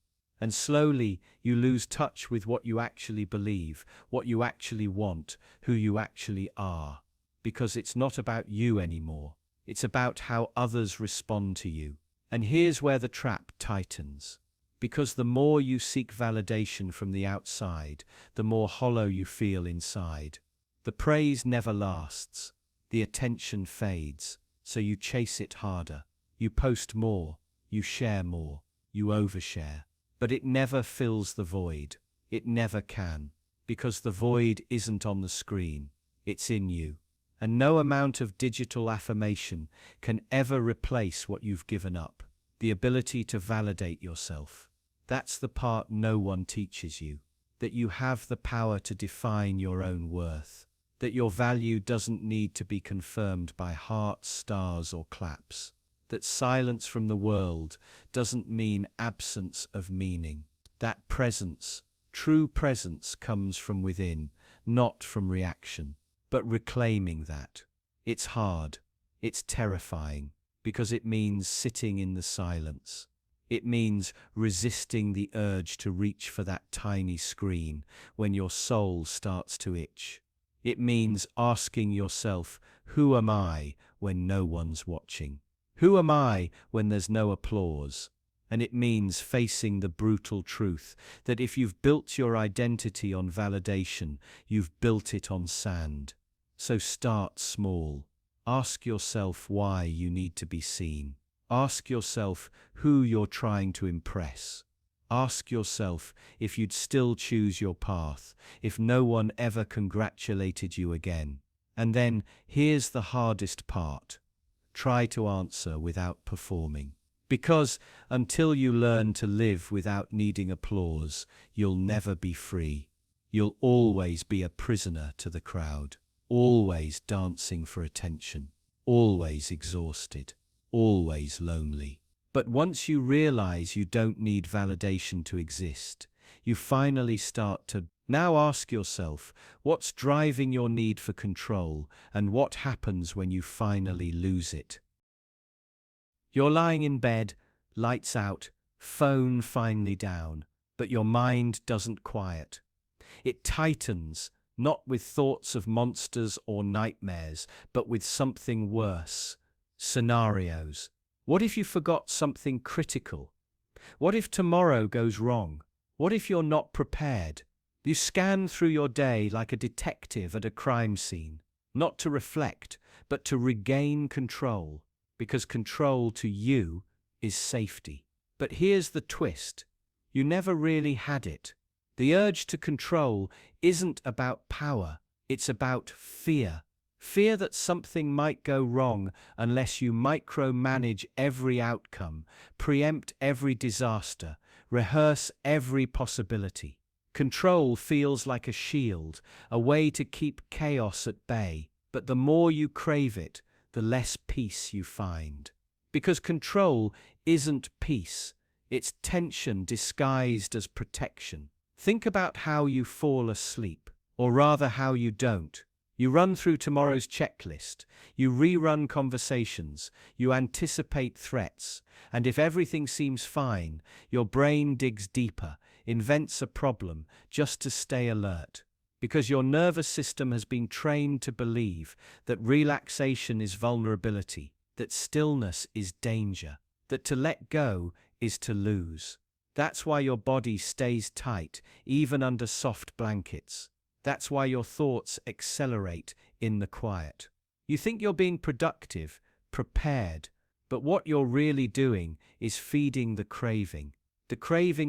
And slowly, you lose touch with what you actually believe, what you actually want, who you actually are. Because it's not about you anymore. It's about how others respond to you. And here's where the trap tightens. Because the more you seek validation from the outside, the more hollow you feel inside. The praise never lasts. The attention fades. So you chase it harder. You post more. You share more. You overshare. But it never fills the void. It never can. Because the void isn't on the screen. It's in you. And no amount of digital affirmation can ever replace what you've given up. The ability to validate yourself. That's the part no one teaches you. That you have the power to define your own worth. That your value doesn't need to be confirmed by hearts, stars, or claps. That silence from the world doesn't mean absence of meaning. That presence, true presence, comes from within, not from reaction. But reclaiming that, it's hard, it's terrifying, because it means sitting in the silence. It means resisting the urge to reach for that tiny screen when your soul starts to itch. It means asking yourself, who am I when no one's watching? Who am I when there's no applause? And it means facing the brutal truth that if you've built your identity on validation, you've built it on sand. So start small. Ask yourself why you need to be seen. Ask yourself who you're trying to impress. Ask yourself if you'd still choose your path, if no one ever congratulated you again. And then, here's the hardest part. Try to answer without performing. Because until you learn to live without needing applause, you'll never be free. You'll always be a prisoner to the crowd, always dancing for attention, always exhausted, always lonely. But once you realize you don't need validation to exist, you finally start to. Now ask yourself, what's driving your need for control, and what happens when you finally lose it? You're lying in bed, lights out, phone finally down, but your mind doesn't quiet. It tightens, not with thoughts of monsters or nightmares, but with something worse. Scenarios. What if you forgot something critical? What if tomorrow goes wrong? What if you're not prepared? You scan through your day like a detective at a crime scene, not to reflect, but to regain control, because control to you is safety. But here's the twist. You never really had it. The urge to control isn't about power, it's about fear. Fear that something might go wrong unless you micromanage every outcome, preempt every disaster, rehearse every possibility. Control feels like a shield, a way to keep chaos at bay, but the more you crave it, the less peace you find. Because control isn't peace, it's tension disguised as protection. Think about how you fall asleep, or rather how you don't. You run through tomorrow's checklist, you rerun conversations, you anticipate threats, and if everything seems fine, your brain digs deeper, invents a problem just to stay alert. Because your nervous system has been trained to believe that relaxation is vulnerability, that stillness is danger, that to let go is to lose. That's why your body stays tight, even under soft blankets. That's why your thoughts accelerate in the quiet. You think you're being productive, prepared, but what you're really doing is feeding the craving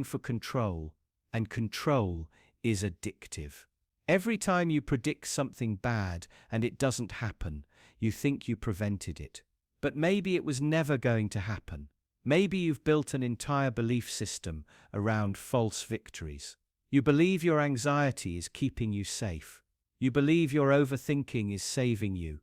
for control, and control is addictive. Every time you predict something bad and it doesn't happen, you think you prevented it. But maybe it was never going to happen. Maybe you've built an entire belief system around false victories. You believe your anxiety is keeping you safe. You believe your overthinking is saving you.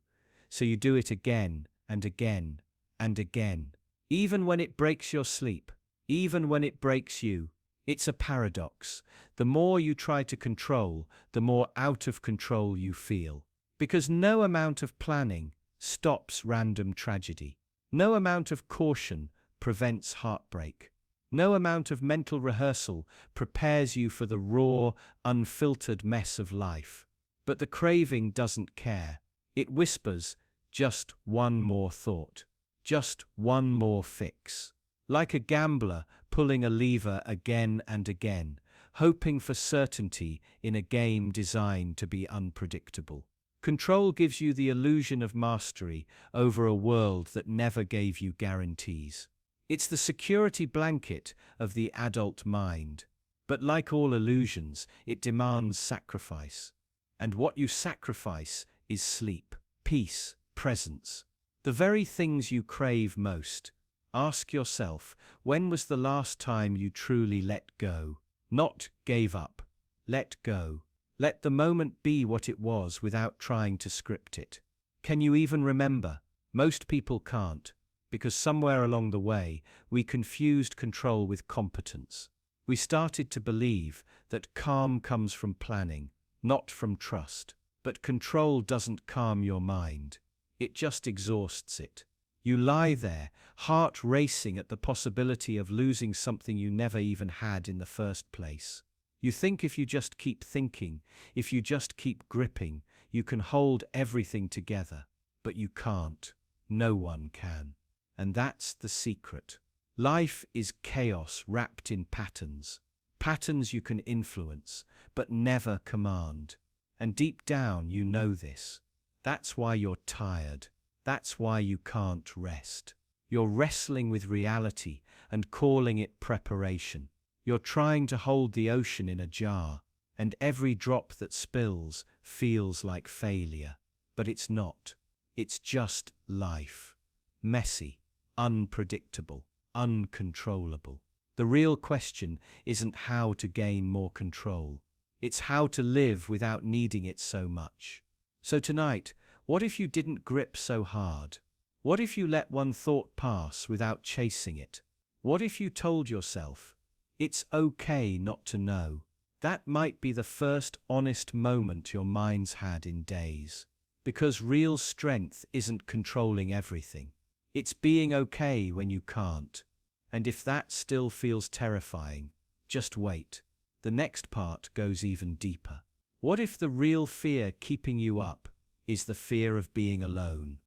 So you do it again and again and again. Even when it breaks your sleep, even when it breaks you. It's a paradox. The more you try to control, the more out of control you feel. Because no amount of planning stops random tragedy. No amount of caution prevents heartbreak. No amount of mental rehearsal prepares you for the raw, unfiltered mess of life. But the craving doesn't care. It whispers, just one more thought. Just one more fix. Like a gambler pulling a lever again and again, hoping for certainty in a game designed to be unpredictable. Control gives you the illusion of mastery over a world that never gave you guarantees. It's the security blanket of the adult mind. But like all illusions, it demands sacrifice. And what you sacrifice is sleep, peace, presence. The very things you crave most. Ask yourself, when was the last time you truly let go? Not gave up. Let go. Let the moment be what it was without trying to script it. Can you even remember? Most people can't. Because somewhere along the way, we confused control with competence. We started to believe that calm comes from planning, not from trust. But control doesn't calm your mind. It just exhausts it. You lie there, heart racing at the possibility of losing something you never even had in the first place. You think if you just keep thinking, if you just keep gripping, you can hold everything together. But you can't. No one can. And that's the secret. Life is chaos wrapped in patterns. Patterns you can influence, but never command. And deep down you know this. That's why you're tired. That's why you can't rest. You're wrestling with reality and calling it preparation. You're trying to hold the ocean in a jar, and every drop that spills feels like failure. But it's not. It's just life. Messy, unpredictable, uncontrollable. The real question isn't how to gain more control. It's how to live without needing it so much. So tonight, what if you didn't grip so hard? What if you let one thought pass without chasing it? What if you told yourself, it's okay not to know? That might be the first honest moment your mind's had in days. Because real strength isn't controlling everything. It's being okay when you can't. And if that still feels terrifying, just wait. The next part goes even deeper. What if the real fear keeping you up is the fear of being alone?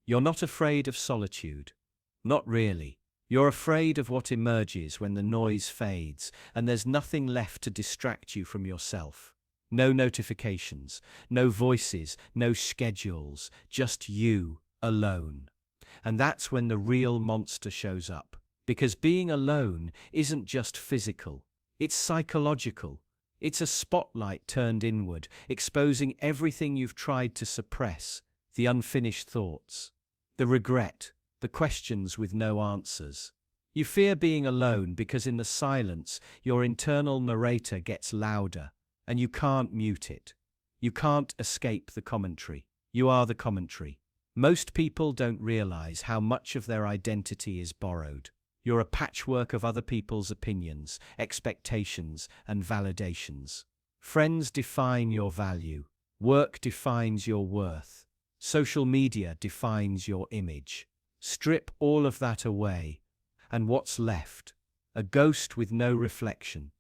You're not afraid of solitude. Not really. You're afraid of what emerges when the noise fades and there's nothing left to distract you from yourself. No notifications, no voices, no schedules, just you, alone. And that's when the real monster shows up. Because being alone isn't just physical, it's psychological. It's a spotlight turned inward, exposing everything you've tried to suppress, the unfinished thoughts, the regret, the questions with no answers. You fear being alone because in the silence, your internal narrator gets louder, and you can't mute it. You can't escape the commentary. You are the commentary. Most people don't realize how much of their identity is borrowed. You're a patchwork of other people's opinions, expectations, and validations. Friends define your value. Work defines your worth. Social media defines your image. Strip all of that away, and what's left? A ghost with no reflection.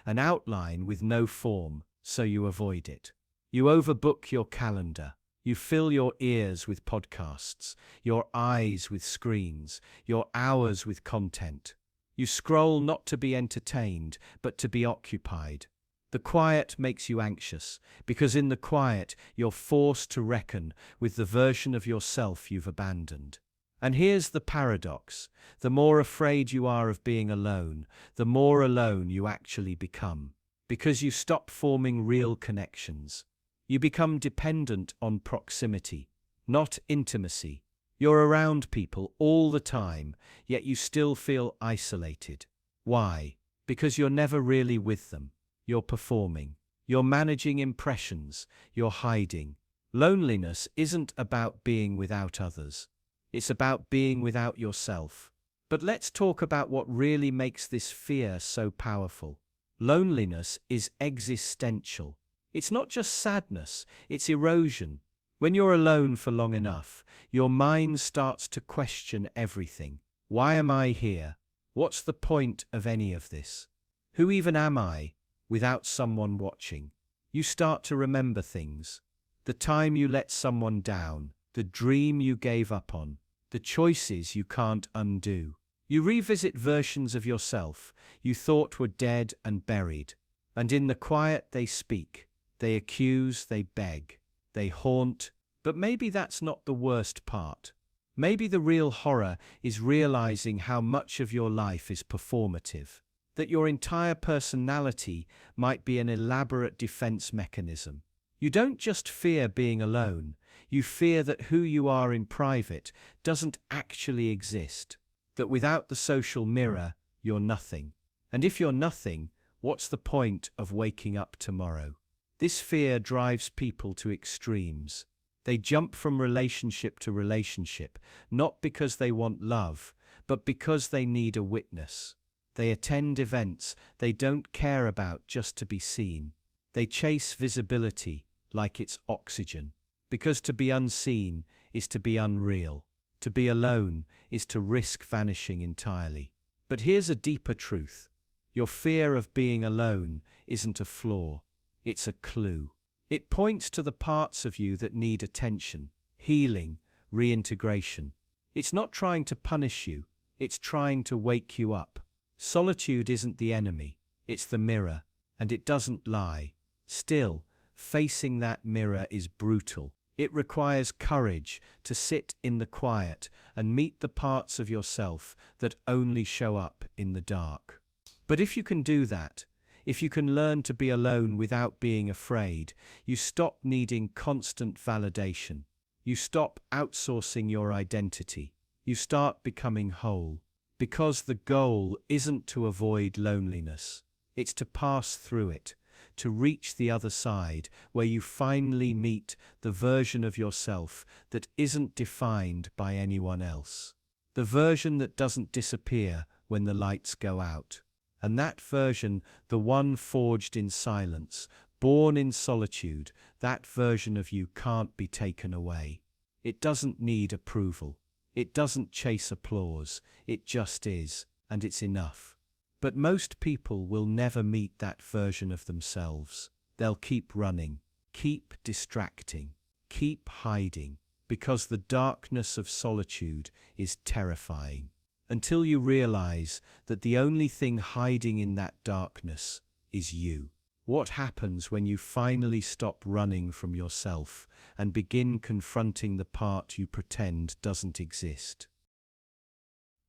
An outline with no form, so you avoid it. You overbook your calendar. You fill your ears with podcasts, your eyes with screens, your hours with content. You scroll not to be entertained, but to be occupied. The quiet makes you anxious, because in the quiet you're forced to reckon with the version of yourself you've abandoned. And here's the paradox. The more afraid you are of being alone, the more alone you actually become. Because you stop forming real connections. You become dependent on proximity, not intimacy. You're around people all the time, yet you still feel isolated. Why? Because you're never really with them. You're performing. You're managing impressions. You're hiding. Loneliness isn't about being without others. It's about being without yourself. But let's talk about what really makes this fear so powerful. Loneliness is existential. It's not just sadness, it's erosion. When you're alone for long enough, your mind starts to question everything. Why am I here? What's the point of any of this? Who even am I without someone watching? You start to remember things. The time you let someone down, the dream you gave up on, the choices you can't undo. You revisit versions of yourself you thought were dead and buried. And in the quiet they speak. They accuse, they beg, they haunt, but maybe that's not the worst part. Maybe the real horror is realizing how much of your life is performative, that your entire personality might be an elaborate defense mechanism. You don't just fear being alone, you fear that who you are in private doesn't actually exist, that without the social mirror, you're nothing. And if you're nothing, what's the point of waking up tomorrow? This fear drives people to extremes. They jump from relationship to relationship, not because they want love, but because they need a witness. They attend events they don't care about just to be seen. They chase visibility like it's oxygen, because to be unseen is to be unreal. To be alone is to risk vanishing entirely. But here's a deeper truth. Your fear of being alone isn't a flaw. It's a clue. It points to the parts of you that need attention, healing, reintegration. It's not trying to punish you, it's trying to wake you up. Solitude isn't the enemy, it's the mirror, and it doesn't lie. Still, facing that mirror is brutal. It requires courage to sit in the quiet and meet the parts of yourself that only show up in the dark. But if you can do that, if you can learn to be alone without being afraid, you stop needing constant validation. You stop outsourcing your identity. You start becoming whole. Because the goal isn't to avoid loneliness, it's to pass through it, to reach the other side where you finally meet the version of yourself that isn't defined by anyone else. The version that doesn't disappear when the lights go out. And that version, the one forged in silence, born in solitude, that version of you can't be taken away. It doesn't need approval. It doesn't chase applause. It just is, and it's enough. But most people will never meet that version of themselves. They'll keep running, keep distracting, keep hiding, because the darkness of solitude is terrifying. Until you realize that the only thing hiding in that darkness is you. What happens when you finally stop running from yourself and begin confronting the part you pretend doesn't exist?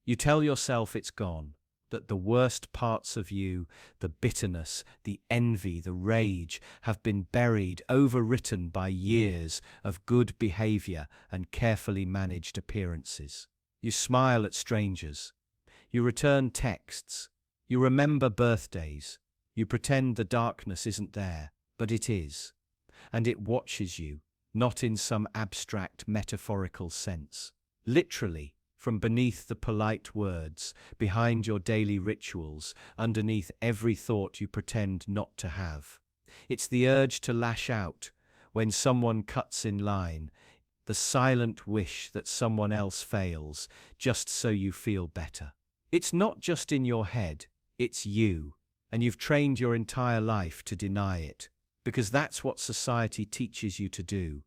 You tell yourself it's gone, that the worst parts of you, the bitterness, the envy, the rage, have been buried, overwritten by years of good behavior and carefully managed appearances. You smile at strangers. You return texts. You remember birthdays. You pretend the darkness isn't there, but it is. And it watches you, not in some abstract metaphorical sense. Literally, from beneath the polite words, behind your daily rituals, underneath every thought you pretend not to have. It's the urge to lash out when someone cuts in line, the silent wish that someone else fails, just so you feel better. It's not just in your head, it's you, and you've trained your entire life to deny it, because that's what society teaches you to do.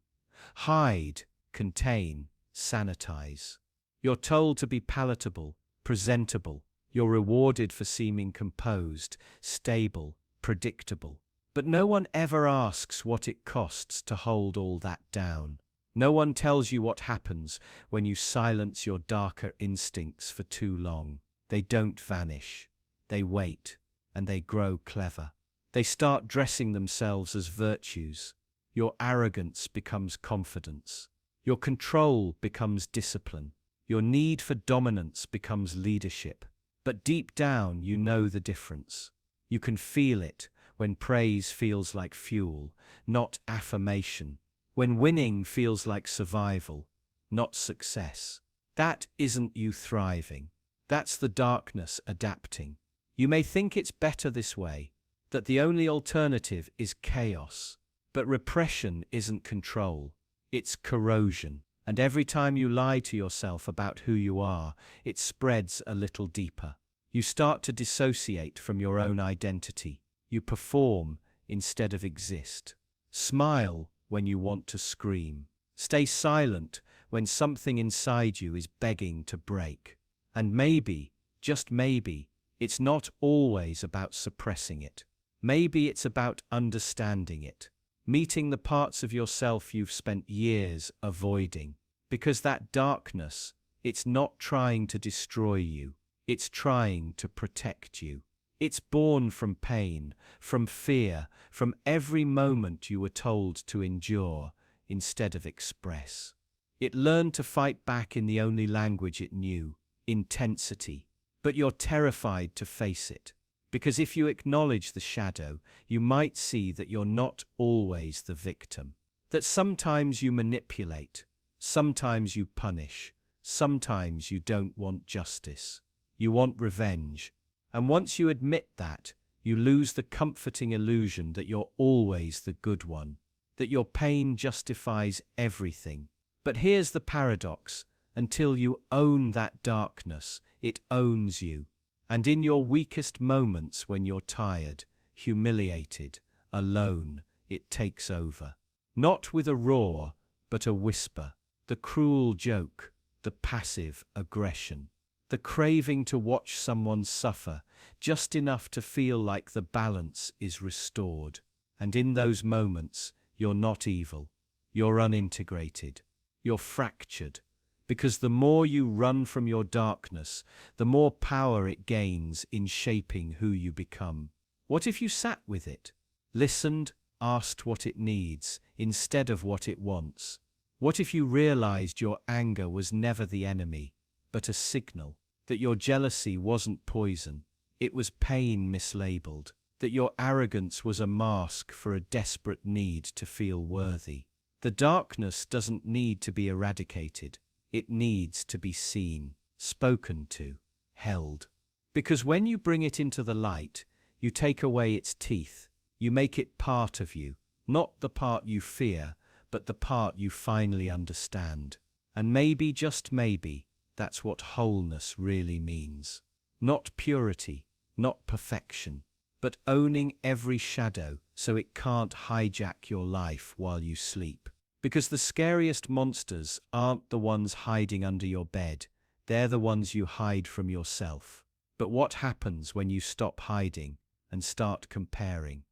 Hide, contain, sanitize. You're told to be palatable, presentable. You're rewarded for seeming composed, stable, predictable. But no one ever asks what it costs to hold all that down. No one tells you what happens when you silence your darker instincts for too long. They don't vanish. They wait, and they grow clever. They start dressing themselves as virtues. Your arrogance becomes confidence. Your control becomes discipline. Your need for dominance becomes leadership. But deep down, you know the difference. You can feel it when praise feels like fuel, not affirmation. When winning feels like survival, not success. That isn't you thriving. That's the darkness adapting. You may think it's better this way, that the only alternative is chaos. But repression isn't control. It's corrosion. And every time you lie to yourself about who you are, it spreads a little deeper. You start to dissociate from your own identity. You perform instead of exist. Smile when you want to scream. Stay silent when something inside you is begging to break. And maybe, just maybe, it's not always about suppressing it. Maybe it's about understanding it. Meeting the parts of yourself you've spent years avoiding. Because that darkness, it's not trying to destroy you. It's trying to protect you. It's born from pain, from fear, from every moment you were told to endure instead of express. It learned to fight back in the only language it knew, intensity. But you're terrified to face it. Because if you acknowledge the shadow, you might see that you're not always the victim. That sometimes you manipulate, sometimes you punish, sometimes you don't want justice. You want revenge. And once you admit that, you lose the comforting illusion that you're always the good one, that your pain justifies everything. But here's the paradox. Until you own that darkness, it owns you. And in your weakest moments when you're tired, humiliated, alone, it takes over. Not with a roar, but a whisper. The cruel joke, the passive aggression. The craving to watch someone suffer, just enough to feel like the balance is restored. And in those moments, you're not evil. You're unintegrated. You're fractured. Because the more you run from your darkness, the more power it gains in shaping who you become. What if you sat with it, listened, asked what it needs instead of what it wants? What if you realized your anger was never the enemy, but a signal? That your jealousy wasn't poison, it was pain mislabeled. That your arrogance was a mask for a desperate need to feel worthy. The darkness doesn't need to be eradicated. It needs to be seen, spoken to, held. Because when you bring it into the light, you take away its teeth. You make it part of you, not the part you fear, but the part you finally understand. And maybe, just maybe, that's what wholeness really means. Not purity, not perfection, but owning every shadow so it can't hijack your life while you sleep. Because the scariest monsters aren't the ones hiding under your bed, they're the ones you hide from yourself. But what happens when you stop hiding and start comparing?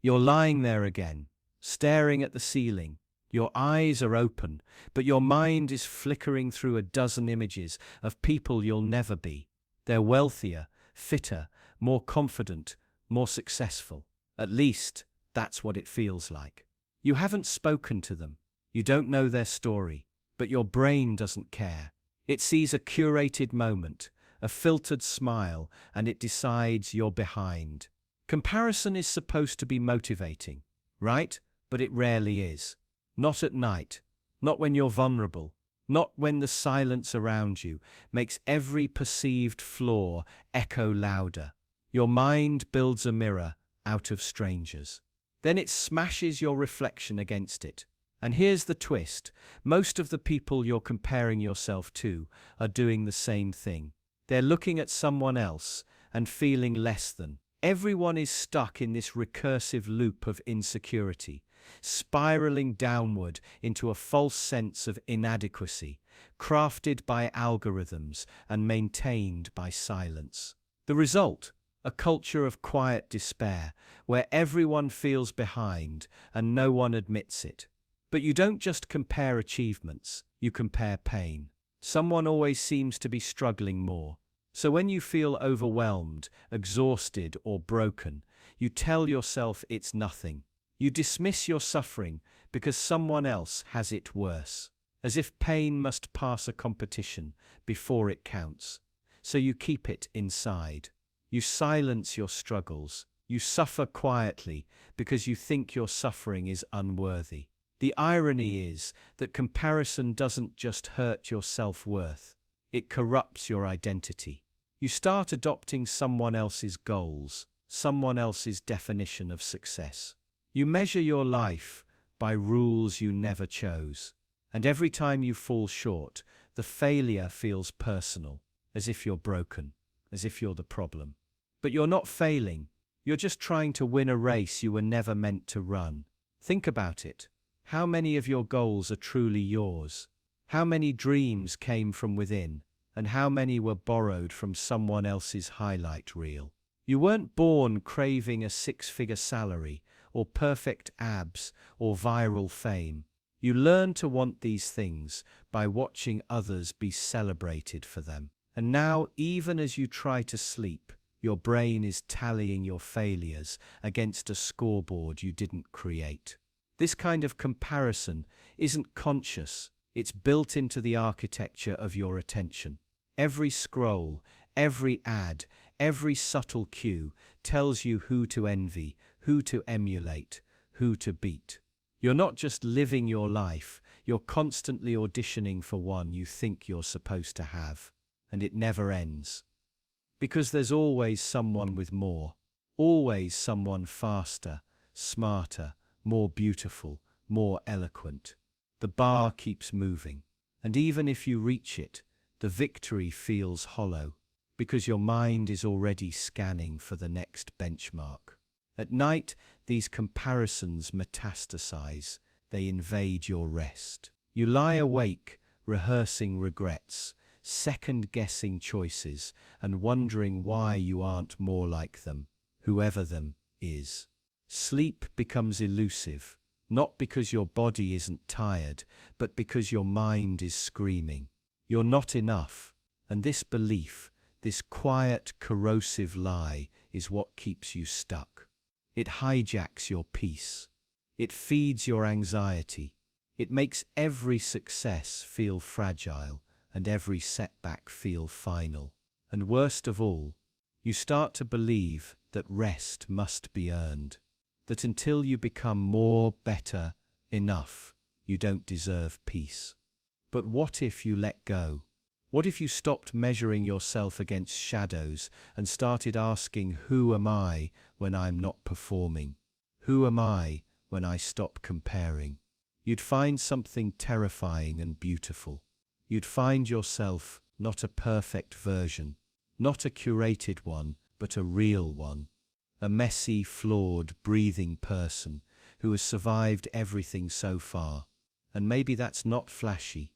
You're lying there again, staring at the ceiling. Your eyes are open, but your mind is flickering through a dozen images of people you'll never be. They're wealthier, fitter, more confident, more successful. At least, that's what it feels like. You haven't spoken to them. You don't know their story, but your brain doesn't care. It sees a curated moment, a filtered smile, and it decides you're behind. Comparison is supposed to be motivating, right? But it rarely is. Not at night, not when you're vulnerable, not when the silence around you makes every perceived flaw echo louder. Your mind builds a mirror out of strangers. Then it smashes your reflection against it. And here's the twist. Most of the people you're comparing yourself to are doing the same thing. They're looking at someone else and feeling less than. Everyone is stuck in this recursive loop of insecurity, spiraling downward into a false sense of inadequacy, crafted by algorithms and maintained by silence. The result? A culture of quiet despair, where everyone feels behind and no one admits it. But you don't just compare achievements, you compare pain. Someone always seems to be struggling more. So when you feel overwhelmed, exhausted, or broken, you tell yourself it's nothing. You dismiss your suffering because someone else has it worse, as if pain must pass a competition before it counts. So you keep it inside. You silence your struggles. You suffer quietly because you think your suffering is unworthy. The irony is that comparison doesn't just hurt your self-worth, it corrupts your identity. You start adopting someone else's goals, someone else's definition of success. You measure your life by rules you never chose. And every time you fall short, the failure feels personal, as if you're broken, as if you're the problem. But you're not failing. You're just trying to win a race you were never meant to run. Think about it. How many of your goals are truly yours? How many dreams came from within? And how many were borrowed from someone else's highlight reel? You weren't born craving a six-figure salary, or perfect abs, or viral fame. You learn to want these things by watching others be celebrated for them. And now, even as you try to sleep, your brain is tallying your failures against a scoreboard you didn't create. This kind of comparison isn't conscious, it's built into the architecture of your attention. Every scroll, every ad, every subtle cue tells you who to envy, who to emulate, who to beat. You're not just living your life, you're constantly auditioning for one you think you're supposed to have, and it never ends. Because there's always someone with more, always someone faster, smarter, more beautiful, more eloquent. The bar keeps moving, and even if you reach it, the victory feels hollow, because your mind is already scanning for the next benchmark. At night, these comparisons metastasize, they invade your rest. You lie awake, rehearsing regrets, second-guessing choices, and wondering why you aren't more like them, whoever them is. Sleep becomes elusive. Not because your body isn't tired, but because your mind is screaming. You're not enough. And this belief, this quiet, corrosive lie, is what keeps you stuck. It hijacks your peace. It feeds your anxiety. It makes every success feel fragile and every setback feel final. And worst of all, you start to believe that rest must be earned. That until you become more, better, enough, you don't deserve peace. But what if you let go? What if you stopped measuring yourself against shadows and started asking, who am I when I'm not performing? Who am I when I stop comparing? You'd find something terrifying and beautiful. You'd find yourself not a perfect version, not a curated one, but a real one. A messy, flawed, breathing person who has survived everything so far. And maybe that's not flashy.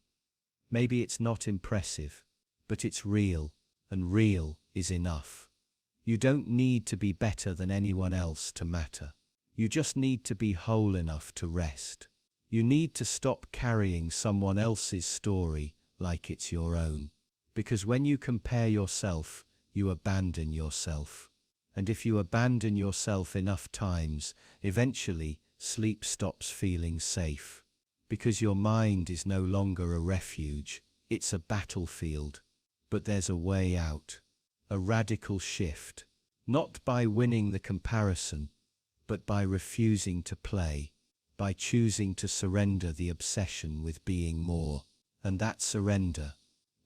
Maybe it's not impressive, but it's real, and real is enough. You don't need to be better than anyone else to matter. You just need to be whole enough to rest. You need to stop carrying someone else's story like it's your own. Because when you compare yourself, you abandon yourself. And if you abandon yourself enough times, eventually sleep stops feeling safe. Because your mind is no longer a refuge, it's a battlefield. But there's a way out, a radical shift, not by winning the comparison, but by refusing to play, by choosing to surrender the obsession with being more. And that surrender,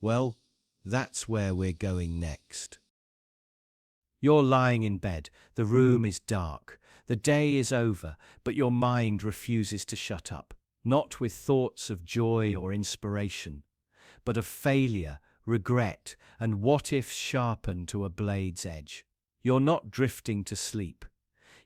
well, that's where we're going next. You're lying in bed, the room is dark, the day is over, but your mind refuses to shut up. Not with thoughts of joy or inspiration, but of failure, regret, and what-ifs sharpened to a blade's edge. You're not drifting to sleep.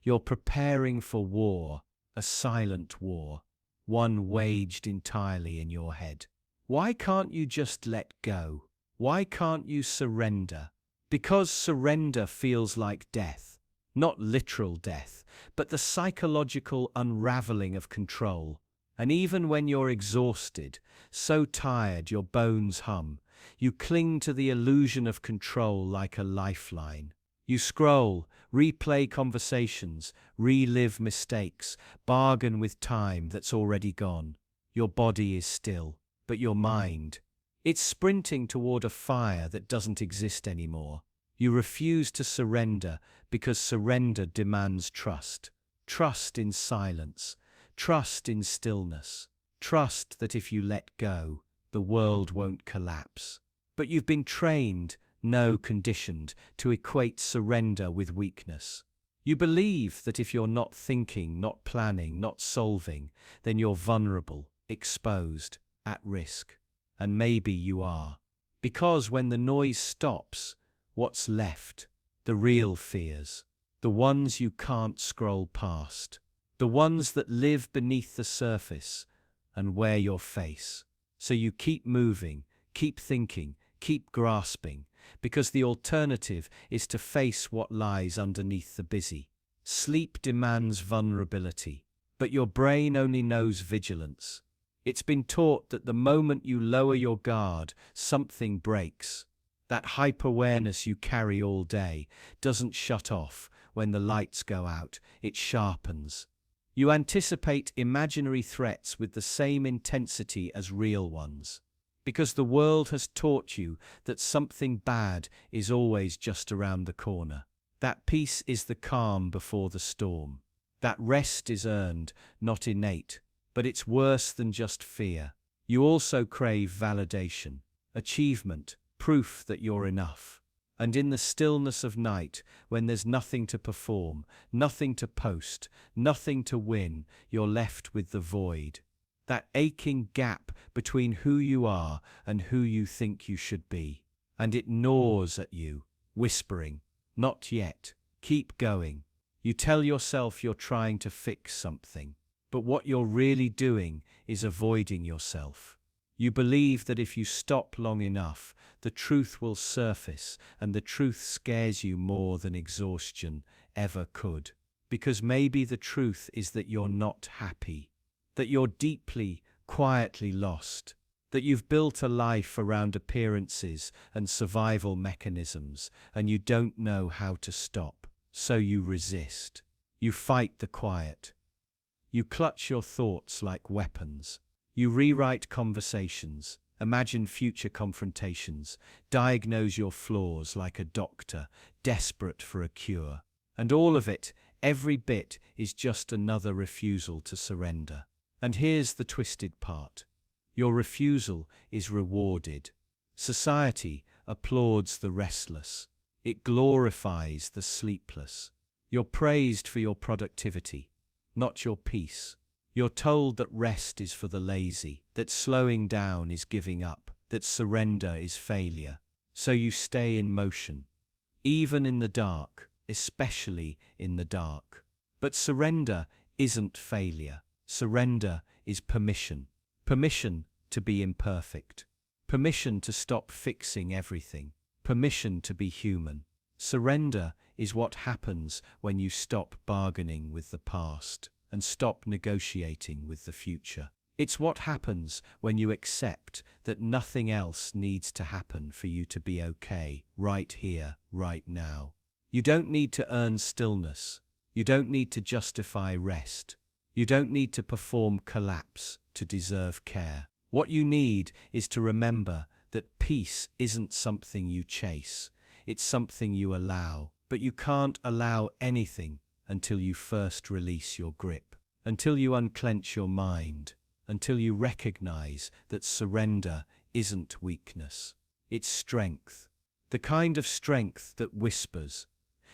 You're preparing for war, a silent war, one waged entirely in your head. Why can't you just let go? Why can't you surrender? Because surrender feels like death. Not literal death, but the psychological unraveling of control. And even when you're exhausted, so tired your bones hum, you cling to the illusion of control like a lifeline. You scroll, replay conversations, relive mistakes, bargain with time that's already gone. Your body is still, but your mind, it's sprinting toward a fire that doesn't exist anymore. You refuse to surrender because surrender demands trust. Trust in silence. Trust in stillness. Trust that if you let go, the world won't collapse. But you've been trained, no, conditioned, to equate surrender with weakness. You believe that if you're not thinking, not planning, not solving, then you're vulnerable, exposed, at risk. And maybe you are. Because when the noise stops, what's left? The real fears. The ones you can't scroll past. The ones that live beneath the surface and wear your face. So you keep moving, keep thinking, keep grasping, because the alternative is to face what lies underneath the busy. Sleep demands vulnerability, but your brain only knows vigilance. It's been taught that the moment you lower your guard, something breaks. That hyper-awareness you carry all day doesn't shut off when the lights go out, it sharpens. You anticipate imaginary threats with the same intensity as real ones. Because the world has taught you that something bad is always just around the corner. That peace is the calm before the storm. That rest is earned, not innate, but it's worse than just fear. You also crave validation, achievement, proof that you're enough. And in the stillness of night, when there's nothing to perform, nothing to post, nothing to win, you're left with the void. That aching gap between who you are and who you think you should be. And it gnaws at you, whispering, "Not yet, keep going." You tell yourself you're trying to fix something, but what you're really doing is avoiding yourself. You believe that if you stop long enough, the truth will surface, and the truth scares you more than exhaustion ever could. Because maybe the truth is that you're not happy, that you're deeply, quietly lost, that you've built a life around appearances and survival mechanisms, and you don't know how to stop. So you resist. You fight the quiet. You clutch your thoughts like weapons. You rewrite conversations, imagine future confrontations, diagnose your flaws like a doctor, desperate for a cure. And all of it, every bit, is just another refusal to surrender. And here's the twisted part. Your refusal is rewarded. Society applauds the restless. It glorifies the sleepless. You're praised for your productivity, not your peace. You're told that rest is for the lazy, that slowing down is giving up, that surrender is failure. So you stay in motion, even in the dark, especially in the dark. But surrender isn't failure. Surrender is permission. Permission to be imperfect. Permission to stop fixing everything. Permission to be human. Surrender is what happens when you stop bargaining with the past and stop negotiating with the future. It's what happens when you accept that nothing else needs to happen for you to be okay, right here, right now. You don't need to earn stillness. You don't need to justify rest. You don't need to perform collapse to deserve care. What you need is to remember that peace isn't something you chase. It's something you allow. But you can't allow anything until you first release your grip, until you unclench your mind, until you recognize that surrender isn't weakness. It's strength. The kind of strength that whispers,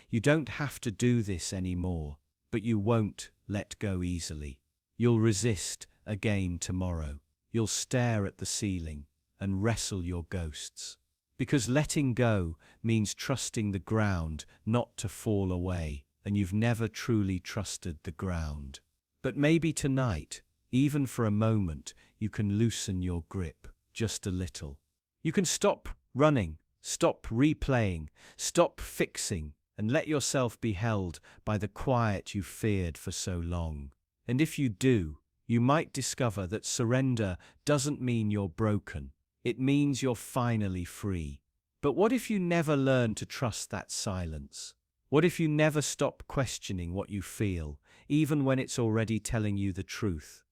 "You don't have to do this anymore," but you won't let go easily. You'll resist again tomorrow. You'll stare at the ceiling and wrestle your ghosts. Because letting go means trusting the ground not to fall away, and you've never truly trusted the ground. But maybe tonight, even for a moment, you can loosen your grip just a little. You can stop running, stop replaying, stop fixing, and let yourself be held by the quiet you feared for so long. And if you do, you might discover that surrender doesn't mean you're broken. It means you're finally free. But what if you never learn to trust that silence? What if you never stop questioning what you feel, even when it's already telling you the truth?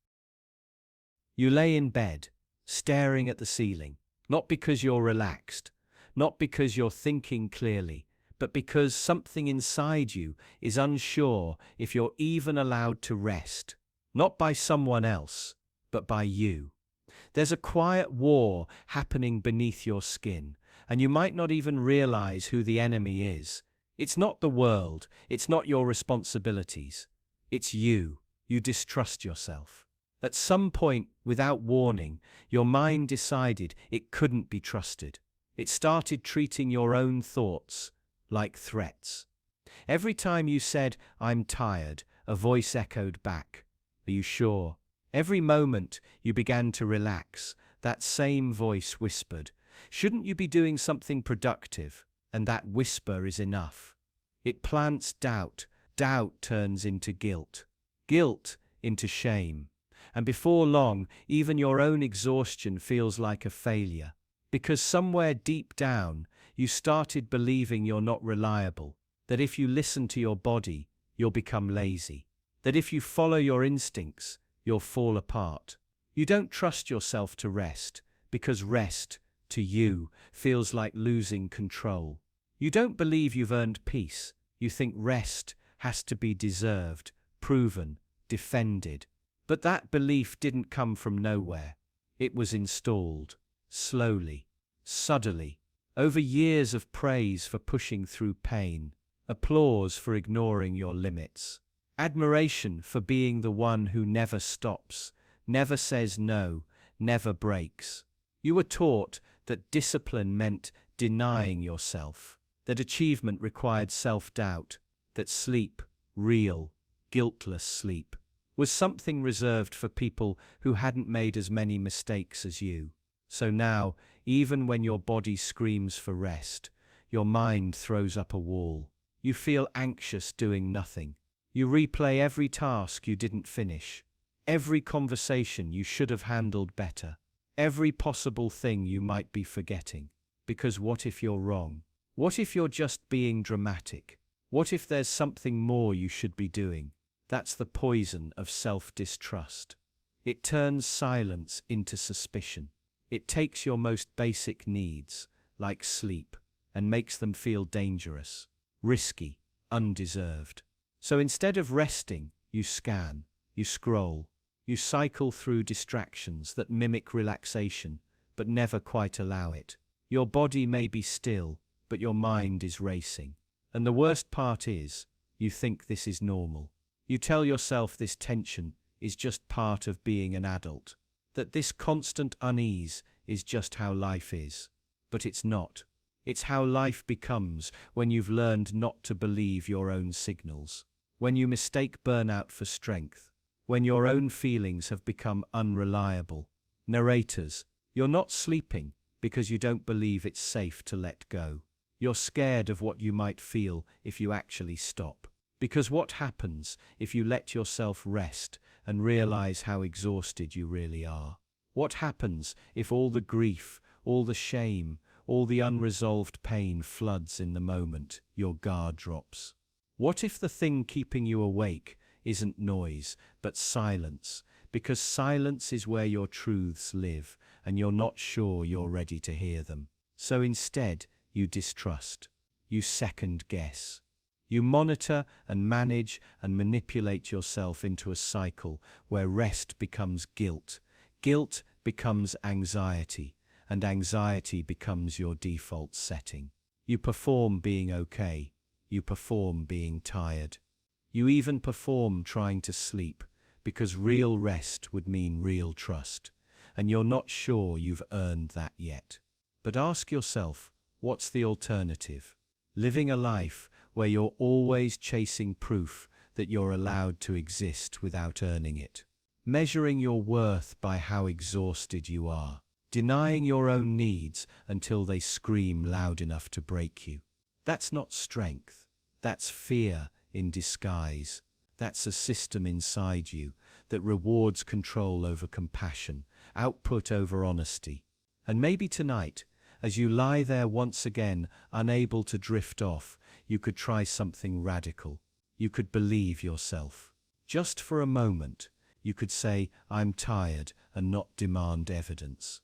You lay in bed, staring at the ceiling, not because you're relaxed, not because you're thinking clearly, but because something inside you is unsure if you're even allowed to rest, not by someone else, but by you. There's a quiet war happening beneath your skin, and you might not even realize who the enemy is. It's not the world, it's not your responsibilities. It's you. You distrust yourself. At some point, without warning, your mind decided it couldn't be trusted. It started treating your own thoughts like threats. Every time you said, "I'm tired," a voice echoed back, "Are you sure?" Every moment you began to relax, that same voice whispered, "Shouldn't you be doing something productive?" And that whisper is enough. It plants doubt. Doubt turns into guilt. Guilt into shame. And before long, even your own exhaustion feels like a failure. Because somewhere deep down, you started believing you're not reliable, that if you listen to your body, you'll become lazy, that if you follow your instincts, you'll fall apart. You don't trust yourself to rest, because rest, to you, feels like losing control. You don't believe you've earned peace. You think rest has to be deserved, proven, defended. But that belief didn't come from nowhere. It was installed, slowly, subtly, over years of praise for pushing through pain, applause for ignoring your limits, admiration for being the one who never stops, never says no, never breaks. You were taught that discipline meant denying yourself, that achievement required self-doubt, that sleep, real, guiltless sleep, was something reserved for people who hadn't made as many mistakes as you. So now, even when your body screams for rest, your mind throws up a wall. You feel anxious doing nothing. You replay every task you didn't finish, every conversation you should have handled better, every possible thing you might be forgetting. Because what if you're wrong? What if you're just being dramatic? What if there's something more you should be doing? That's the poison of self-distrust. It turns silence into suspicion. It takes your most basic needs, like sleep, and makes them feel dangerous, risky, undeserved. So instead of resting, you scan, you scroll, you cycle through distractions that mimic relaxation, but never quite allow it. Your body may be still, but your mind is racing. And the worst part is, you think this is normal. You tell yourself this tension is just part of being an adult, that this constant unease is just how life is. But it's not. It's how life becomes when you've learned not to believe your own signals, when you mistake burnout for strength, when your own feelings have become unreliable narrators. You're not sleeping because you don't believe it's safe to let go. You're scared of what you might feel if you actually stop. Because what happens if you let yourself rest and realize how exhausted you really are? What happens if all the grief, all the shame, all the unresolved pain floods in the moment your guard drops? What if the thing keeping you awake isn't noise, but silence? Because silence is where your truths live, and you're not sure you're ready to hear them. So instead, you distrust. You second guess. You monitor and manage and manipulate yourself into a cycle where rest becomes guilt, guilt becomes anxiety, and anxiety becomes your default setting. You perform being okay. You perform being tired. You even perform trying to sleep, because real rest would mean real trust, and you're not sure you've earned that yet. But ask yourself, what's the alternative? Living a life where you're always chasing proof that you're allowed to exist without earning it. Measuring your worth by how exhausted you are. Denying your own needs until they scream loud enough to break you. That's not strength. That's fear in disguise. That's a system inside you that rewards control over compassion, output over honesty. And maybe tonight, as you lie there once again, unable to drift off, you could try something radical. You could believe yourself. Just for a moment, you could say, "I'm tired," and not demand evidence.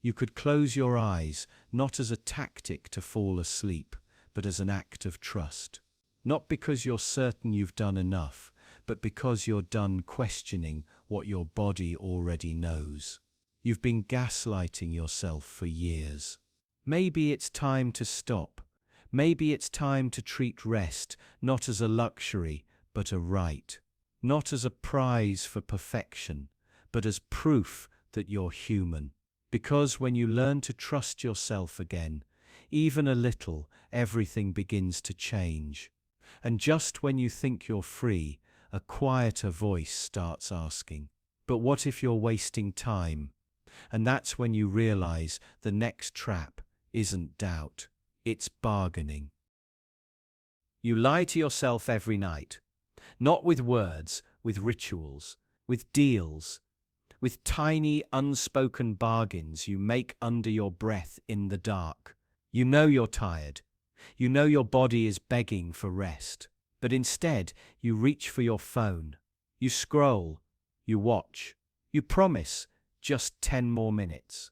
You could close your eyes, not as a tactic to fall asleep, but as an act of trust. Not because you're certain you've done enough, but because you're done questioning what your body already knows. You've been gaslighting yourself for years. Maybe it's time to stop. Maybe it's time to treat rest not as a luxury, but a right. Not as a prize for perfection, but as proof that you're human. Because when you learn to trust yourself again, even a little, everything begins to change. And just when you think you're free, a quieter voice starts asking, "But what if you're wasting time?" And that's when you realize the next trap isn't doubt, it's bargaining. You lie to yourself every night, not with words, with rituals, with deals, with tiny unspoken bargains you make under your breath in the dark. You know you're tired. You know your body is begging for rest. But instead, you reach for your phone. You scroll. You watch. You promise just 10 more minutes.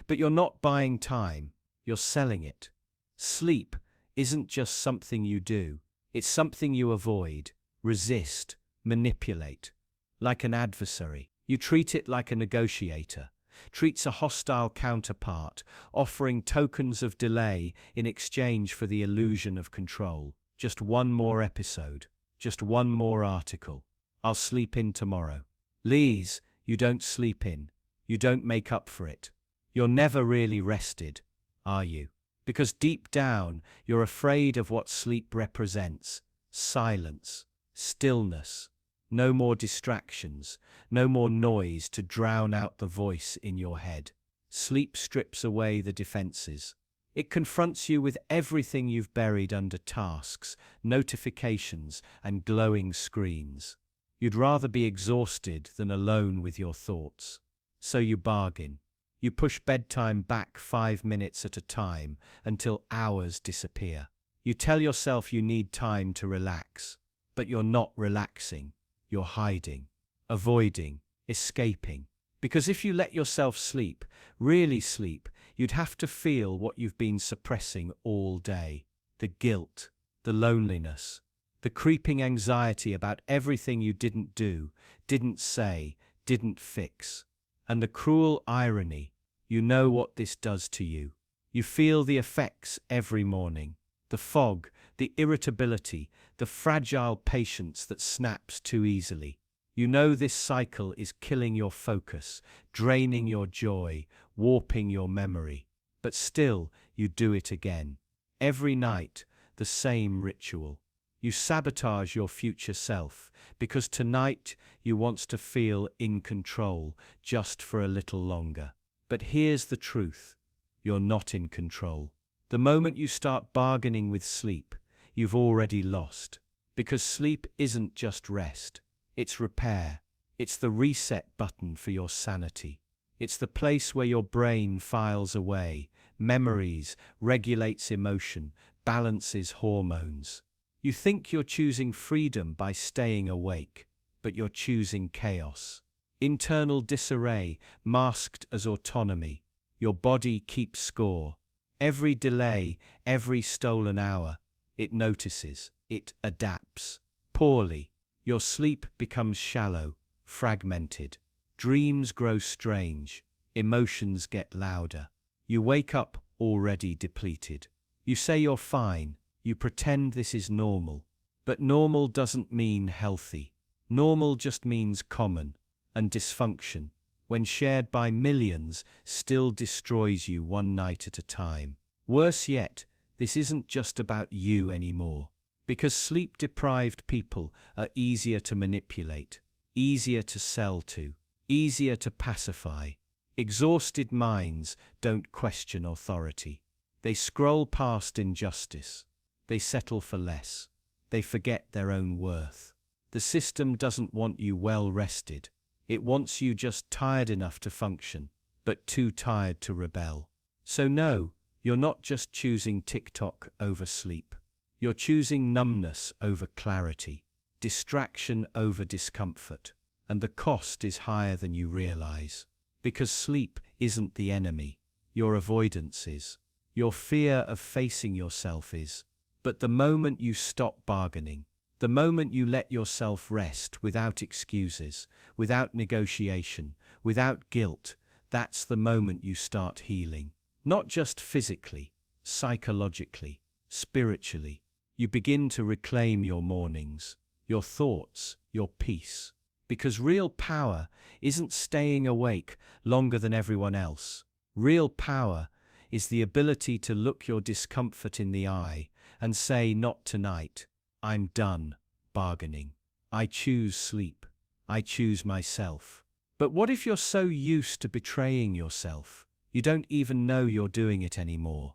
But you're not buying time. You're selling it. Sleep isn't just something you do. It's something you avoid, resist, manipulate. Like an adversary. You treat it like a negotiator. Treats a hostile counterpart, offering tokens of delay in exchange for the illusion of control. Just one more episode. Just one more article. I'll sleep in tomorrow. Lies, you don't sleep in. You don't make up for it. You're never really rested, are you? Because deep down, you're afraid of what sleep represents. Silence. Stillness. No more distractions. No more noise to drown out the voice in your head. Sleep strips away the defenses. It confronts you with everything you've buried under tasks, notifications, and glowing screens. You'd rather be exhausted than alone with your thoughts. So you bargain. You push bedtime back 5 minutes at a time until hours disappear. You tell yourself you need time to relax, but you're not relaxing. You're hiding, avoiding, escaping. Because if you let yourself sleep, really sleep, you'd have to feel what you've been suppressing all day. The guilt, the loneliness, the creeping anxiety about everything you didn't do, didn't say, didn't fix. And the cruel irony, you know what this does to you. You feel the effects every morning. The fog, the irritability, the fragile patience that snaps too easily. You know this cycle is killing your focus, draining your joy, warping your memory. But still, you do it again. Every night, the same ritual. You sabotage your future self, because tonight you want to feel in control just for a little longer. But here's the truth. You're not in control. The moment you start bargaining with sleep, you've already lost. Because sleep isn't just rest. It's repair. It's the reset button for your sanity. It's the place where your brain files away memories, regulates emotion, balances hormones. You think you're choosing freedom by staying awake, but you're choosing chaos. Internal disarray masked as autonomy. Your body keeps score. Every delay, every stolen hour, it notices, it adapts. Poorly. Your sleep becomes shallow, fragmented. Dreams grow strange. Emotions get louder. You wake up already depleted. You say you're fine. You pretend this is normal. But normal doesn't mean healthy. Normal just means common. And dysfunction, when shared by millions, still destroys you one night at a time. Worse yet, this isn't just about you anymore. Because sleep-deprived people are easier to manipulate, easier to sell to, easier to pacify. Exhausted minds don't question authority. They scroll past injustice. They settle for less. They forget their own worth. The system doesn't want you well rested. It wants you just tired enough to function, but too tired to rebel. So no, you're not just choosing TikTok over sleep. You're choosing numbness over clarity, distraction over discomfort, and the cost is higher than you realize. Because sleep isn't the enemy, your avoidance is. Your fear of facing yourself is. But the moment you stop bargaining, the moment you let yourself rest without excuses, without negotiation, without guilt, that's the moment you start healing. Not just physically, psychologically, spiritually. You begin to reclaim your mornings, your thoughts, your peace. Because real power isn't staying awake longer than everyone else. Real power is the ability to look your discomfort in the eye and say, not tonight. I'm done bargaining. I choose sleep. I choose myself. But what if you're so used to betraying yourself, you don't even know you're doing it anymore?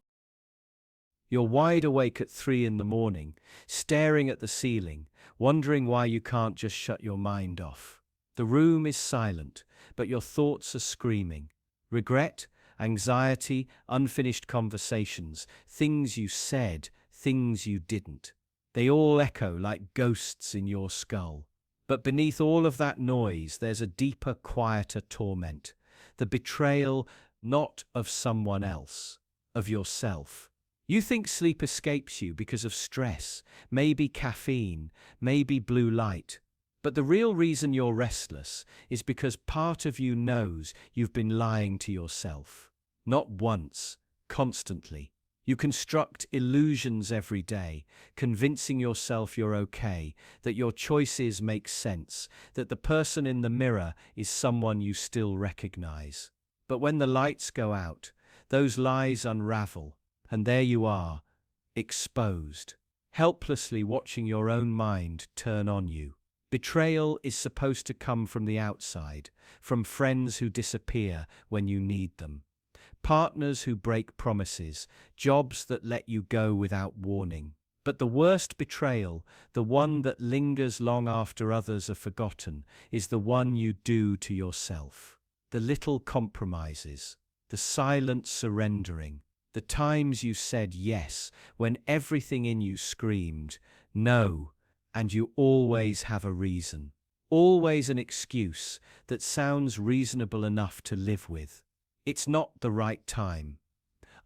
You're wide awake at 3 in the morning, staring at the ceiling, wondering why you can't just shut your mind off. The room is silent, but your thoughts are screaming. Regret, anxiety, unfinished conversations, things you said, things you didn't. They all echo like ghosts in your skull. But beneath all of that noise, there's a deeper, quieter torment. The betrayal, not of someone else, of yourself. You think sleep escapes you because of stress, maybe caffeine, maybe blue light. But the real reason you're restless is because part of you knows you've been lying to yourself. Not once, constantly. You construct illusions every day, convincing yourself you're okay, that your choices make sense, that the person in the mirror is someone you still recognize. But when the lights go out, those lies unravel. And there you are, exposed, helplessly watching your own mind turn on you. Betrayal is supposed to come from the outside, from friends who disappear when you need them. partners who break promises, jobs that let you go without warning. But the worst betrayal, the one that lingers long after others are forgotten, is the one you do to yourself. The little compromises, the silent surrendering, the times you said yes when everything in you screamed no, and you always have a reason. Always an excuse that sounds reasonable enough to live with. It's not the right time.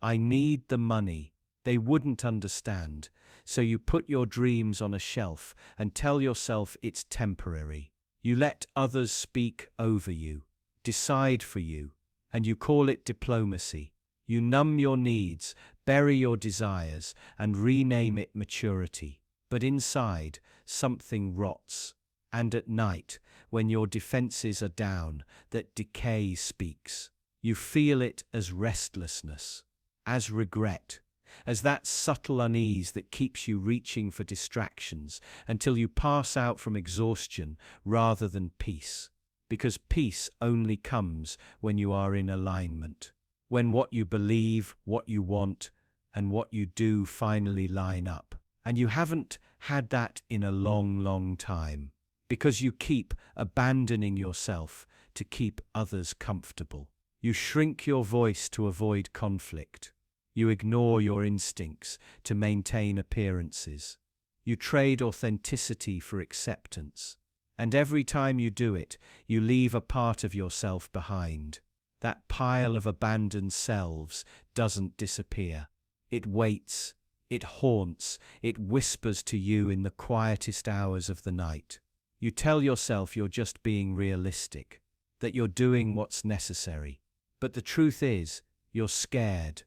I need the money. They wouldn't understand. So you put your dreams on a shelf and tell yourself it's temporary. You let others speak over you, decide for you, and you call it diplomacy. You numb your needs, bury your desires, and rename it maturity. But inside, something rots. And at night, when your defenses are down, that decay speaks. You feel it as restlessness, as regret, as that subtle unease that keeps you reaching for distractions until you pass out from exhaustion rather than peace. Because peace only comes when you are in alignment, when what you believe, what you want, and what you do finally line up. And you haven't had that in a long, long time. Because you keep abandoning yourself to keep others comfortable. You shrink your voice to avoid conflict. You ignore your instincts to maintain appearances. You trade authenticity for acceptance. And every time you do it, you leave a part of yourself behind. That pile of abandoned selves doesn't disappear. It waits, it haunts, it whispers to you in the quietest hours of the night. You tell yourself you're just being realistic, that you're doing what's necessary. But the truth is, you're scared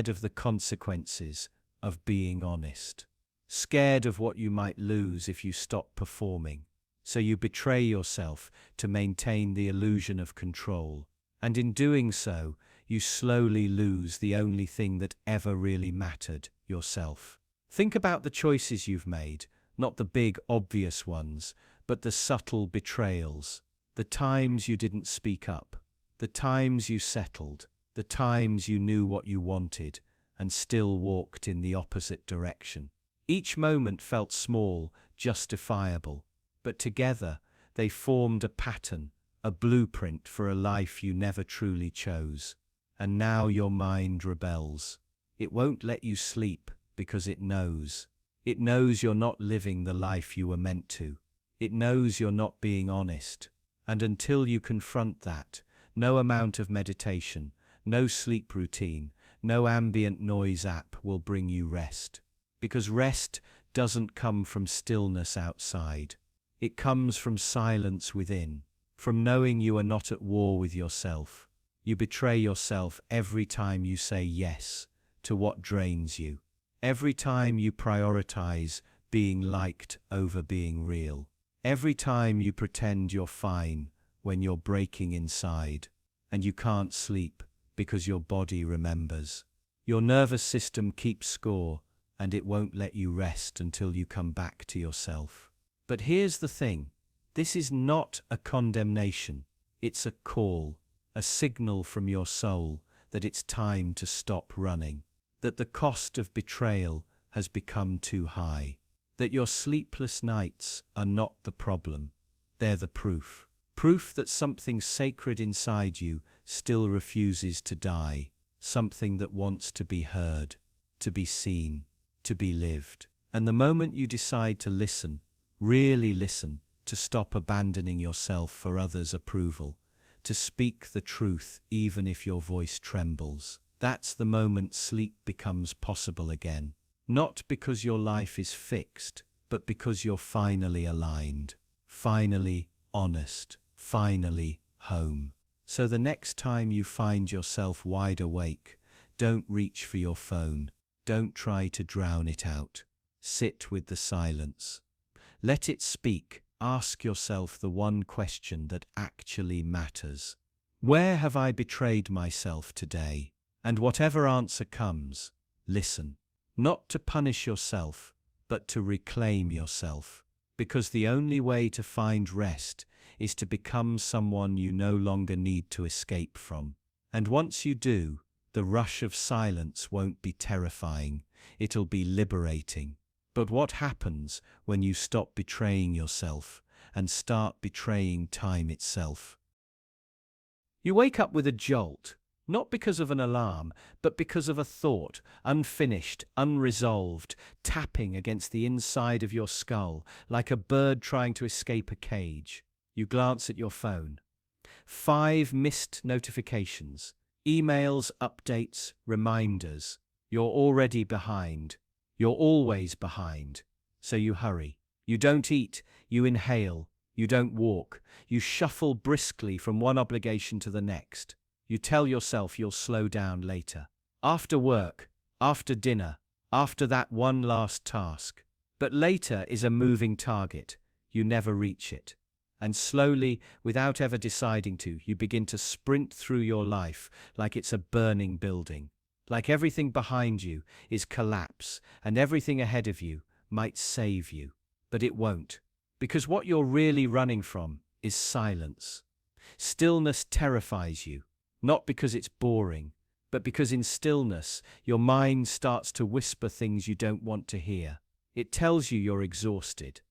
of the consequences of being honest, scared of what you might lose if you stop performing. So you betray yourself to maintain the illusion of control. And in doing so, you slowly lose the only thing that ever really mattered, yourself. Think about the choices you've made. Not the big, obvious ones, but the subtle betrayals. The times you didn't speak up. The times you settled. The times you knew what you wanted and still walked in the opposite direction. Each moment felt small, justifiable, but together they formed a pattern, a blueprint for a life you never truly chose. And now your mind rebels. It won't let you sleep because it knows. It knows you're not living the life you were meant to. It knows you're not being honest. And until you confront that, no amount of meditation, no sleep routine, no ambient noise app will bring you rest. Because rest doesn't come from stillness outside. It comes from silence within, from knowing you are not at war with yourself. You betray yourself every time you say yes to what drains you. Every time you prioritize being liked over being real. Every time you pretend you're fine when you're breaking inside. And you can't sleep because your body remembers. Your nervous system keeps score and it won't let you rest until you come back to yourself. But here's the thing. This is not a condemnation. It's a call, a signal from your soul that it's time to stop running. That the cost of betrayal has become too high. That your sleepless nights are not the problem. They're the proof. Proof that something sacred inside you still refuses to die. Something that wants to be heard, to be seen, to be lived. And the moment you decide to listen, really listen, to stop abandoning yourself for others' approval, to speak the truth even if your voice trembles, that's the moment sleep becomes possible again. Not because your life is fixed, but because you're finally aligned, finally honest, finally home. So the next time you find yourself wide awake, don't reach for your phone. Don't try to drown it out. Sit with the silence. Let it speak. Ask yourself the one question that actually matters. Where have I betrayed myself today? And whatever answer comes, listen. Not to punish yourself, but to reclaim yourself. Because the only way to find rest is to become someone you no longer need to escape from. And once you do, the rush of silence won't be terrifying, it'll be liberating. But what happens when you stop betraying yourself and start betraying time itself? You wake up with a jolt, not because of an alarm, but because of a thought, unfinished, unresolved, tapping against the inside of your skull, like a bird trying to escape a cage. You glance at your phone. 5 missed notifications, emails, updates, reminders. You're already behind. You're always behind. So you hurry. You don't eat, you inhale. You don't walk. You shuffle briskly from one obligation to the next. You tell yourself you'll slow down later. After work, after dinner, after that one last task. But later is a moving target. You never reach it. And slowly, without ever deciding to, you begin to sprint through your life like it's a burning building. Like everything behind you is collapse and everything ahead of you might save you. But it won't. Because what you're really running from is silence. Stillness terrifies you, not because it's boring, but because in stillness, your mind starts to whisper things you don't want to hear. It tells you you're exhausted,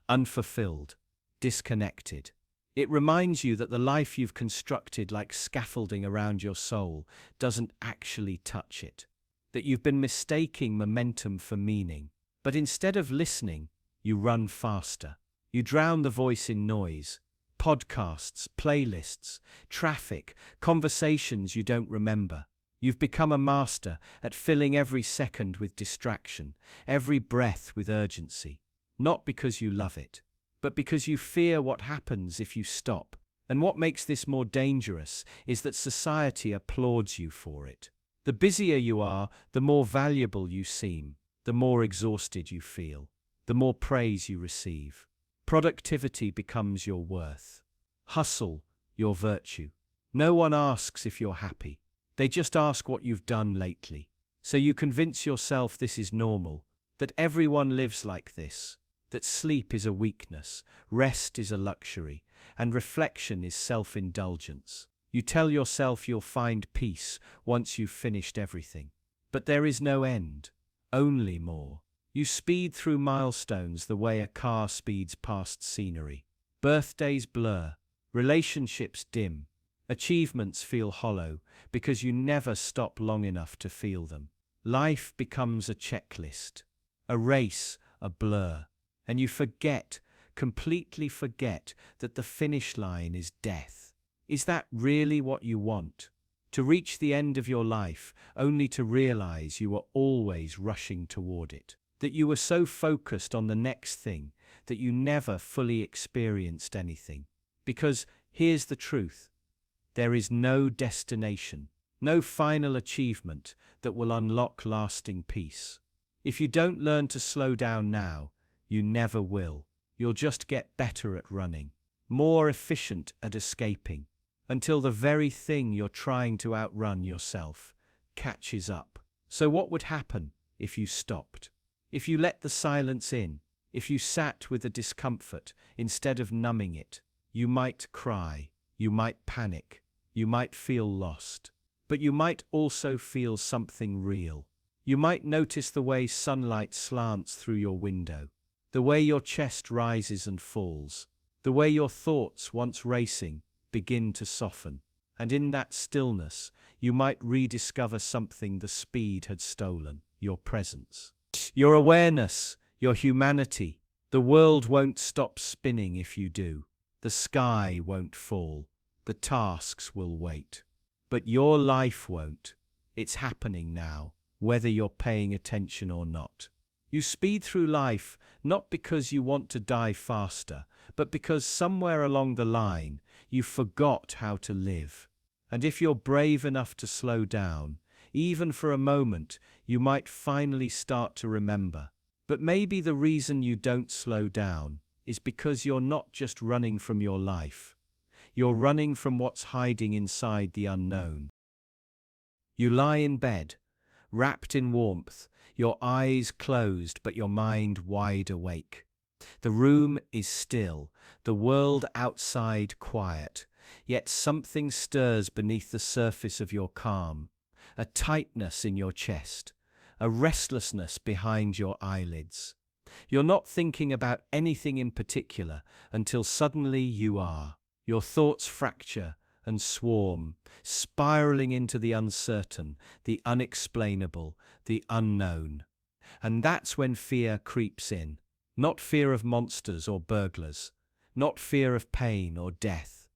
unfulfilled, disconnected. It reminds you that the life you've constructed like scaffolding around your soul doesn't actually touch it, that you've been mistaking momentum for meaning. But instead of listening, you run faster. You drown the voice in noise, podcasts, playlists, traffic, conversations you don't remember. You've become a master at filling every second with distraction, every breath with urgency. Not because you love it, but because you fear what happens if you stop. And what makes this more dangerous is that society applauds you for it. The busier you are, the more valuable you seem, the more exhausted you feel, the more praise you receive. Productivity becomes your worth. Hustle, your virtue. No one asks if you're happy. They just ask what you've done lately. So you convince yourself this is normal, that everyone lives like this, that sleep is a weakness, rest is a luxury, and reflection is self-indulgence. You tell yourself you'll find peace once you've finished everything. But there is no end, only more. You speed through milestones the way a car speeds past scenery. Birthdays blur, relationships dim, achievements feel hollow because you never stop long enough to feel them. Life becomes a checklist, a race, a blur, and you forget, completely forget, that the finish line is death. Is that really what you want? To reach the end of your life only to realize you were always rushing toward it? That you were so focused on the next thing that you never fully experienced anything. Because here's the truth. There is no destination, no final achievement that will unlock lasting peace. If you don't learn to slow down now, you never will. You'll just get better at running, more efficient at escaping, until the very thing you're trying to outrun yourself catches up. So what would happen if you stopped? If you let the silence in, if you sat with the discomfort instead of numbing it? You might cry, you might panic, you might feel lost, but you might also feel something real. You might notice the way sunlight slants through your window, the way your chest rises and falls, the way your thoughts, once racing, begin to soften. And in that stillness, you might rediscover something the speed had stolen: your presence. Your awareness, your humanity. The world won't stop spinning if you do. The sky won't fall. The tasks will wait. But your life won't. It's happening now, whether you're paying attention or not. You speed through life not because you want to die faster, but because somewhere along the line you forgot how to live. And if you're brave enough to slow down, even for a moment, you might finally start to remember. But maybe the reason you don't slow down is because you're not just running from your life. You're running from what's hiding inside the unknown. You lie in bed, wrapped in warmth, your eyes closed but your mind wide awake. The room is still, the world outside quiet, yet something stirs beneath the surface of your calm, a tightness in your chest, a restlessness behind your eyelids. You're not thinking about anything in particular until suddenly you are. Your thoughts fracture and swarm, spiraling into the uncertain, the unexplainable, the unknown. And that's when fear creeps in. Not fear of monsters or burglars, not fear of pain or death.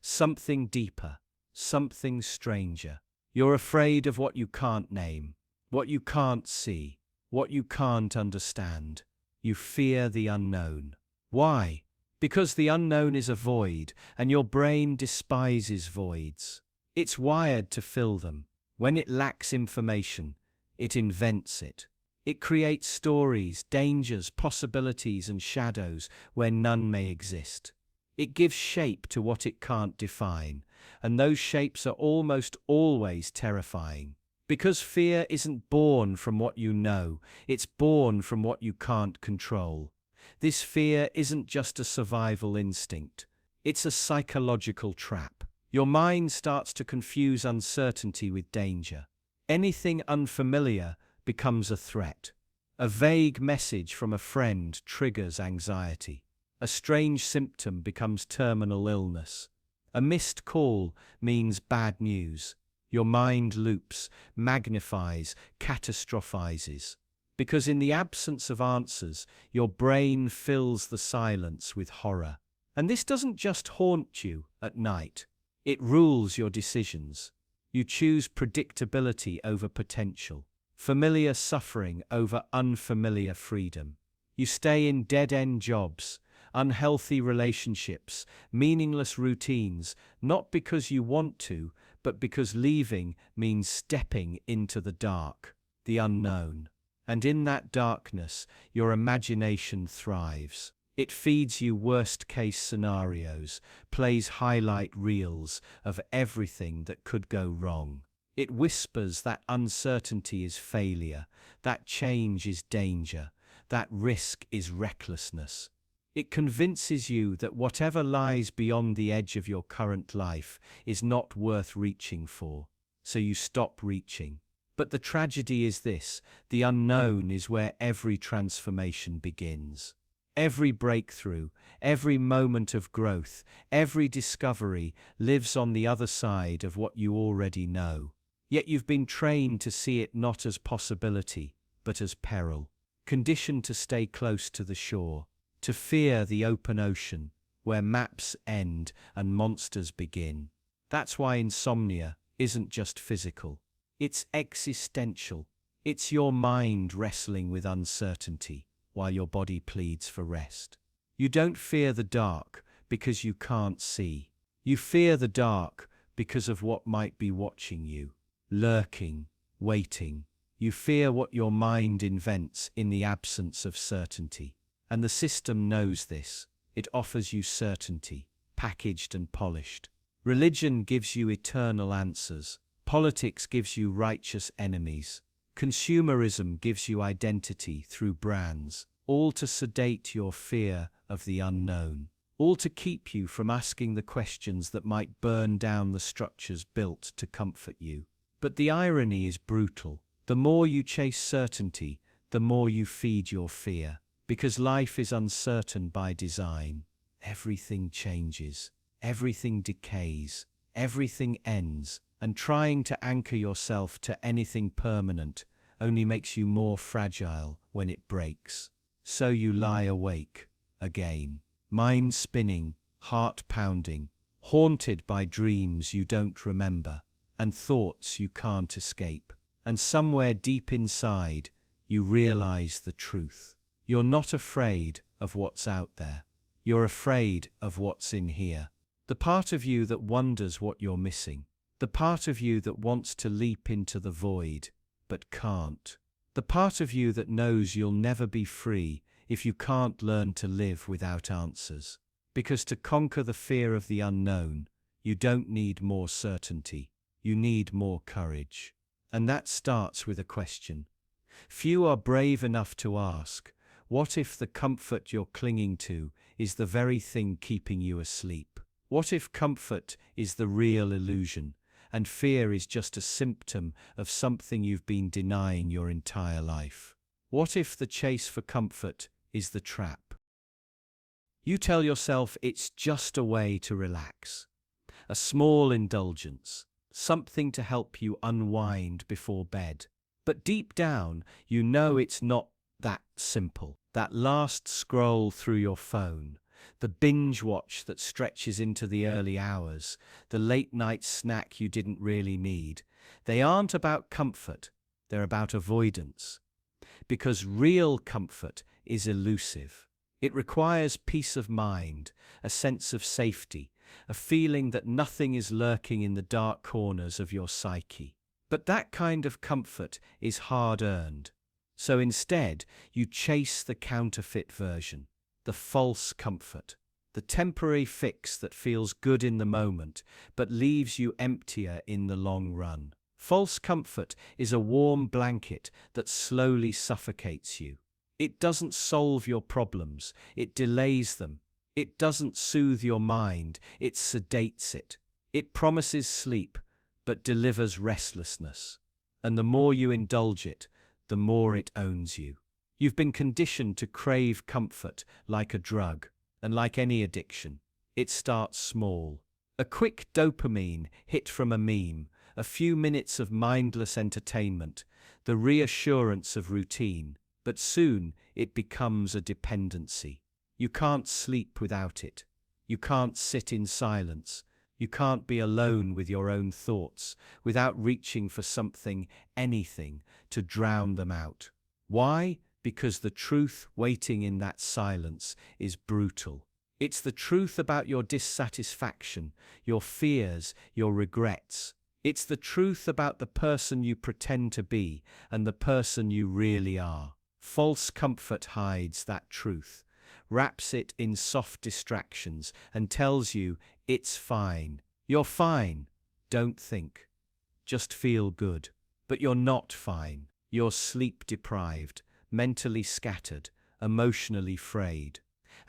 Something deeper, something stranger. You're afraid of what you can't name, what you can't see, what you can't understand. You fear the unknown. Why? Because the unknown is a void, and your brain despises voids. It's wired to fill them. When it lacks information, it invents it. It creates stories, dangers, possibilities, and shadows where none may exist. It gives shape to what it can't define, and those shapes are almost always terrifying. Because fear isn't born from what you know, it's born from what you can't control. This fear isn't just a survival instinct, it's a psychological trap. Your mind starts to confuse uncertainty with danger. Anything unfamiliar becomes a threat. A vague message from a friend triggers anxiety. A strange symptom becomes terminal illness. A missed call means bad news. Your mind loops, magnifies, catastrophizes. Because in the absence of answers, your brain fills the silence with horror. And this doesn't just haunt you at night. It rules your decisions. You choose predictability over potential, familiar suffering over unfamiliar freedom. You stay in dead-end jobs, unhealthy relationships, meaningless routines, not because you want to, but because leaving means stepping into the dark, the unknown. And in that darkness, your imagination thrives. It feeds you worst-case scenarios, plays highlight reels of everything that could go wrong. It whispers that uncertainty is failure, that change is danger, that risk is recklessness. It convinces you that whatever lies beyond the edge of your current life is not worth reaching for, so you stop reaching. But the tragedy is this: the unknown is where every transformation begins. Every breakthrough, every moment of growth, every discovery lives on the other side of what you already know. Yet you've been trained to see it not as possibility, but as peril, conditioned to stay close to the shore, to fear the open ocean, where maps end and monsters begin. That's why insomnia isn't just physical. It's existential. It's your mind wrestling with uncertainty while your body pleads for rest. You don't fear the dark because you can't see. You fear the dark because of what might be watching you, lurking, waiting. You fear what your mind invents in the absence of certainty. And the system knows this. It offers you certainty, packaged and polished. Religion gives you eternal answers. Politics gives you righteous enemies. Consumerism gives you identity through brands, all to sedate your fear of the unknown, all to keep you from asking the questions that might burn down the structures built to comfort you. But the irony is brutal. The more you chase certainty, the more you feed your fear. Because life is uncertain by design. Everything changes, everything decays, everything ends, and trying to anchor yourself to anything permanent only makes you more fragile when it breaks. So you lie awake, again, mind spinning, heart pounding, haunted by dreams you don't remember, and thoughts you can't escape. And somewhere deep inside, you realize the truth. You're not afraid of what's out there. You're afraid of what's in here. The part of you that wonders what you're missing. The part of you that wants to leap into the void, but can't. The part of you that knows you'll never be free if you can't learn to live without answers. Because to conquer the fear of the unknown, you don't need more certainty. You need more courage. And that starts with a question. Few are brave enough to ask, what if the comfort you're clinging to is the very thing keeping you asleep? What if comfort is the real illusion, and fear is just a symptom of something you've been denying your entire life? What if the chase for comfort is the trap? You tell yourself it's just a way to relax, a small indulgence, something to help you unwind before bed. But deep down, you know it's not that simple. That last scroll through your phone, the binge watch that stretches into the early hours, the late night snack you didn't really need, they aren't about comfort, they're about avoidance. Because real comfort is elusive. It requires peace of mind, a sense of safety, a feeling that nothing is lurking in the dark corners of your psyche. But that kind of comfort is hard-earned. So instead, you chase the counterfeit version, the false comfort, the temporary fix that feels good in the moment but leaves you emptier in the long run. False comfort is a warm blanket that slowly suffocates you. It doesn't solve your problems, it delays them. It doesn't soothe your mind, it sedates it. It promises sleep, but delivers restlessness. And the more you indulge it, the more it owns you. You've been conditioned to crave comfort like a drug, and like any addiction, it starts small. A quick dopamine hit from a meme, a few minutes of mindless entertainment, the reassurance of routine, but soon it becomes a dependency. You can't sleep without it. You can't sit in silence. You can't be alone with your own thoughts without reaching for something, anything, to drown them out. Why? Because the truth waiting in that silence is brutal. It's the truth about your dissatisfaction, your fears, your regrets. It's the truth about the person you pretend to be and the person you really are. False comfort hides that truth, wraps it in soft distractions, and tells you it's fine. You're fine. Don't think. Just feel good. But you're not fine. You're sleep deprived, mentally scattered, emotionally frayed.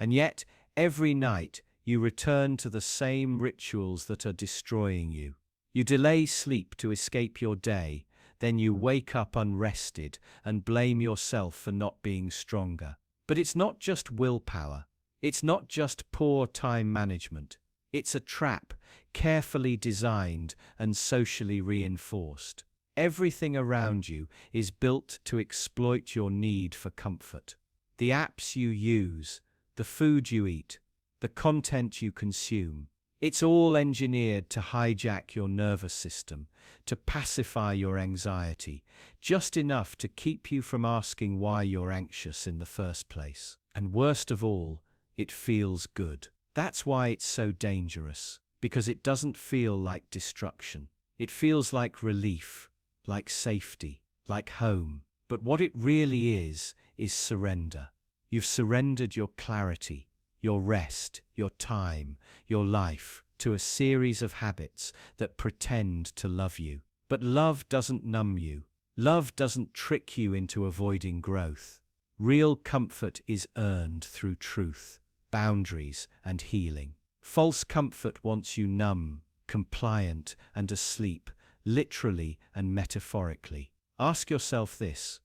And yet, every night, you return to the same rituals that are destroying you. You delay sleep to escape your day, then you wake up unrested and blame yourself for not being stronger. But it's not just willpower. It's not just poor time management. It's a trap, carefully designed and socially reinforced. Everything around you is built to exploit your need for comfort. The apps you use, the food you eat, the content you consume. It's all engineered to hijack your nervous system, to pacify your anxiety, just enough to keep you from asking why you're anxious in the first place. And worst of all, it feels good. That's why it's so dangerous, because it doesn't feel like destruction. It feels like relief, like safety, like home. But what it really is surrender. You've surrendered your clarity, your rest, your time, your life, to a series of habits that pretend to love you. But love doesn't numb you. Love doesn't trick you into avoiding growth. Real comfort is earned through truth, boundaries, and healing. False comfort wants you numb, compliant, and asleep, literally and metaphorically. Ask yourself this: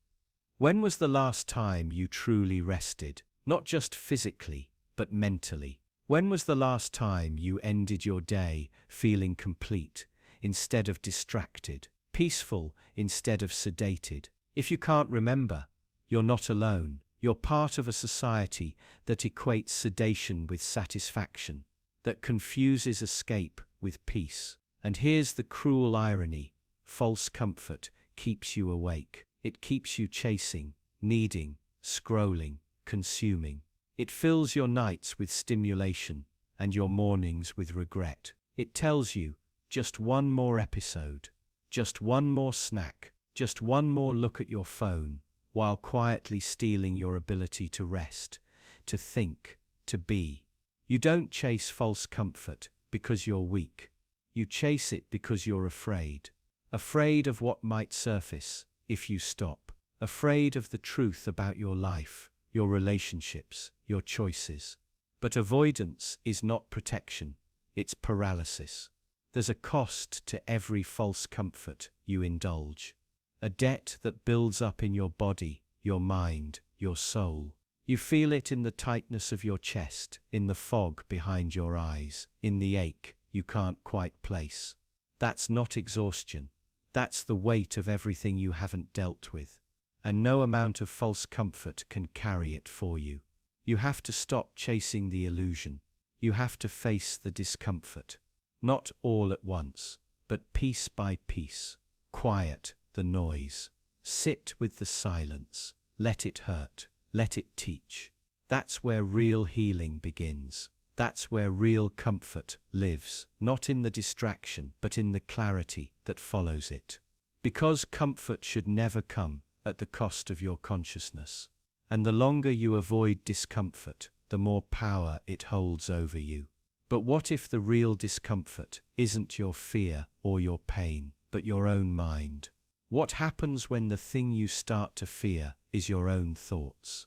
when was the last time you truly rested? Not just physically, but mentally. When was the last time you ended your day feeling complete instead of distracted, peaceful instead of sedated? If you can't remember, you're not alone. You're part of a society that equates sedation with satisfaction, that confuses escape with peace. And here's the cruel irony: false comfort keeps you awake. It keeps you chasing, needing, scrolling, consuming. It fills your nights with stimulation and your mornings with regret. It tells you, just one more episode, just one more snack, just one more look at your phone, while quietly stealing your ability to rest, to think, to be. You don't chase false comfort because you're weak. You chase it because you're afraid. Afraid of what might surface if you stop. Afraid of the truth about your life, your relationships, your choices. But avoidance is not protection. it's paralysis. There's a cost to every false comfort you indulge, a debt that builds up in your body, your mind, your soul. You feel it in the tightness of your chest, in the fog behind your eyes, in the ache you can't quite place. That's not exhaustion. That's the weight of everything you haven't dealt with. And no amount of false comfort can carry it for you. You have to stop chasing the illusion. You have to face the discomfort. Not all at once, but piece by piece. Quiet the noise. Sit with the silence. Let it hurt. Let it teach. That's where real healing begins. That's where real comfort lives, not in the distraction, but in the clarity that follows it. Because comfort should never come at the cost of your consciousness. And the longer you avoid discomfort, the more power it holds over you. But what if the real discomfort isn't your fear or your pain, but your own mind? What happens when the thing you start to fear is your own thoughts?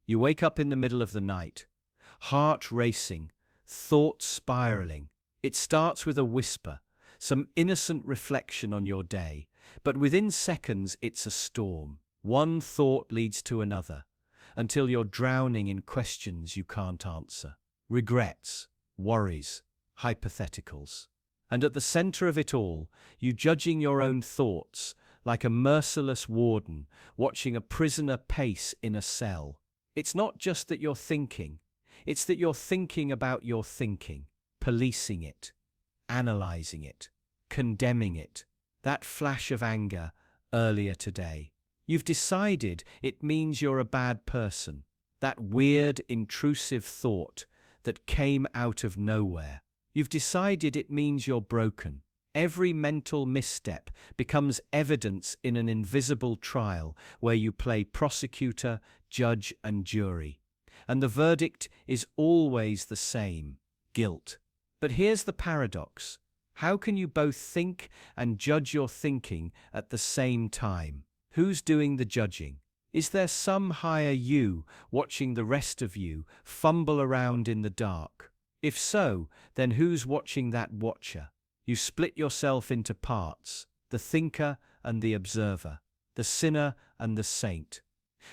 You wake up in the middle of the night, heart racing, thoughts spiraling. It starts with a whisper, some innocent reflection on your day, but within seconds it's a storm. One thought leads to another, until you're drowning in questions you can't answer. Regrets, worries, hypotheticals. And at the center of it all, you judging your own thoughts, like a merciless warden watching a prisoner pace in a cell. It's not just that you're thinking, it's that you're thinking about your thinking, policing it, analyzing it, condemning it. That flash of anger earlier today. You've decided it means you're a bad person. That weird, intrusive thought that came out of nowhere. You've decided it means you're broken. Every mental misstep becomes evidence in an invisible trial where you play prosecutor, judge, and jury. And the verdict is always the same: guilt. But here's the paradox. How can you both think and judge your thinking at the same time? Who's doing the judging? Is there some higher you watching the rest of you fumble around in the dark? If so, then who's watching that watcher? You split yourself into parts, the thinker and the observer, the sinner and the saint.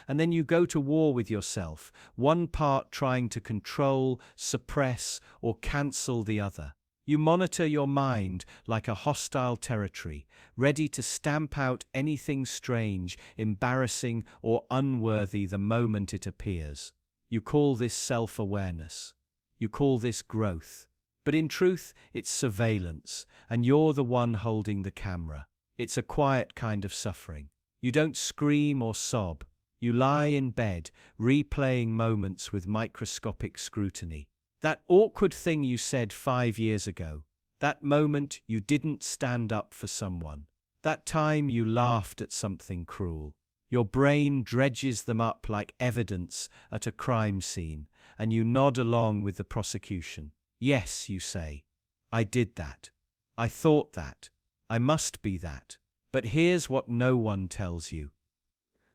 And then you go to war with yourself, one part trying to control, suppress, or cancel the other. You monitor your mind like a hostile territory, ready to stamp out anything strange, embarrassing, or unworthy the moment it appears. You call this self-awareness. You call this growth. But in truth, it's surveillance, and you're the one holding the camera. It's a quiet kind of suffering. You don't scream or sob. You lie in bed, replaying moments with microscopic scrutiny. That awkward thing you said 5 years ago. That moment you didn't stand up for someone. That time you laughed at something cruel. Your brain dredges them up like evidence at a crime scene, and you nod along with the prosecution. Yes, you say. I did that. I thought that. I must be that. But here's what no one tells you.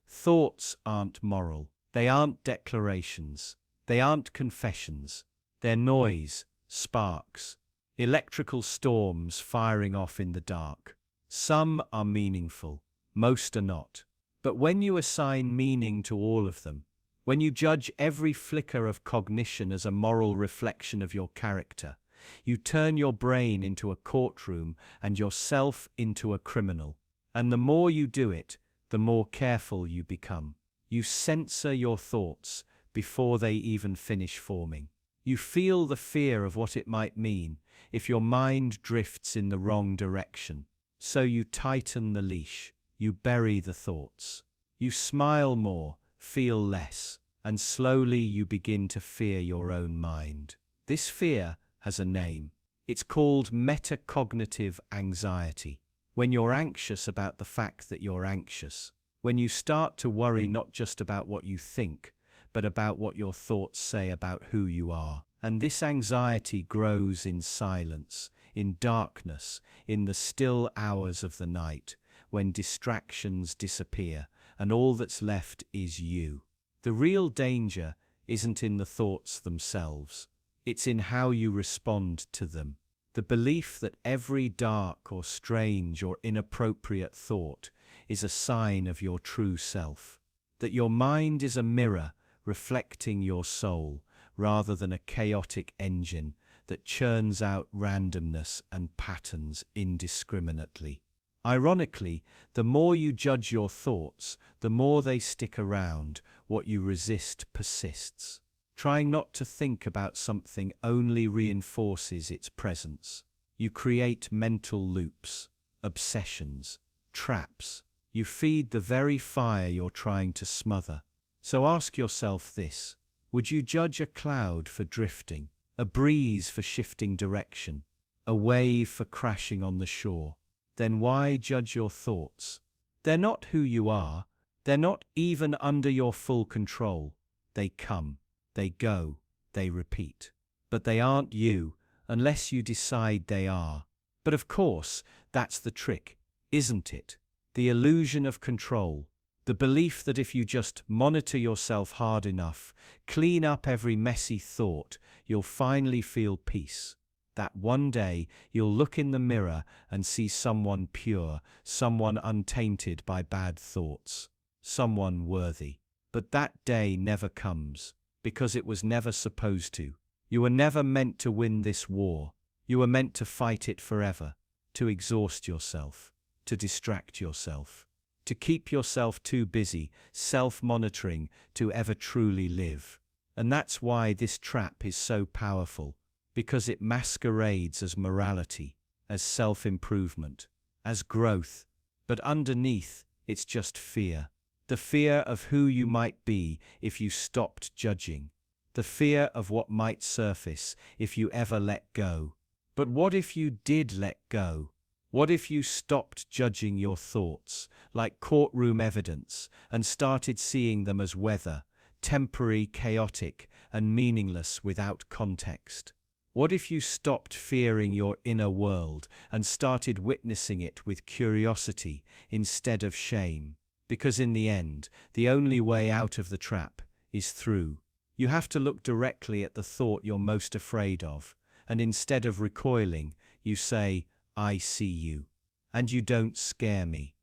Thoughts aren't moral. They aren't declarations. They aren't confessions. They're noise, sparks, electrical storms firing off in the dark. Some are meaningful, most are not. But when you assign meaning to all of them, when you judge every flicker of cognition as a moral reflection of your character, you turn your brain into a courtroom and yourself into a criminal. And the more you do it, the more careful you become. You censor your thoughts before they even finish forming. You feel the fear of what it might mean if your mind drifts in the wrong direction. So you tighten the leash. You bury the thoughts. You smile more, feel less, and slowly you begin to fear your own mind. This fear has a name. It's called metacognitive anxiety. When you're anxious about the fact that you're anxious. When you start to worry not just about what you think, but about what your thoughts say about who you are. And this anxiety grows in silence, in darkness, in the still hours of the night, when distractions disappear and all that's left is you. The real danger isn't in the thoughts themselves. It's in how you respond to them. The belief that every dark or strange or inappropriate thought is a sign of your true self. That your mind is a mirror reflecting your soul rather than a chaotic engine that churns out randomness and patterns indiscriminately. Ironically, the more you judge your thoughts, the more they stick around. What you resist persists. Trying not to think about something only reinforces its presence. You create mental loops, obsessions, traps. You feed the very fire you're trying to smother. So ask yourself this: would you judge a cloud for drifting, a breeze for shifting direction, a wave for crashing on the shore? Then why judge your thoughts? They're not who you are. They're not even under your full control. They come, they go, they repeat. But they aren't you unless you decide they are. But of course, that's the trick, isn't it? The illusion of control. The belief that if you just monitor yourself hard enough, clean up every messy thought, you'll finally feel peace. That one day you'll look in the mirror and see someone pure, someone untainted by bad thoughts, someone worthy. But that day never comes, because it was never supposed to. You were never meant to win this war. You were meant to fight it forever, to exhaust yourself, to distract yourself, to keep yourself too busy, self-monitoring, to ever truly live. And that's why this trap is so powerful. Because it masquerades as morality, as self-improvement, as growth, but underneath, it's just fear. The fear of who you might be if you stopped judging. The fear of what might surface if you ever let go. But what if you did let go? What if you stopped judging your thoughts, like courtroom evidence, and started seeing them as weather, temporary, chaotic, and meaningless without context? What if you stopped fearing your inner world and started witnessing it with curiosity instead of shame? Because in the end, the only way out of the trap is through. You have to look directly at the thought you're most afraid of, and instead of recoiling, you say, "I see you, and you don't scare me."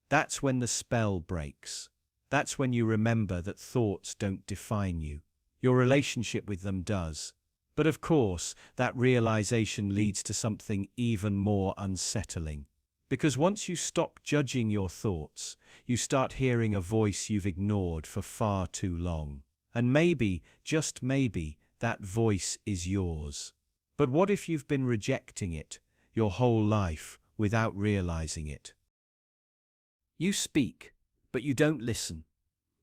That's when the spell breaks. That's when you remember that thoughts don't define you. Your relationship with them does. But of course, that realization leads to something even more unsettling. Because once you stop judging your thoughts, you start hearing a voice you've ignored for far too long. And maybe, just maybe, that voice is yours. But what if you've been rejecting it your whole life without realizing it? You speak, but you don't listen.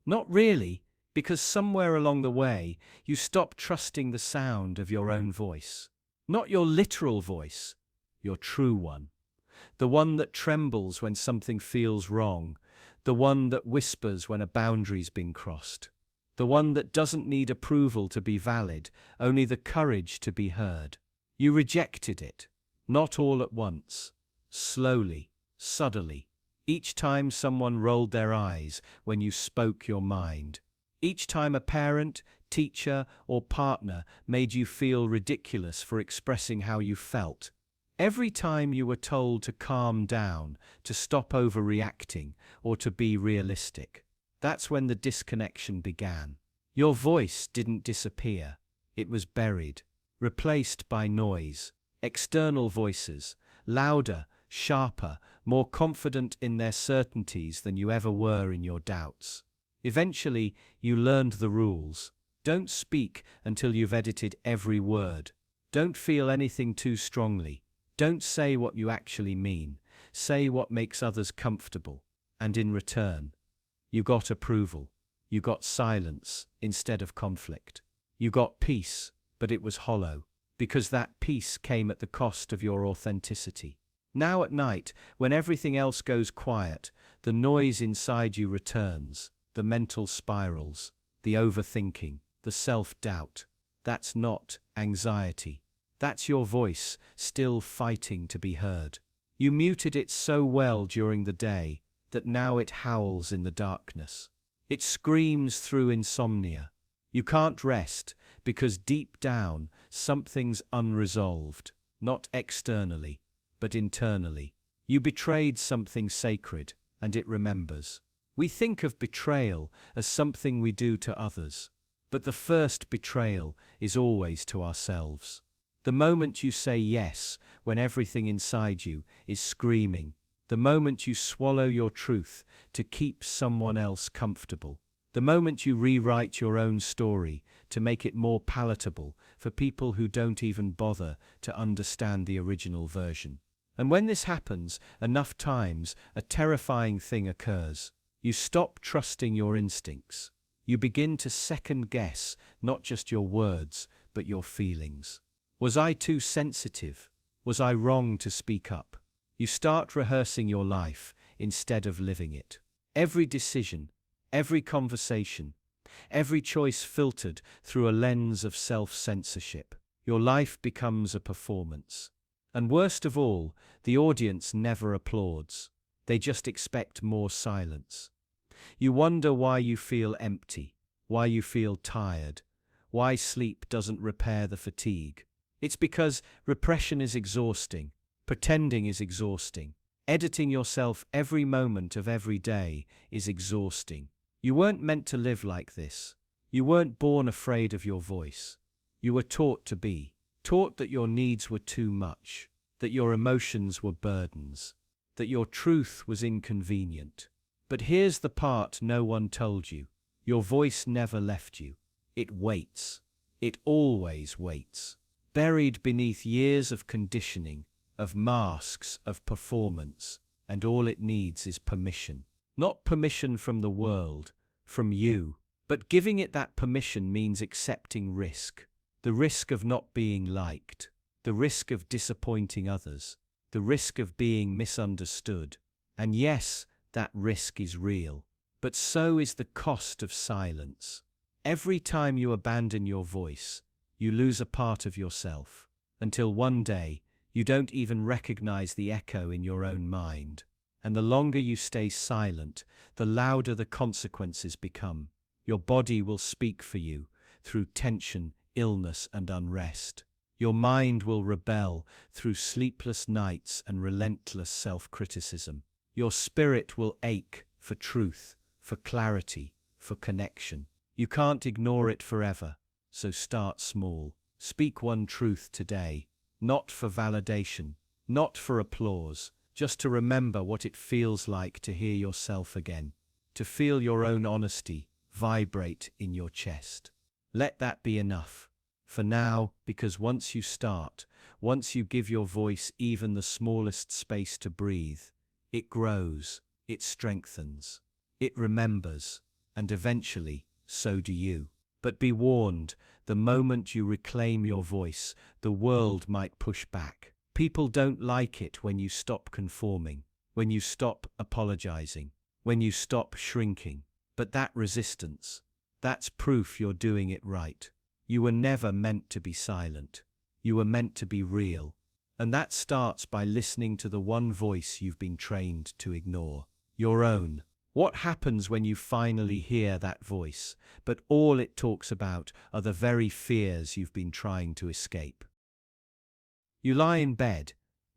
Not really. Because somewhere along the way, you stop trusting the sound of your own voice. Not your literal voice, your true one. The one that trembles when something feels wrong. The one that whispers when a boundary's been crossed. The one that doesn't need approval to be valid, only the courage to be heard. You rejected it, not all at once. Slowly, subtly. Each time someone rolled their eyes when you spoke your mind. Each time a parent, teacher, or partner made you feel ridiculous for expressing how you felt. Every time you were told to calm down, to stop overreacting, or to be realistic. That's when the disconnection began. Your voice didn't disappear. It was buried, replaced by noise. External voices, louder, sharper, more confident in their certainties than you ever were in your doubts. Eventually, you learned the rules. Don't speak until you've edited every word. Don't feel anything too strongly. Don't say what you actually mean. Say what makes others comfortable. And in return, you got approval. You got silence instead of conflict. You got peace, but it was hollow, because that peace came at the cost of your authenticity. Now at night, when everything else goes quiet, the noise inside you returns. The mental spirals, the overthinking, the self-doubt. That's not anxiety. That's your voice, still fighting to be heard. You muted it so well during the day that now it howls in the darkness. It screams through insomnia. You can't rest because deep down, something's unresolved, not externally, but internally. You betrayed something sacred, and it remembers. We think of betrayal as something we do to others, but the first betrayal is always to ourselves. The moment you say yes when everything inside you is screaming, the moment you swallow your truth to keep someone else comfortable, the moment you rewrite your own story to make it more palatable for people who don't even bother to understand the original version. And when this happens enough times, a terrifying thing occurs. You stop trusting your instincts. You begin to second guess not just your words, but your feelings. Was I too sensitive? Was I wrong to speak up? You start rehearsing your life instead of living it. Every decision, every conversation, every choice filtered through a lens of self-censorship. Your life becomes a performance. And worst of all, the audience never applauds. They just expect more silence. You wonder why you feel empty, why you feel tired, why sleep doesn't repair the fatigue. It's because repression is exhausting, pretending is exhausting, editing yourself every moment of every day is exhausting. You weren't meant to live like this. You weren't born afraid of your voice. You were taught to be, taught that your needs were too much, that your emotions were burdens, that your truth was inconvenient. But here's the part no one told you. Your voice never left you. It waits. It always waits. Buried beneath years of conditioning, of masks, of performance, and all it needs is permission. Not permission from the world, from you, but giving it that permission means accepting risk. The risk of not being liked, the risk of disappointing others, the risk of being misunderstood. And yes, that risk is real, but so is the cost of silence. Every time you abandon your voice, you lose a part of yourself, until one day you don't even recognize the echo in your own mind. And the longer you stay silent, the louder the consequences become. Your body will speak for you through tension, illness, and unrest. Your mind will rebel through sleepless nights and relentless self-criticism. Your spirit will ache for truth, for clarity, for connection. You can't ignore it forever, so start small. Speak one truth today, not for validation, not for applause, just to remember what it feels like to hear yourself again, to feel your own honesty vibrate in your chest. Let that be enough. For now, because once you start, once you give your voice even the smallest space to breathe, it grows, it strengthens, it remembers, and eventually, so do you. But be warned, the moment you reclaim your voice, the world might push back. People don't like it when you stop conforming, when you stop apologizing, when you stop shrinking. But that resistance, that's proof you're doing it right. You were never meant to be silent. You were meant to be real. And that starts by listening to the one voice you've been trained to ignore, your own. What happens when you finally hear that voice, but all it talks about are the very fears you've been trying to escape? You lie in bed,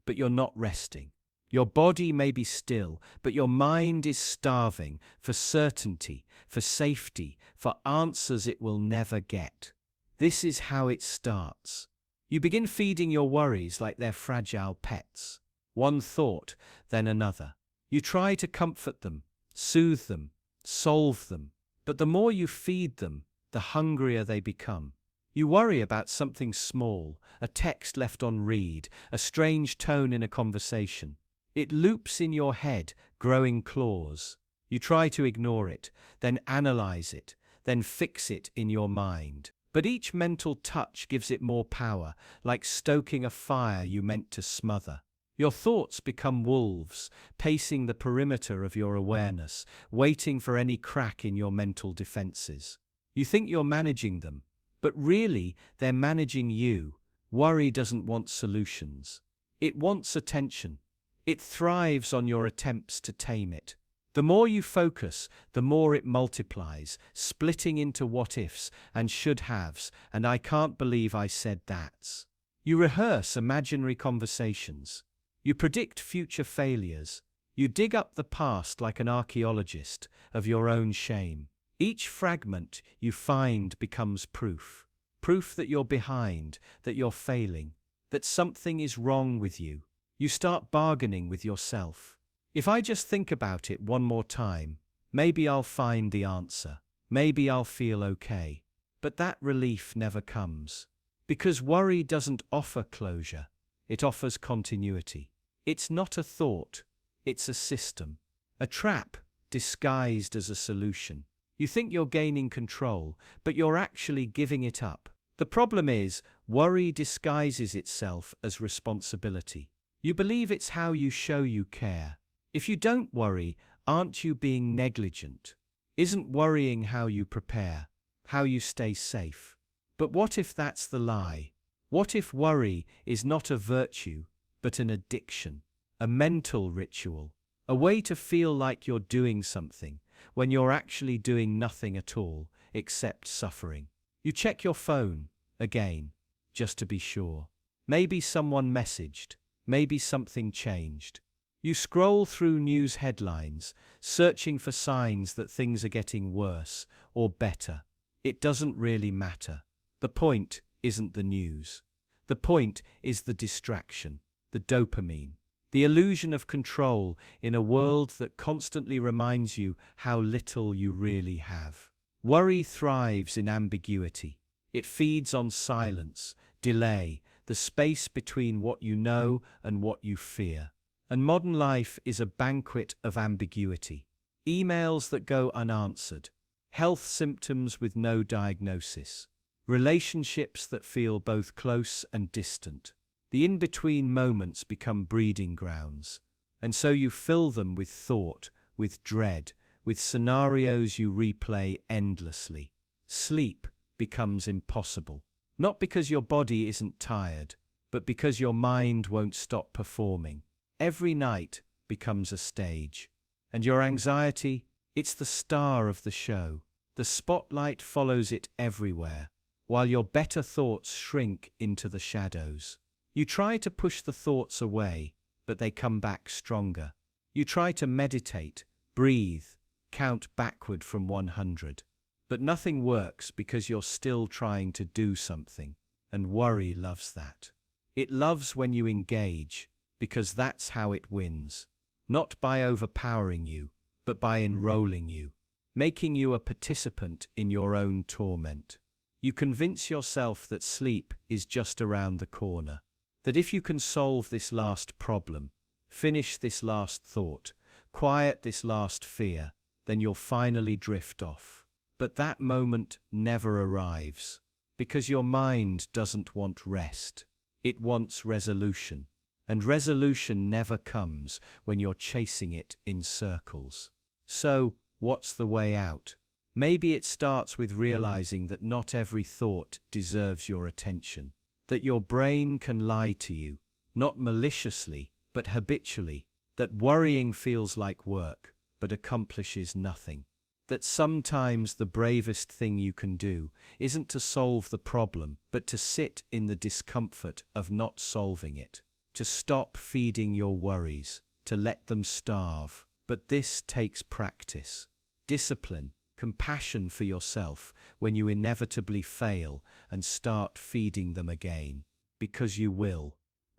but you're not resting. Your body may be still, but your mind is starving for certainty, for safety, for answers it will never get. This is how it starts. You begin feeding your worries like they're fragile pets. One thought, then another. You try to comfort them, soothe them, solve them. But the more you feed them, the hungrier they become. You worry about something small, a text left on read, a strange tone in a conversation. It loops in your head, growing claws. You try to ignore it, then analyze it, then fix it in your mind. But each mental touch gives it more power, like stoking a fire you meant to smother. Your thoughts become wolves, pacing the perimeter of your awareness, waiting for any crack in your mental defenses. You think you're managing them, but really they're managing you. Worry doesn't want solutions. It wants attention. It thrives on your attempts to tame it. The more you focus, the more it multiplies, splitting into what-ifs and should-haves, and I can't believe I said that's. You rehearse imaginary conversations. You predict future failures. You dig up the past like an archaeologist of your own shame. Each fragment you find becomes proof. Proof that you're behind, that you're failing, that something is wrong with you. You start bargaining with yourself. If I just think about it one more time, maybe I'll find the answer. Maybe I'll feel okay. But that relief never comes. Because worry doesn't offer closure. It offers continuity. It's not a thought. It's a system. A trap disguised as a solution. You think you're gaining control, but you're actually giving it up. The problem is, worry disguises itself as responsibility. You believe it's how you show you care. If you don't worry, aren't you being negligent? Isn't worrying how you prepare, how you stay safe? But what if that's the lie? What if worry is not a virtue, but an addiction, a mental ritual, a way to feel like you're doing something when you're actually doing nothing at all, except suffering? You check your phone, again, just to be sure. Maybe someone messaged, maybe something changed. You scroll through news headlines, searching for signs that things are getting worse or better. It doesn't really matter. The point isn't the news. The point is the distraction, the dopamine, the illusion of control in a world that constantly reminds you how little you really have. Worry thrives in ambiguity. It feeds on silence, delay, the space between what you know and what you fear. And modern life is a banquet of ambiguity. Emails that go unanswered, health symptoms with no diagnosis, relationships that feel both close and distant. The in-between moments become breeding grounds, and so you fill them with thought, with dread, with scenarios you replay endlessly. Sleep becomes impossible, not because your body isn't tired, but because your mind won't stop performing. Every night becomes a stage, and your anxiety, it's the star of the show. The spotlight follows it everywhere, while your better thoughts shrink into the shadows. You try to push the thoughts away, but they come back stronger. You try to meditate, breathe, count backward from 100. But nothing works because you're still trying to do something, and worry loves that. It loves when you engage, because that's how it wins. Not by overpowering you, but by enrolling you, making you a participant in your own torment. You convince yourself that sleep is just around the corner, that if you can solve this last problem, finish this last thought, quiet this last fear, then you'll finally drift off. But that moment never arrives, because your mind doesn't want rest. It wants resolution. And resolution never comes when you're chasing it in circles. So, what's the way out? Maybe it starts with realizing that not every thought deserves your attention, that your brain can lie to you, not maliciously, but habitually, that worrying feels like work, but accomplishes nothing, that sometimes the bravest thing you can do isn't to solve the problem, but to sit in the discomfort of not solving it. To stop feeding your worries, to let them starve. But this takes practice, discipline, compassion for yourself when you inevitably fail and start feeding them again. Because you will.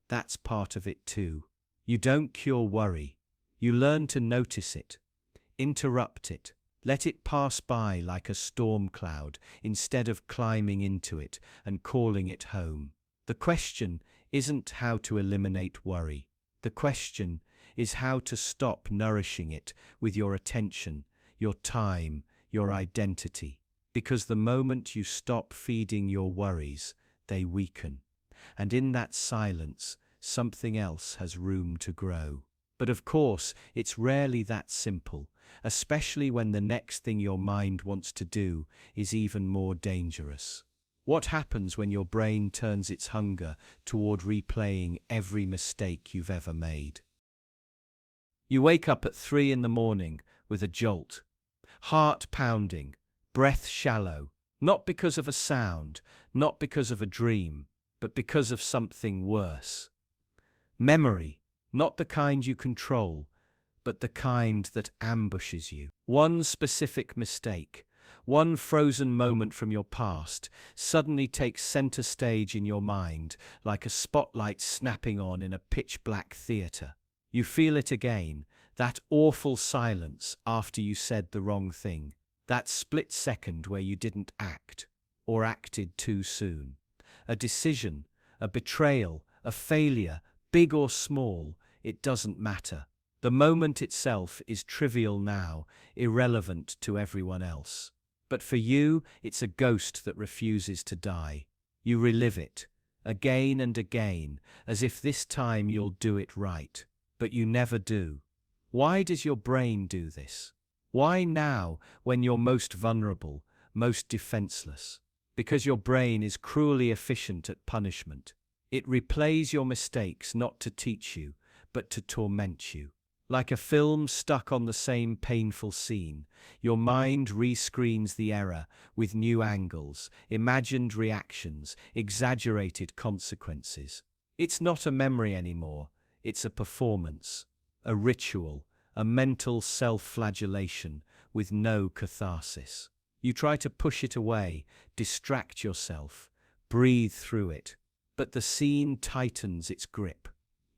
That's part of it too. You don't cure worry. You learn to notice it, interrupt it, let it pass by like a storm cloud instead of climbing into it and calling it home. The question isn't how to eliminate worry. The question is how to stop nourishing it with your attention, your time, your identity. Because the moment you stop feeding your worries, they weaken. And in that silence, something else has room to grow. But of course, it's rarely that simple, especially when the next thing your mind wants to do is even more dangerous. What happens when your brain turns its hunger toward replaying every mistake you've ever made? You wake up at 3 in the morning, with a jolt. Heart pounding, breath shallow, not because of a sound, not because of a dream, but because of something worse. Memory, not the kind you control, but the kind that ambushes you. One specific mistake, one frozen moment from your past, suddenly takes center stage in your mind, like a spotlight snapping on in a pitch-black theater. You feel it again, that awful silence after you said the wrong thing, that split second where you didn't act, or acted too soon. A decision, a betrayal, a failure, big or small, it doesn't matter. The moment itself is trivial now, irrelevant to everyone else. But for you, it's a ghost that refuses to die. You relive it, again and again, as if this time you'll do it right. But you never do. Why does your brain do this? Why now, when you're most vulnerable, most defenseless? Because your brain is cruelly efficient at punishment. It replays your mistakes not to teach you, but to torment you. Like a film stuck on the same painful scene, your mind rescreens the error with new angles, imagined reactions, exaggerated consequences. It's not a memory anymore, it's a performance, a ritual, a mental self-flagellation with no catharsis. You try to push it away, distract yourself, breathe through it, but the scene tightens its grip.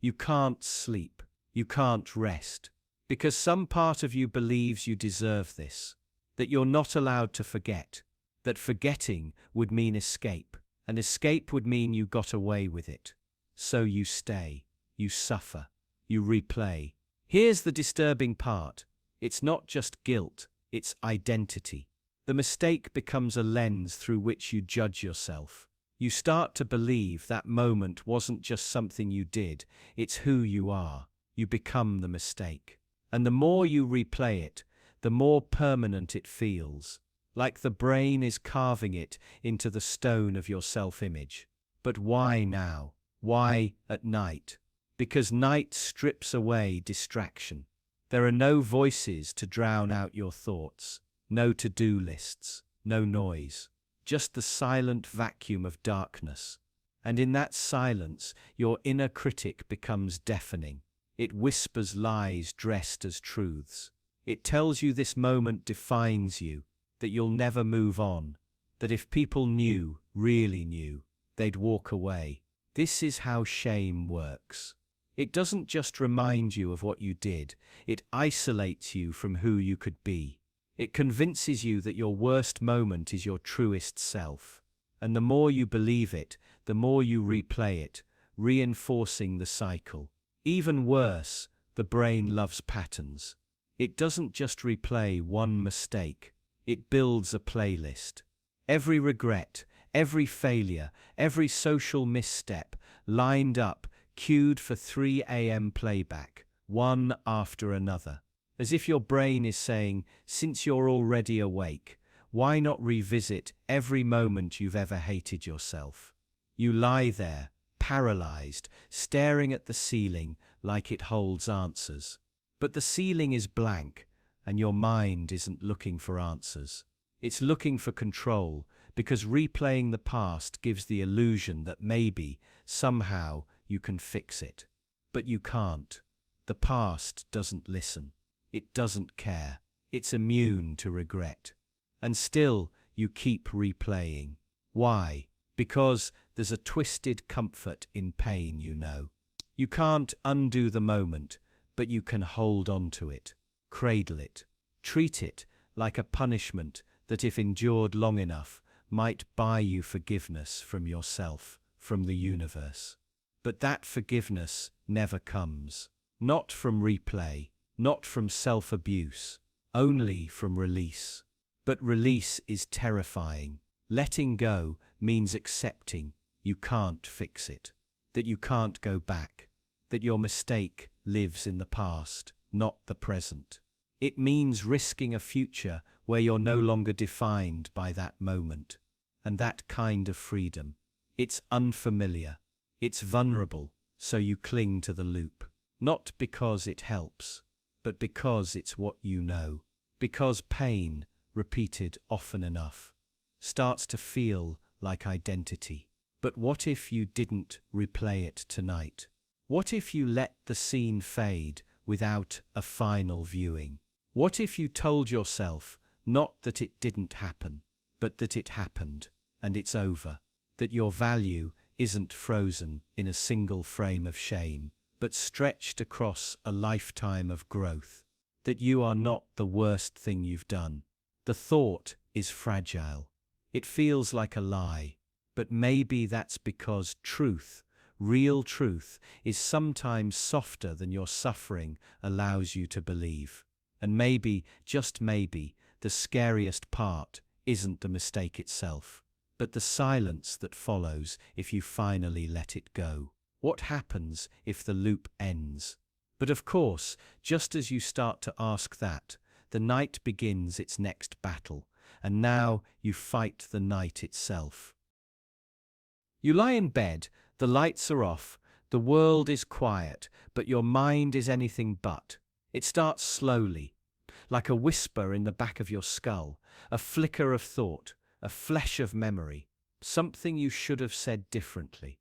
You can't sleep. You can't rest, because some part of you believes you deserve this, that you're not allowed to forget, that forgetting would mean escape, and escape would mean you got away with it. So you stay, you suffer, you replay. Here's the disturbing part. It's not just guilt, it's identity. The mistake becomes a lens through which you judge yourself. You start to believe that moment wasn't just something you did, it's who you are. You become the mistake. And the more you replay it, the more permanent it feels, like the brain is carving it into the stone of your self-image. But why now? Why at night? Because night strips away distraction. There are no voices to drown out your thoughts, no to-do lists, no noise, just the silent vacuum of darkness. And in that silence, your inner critic becomes deafening. It whispers lies dressed as truths. It tells you this moment defines you, that you'll never move on, that if people knew, really knew, they'd walk away. This is how shame works. It doesn't just remind you of what you did, it isolates you from who you could be. It convinces you that your worst moment is your truest self. And the more you believe it, the more you replay it, reinforcing the cycle. Even worse, the brain loves patterns. It doesn't just replay one mistake, it builds a playlist. Every regret, every failure, every social misstep, lined up, queued for 3 a.m. playback, one after another. As if your brain is saying, since you're already awake, why not revisit every moment you've ever hated yourself? You lie there, paralyzed, staring at the ceiling like it holds answers. But the ceiling is blank, and your mind isn't looking for answers. It's looking for control, because replaying the past gives the illusion that maybe, somehow, you can fix it. But you can't. The past doesn't listen. It doesn't care. It's immune to regret. And still, you keep replaying. Why? Because there's a twisted comfort in pain, you know. You can't undo the moment, but you can hold on to it, cradle it, treat it like a punishment that, if endured long enough, might buy you forgiveness from yourself, from the universe. But that forgiveness never comes. Not from replay, not from self-abuse, only from release. But release is terrifying. Letting go means accepting you can't fix it, that you can't go back, that your mistake lives in the past, not the present. It means risking a future where you're no longer defined by that moment. And that kind of freedom, it's unfamiliar, it's vulnerable, so you cling to the loop. Not because it helps, but because it's what you know. Because pain, repeated often enough, starts to feel like identity. But what if you didn't replay it tonight? What if you let the scene fade without a final viewing? What if you told yourself not that it didn't happen, but that it happened, and it's over? That your value isn't frozen in a single frame of shame, but stretched across a lifetime of growth? That you are not the worst thing you've done. The thought is fragile. It feels like a lie, but maybe that's because truth, real truth, is sometimes softer than your suffering allows you to believe. And maybe, just maybe, the scariest part isn't the mistake itself, but the silence that follows if you finally let it go. What happens if the loop ends? But of course, just as you start to ask that, the night begins its next battle, and now you fight the night itself. You lie in bed, the lights are off, the world is quiet, but your mind is anything but. It starts slowly, like a whisper in the back of your skull, a flicker of thought, a flash of memory, something you should have said differently,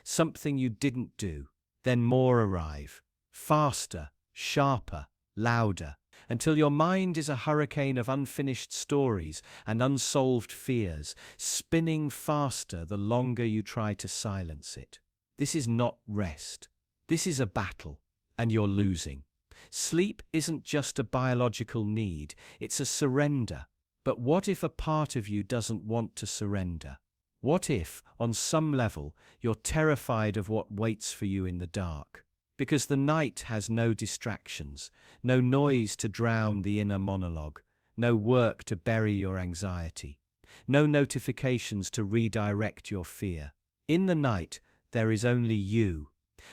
something you didn't do. Then more arrive, faster, sharper, louder, until your mind is a hurricane of unfinished stories and unsolved fears, spinning faster the longer you try to silence it. This is not rest. This is a battle, and you're losing. Sleep isn't just a biological need, it's a surrender. But what if a part of you doesn't want to surrender? What if, on some level, you're terrified of what waits for you in the dark? Because the night has no distractions, no noise to drown the inner monologue, no work to bury your anxiety, no notifications to redirect your fear. In the night, there is only you,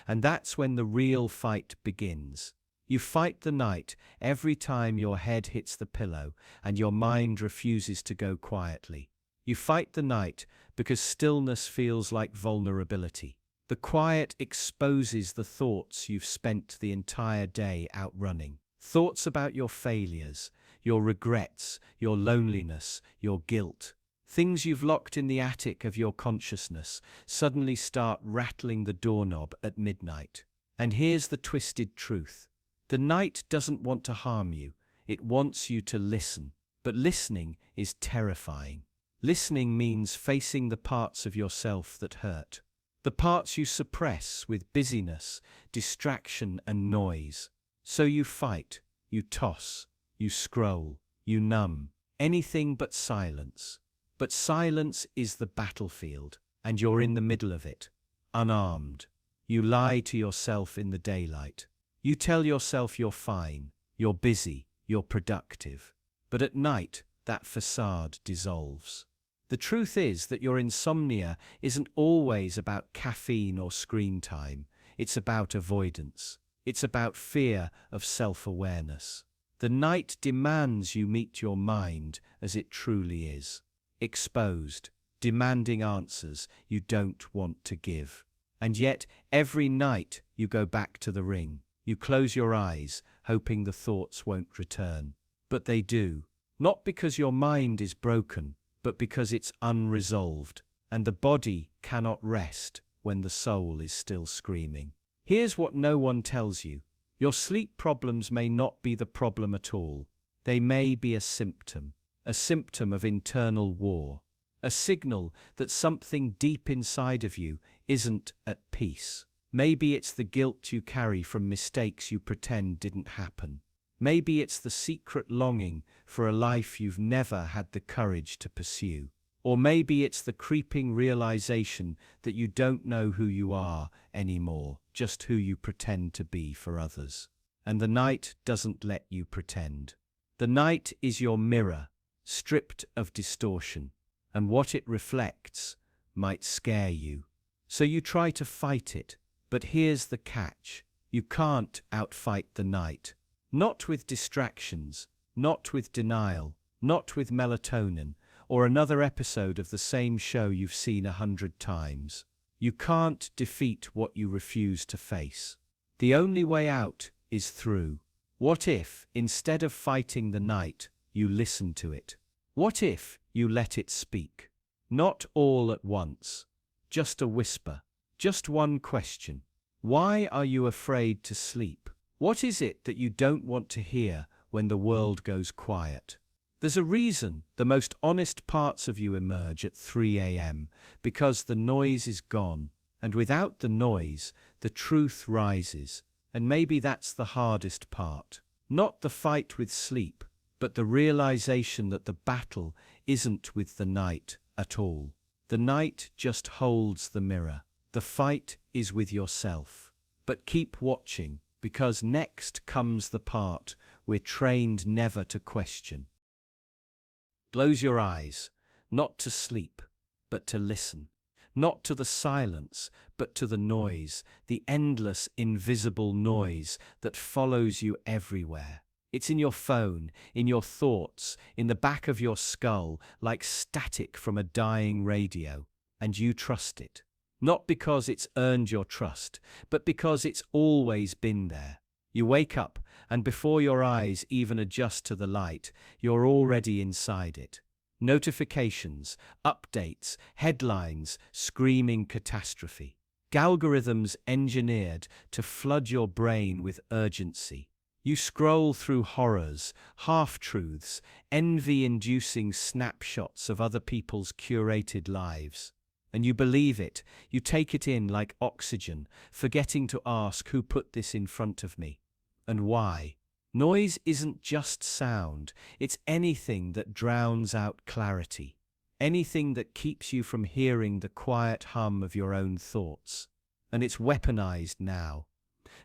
and that's when the real fight begins. You fight the night every time your head hits the pillow and your mind refuses to go quietly. You fight the night because stillness feels like vulnerability. The quiet exposes the thoughts you've spent the entire day outrunning. Thoughts about your failures, your regrets, your loneliness, your guilt. Things you've locked in the attic of your consciousness suddenly start rattling the doorknob at midnight. And here's the twisted truth. The night doesn't want to harm you, it wants you to listen. But listening is terrifying. Listening means facing the parts of yourself that hurt. The parts you suppress with busyness, distraction, and noise. So you fight, you toss, you scroll, you numb, anything but silence. But silence is the battlefield, and you're in the middle of it, unarmed. You lie to yourself in the daylight. You tell yourself you're fine, you're busy, you're productive. But at night, that facade dissolves. The truth is that your insomnia isn't always about caffeine or screen time. It's about avoidance. It's about fear of self-awareness. The night demands you meet your mind as it truly is. Exposed, demanding answers you don't want to give. And yet, every night you go back to the ring. You close your eyes, hoping the thoughts won't return. But they do. Not because your mind is broken, but because it's unresolved, and the body cannot rest when the soul is still screaming. Here's what no one tells you. Your sleep problems may not be the problem at all. They may be a symptom of internal war, a signal that something deep inside of you isn't at peace. Maybe it's the guilt you carry from mistakes you pretend didn't happen. Maybe it's the secret longing for a life you've never had the courage to pursue. Or maybe it's the creeping realization that you don't know who you are anymore, just who you pretend to be for others. And the night doesn't let you pretend. The night is your mirror, stripped of distortion, and what it reflects might scare you. So you try to fight it, but here's the catch. You can't outfight the night. Not with distractions, not with denial, not with melatonin, or another episode of the same show you've seen 100 times. You can't defeat what you refuse to face. The only way out is through. What if, instead of fighting the night, you listen to it? What if you let it speak? Not all at once, just a whisper, just one question. Why are you afraid to sleep? What is it that you don't want to hear when the world goes quiet? There's a reason the most honest parts of you emerge at 3 a.m. because the noise is gone, and without the noise, the truth rises. And maybe that's the hardest part. Not the fight with sleep, but the realization that the battle isn't with the night at all. The night just holds the mirror. The fight is with yourself. But keep watching, because next comes the part we're trained never to question. Close your eyes, not to sleep, but to listen. Not to the silence, but to the noise, the endless, invisible noise that follows you everywhere. It's in your phone, in your thoughts, in the back of your skull, like static from a dying radio, and you trust it. Not because it's earned your trust, but because it's always been there. You wake up, and before your eyes even adjust to the light, you're already inside it. Notifications, updates, headlines, screaming catastrophe. Algorithms engineered to flood your brain with urgency. You scroll through horrors, half-truths, envy-inducing snapshots of other people's curated lives. And you believe it, you take it in like oxygen, forgetting to ask who put this in front of me, and why. Noise isn't just sound, it's anything that drowns out clarity, anything that keeps you from hearing the quiet hum of your own thoughts. And it's weaponized now.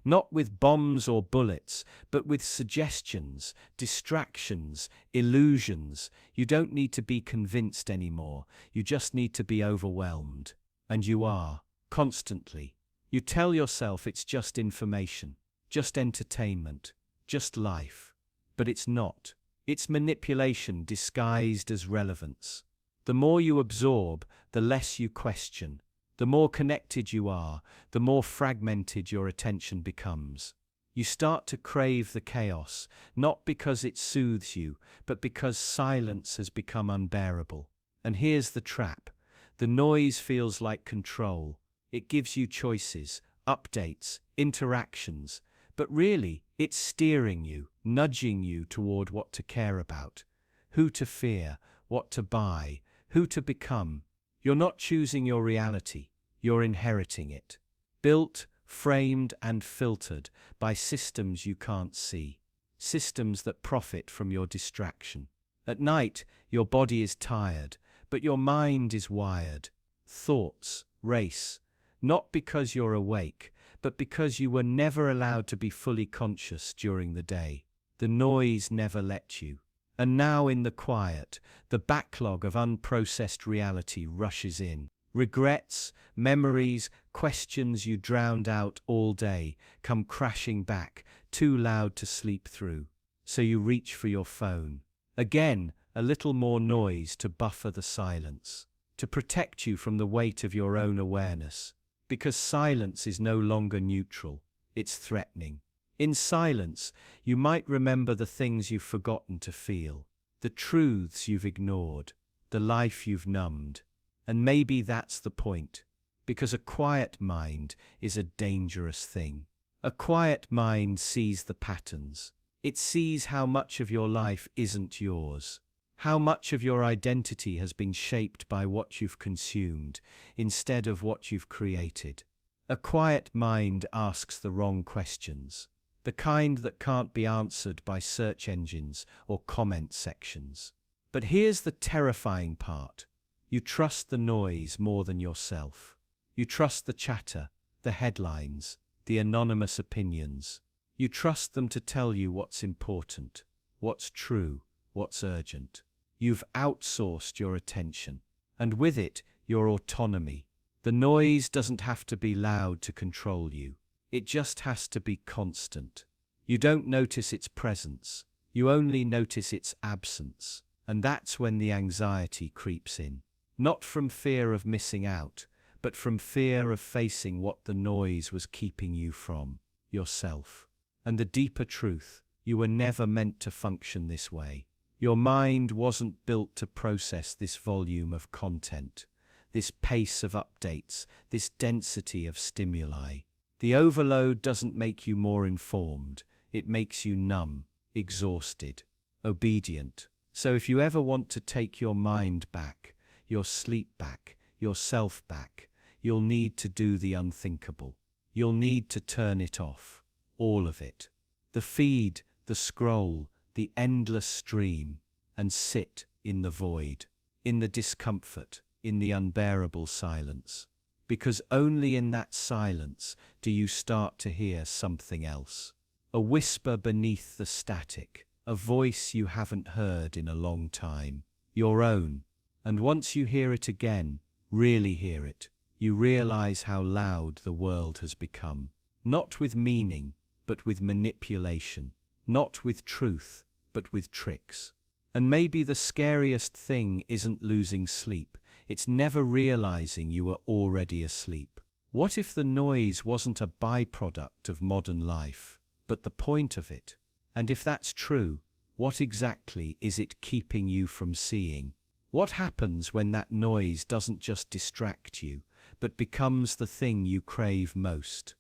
Not with bombs or bullets, but with suggestions, distractions, illusions. You don't need to be convinced anymore, you just need to be overwhelmed. And you are, constantly. You tell yourself it's just information, just entertainment, just life. But it's not. It's manipulation disguised as relevance. The more you absorb, the less you question. The more connected you are, the more fragmented your attention becomes. You start to crave the chaos, not because it soothes you, but because silence has become unbearable. And here's the trap. The noise feels like control. It gives you choices, updates, interactions. But really, it's steering you, nudging you toward what to care about, who to fear, what to buy, who to become. You're not choosing your reality, you're inheriting it. Built, framed, and filtered by systems you can't see. Systems that profit from your distraction. At night, your body is tired, but your mind is wired. Thoughts race, not because you're awake, but because you were never allowed to be fully conscious during the day. The noise never let you. And now in the quiet, the backlog of unprocessed reality rushes in. Regrets, memories, questions you drowned out all day come crashing back, too loud to sleep through. So you reach for your phone. Again, a little more noise to buffer the silence, to protect you from the weight of your own awareness. Because silence is no longer neutral, it's threatening. In silence, you might remember the things you've forgotten to feel, the truths you've ignored, the life you've numbed. And maybe that's the point, because a quiet mind is a dangerous thing. A quiet mind sees the patterns. It sees how much of your life isn't yours, how much of your identity has been shaped by what you've consumed instead of what you've created. A quiet mind asks the wrong questions, the kind that can't be answered by search engines or comment sections. But here's the terrifying part. You trust the noise more than yourself. You trust the chatter, the headlines, the anonymous opinions. You trust them to tell you what's important, what's true, what's urgent. You've outsourced your attention, and with it, your autonomy. The noise doesn't have to be loud to control you. It just has to be constant. You don't notice its presence. You only notice its absence. And that's when the anxiety creeps in. Not from fear of missing out, but from fear of facing what the noise was keeping you from, yourself. And the deeper truth, You were never meant to function this way. Your mind wasn't built to process this volume of content, this pace of updates, this density of stimuli. The overload doesn't make you more informed. It makes you numb, exhausted, obedient. So if you ever want to take your mind back, your sleep back, yourself back, you'll need to do the unthinkable. You'll need to turn it off. All of it. The feed, the scroll, the endless stream, and sit in the void, in the discomfort, in the unbearable silence. Because only in that silence do you start to hear something else. A whisper beneath the static, a voice you haven't heard in a long time, your own. And once you hear it again, really hear it, you realize how loud the world has become. Not with meaning, but with manipulation. Not with truth, but with tricks. And maybe the scariest thing isn't losing sleep. It's never realizing you were already asleep. What if the noise wasn't a byproduct of modern life, but the point of it? And if that's true, what exactly is it keeping you from seeing? What happens when that noise doesn't just distract you, but becomes the thing you crave most?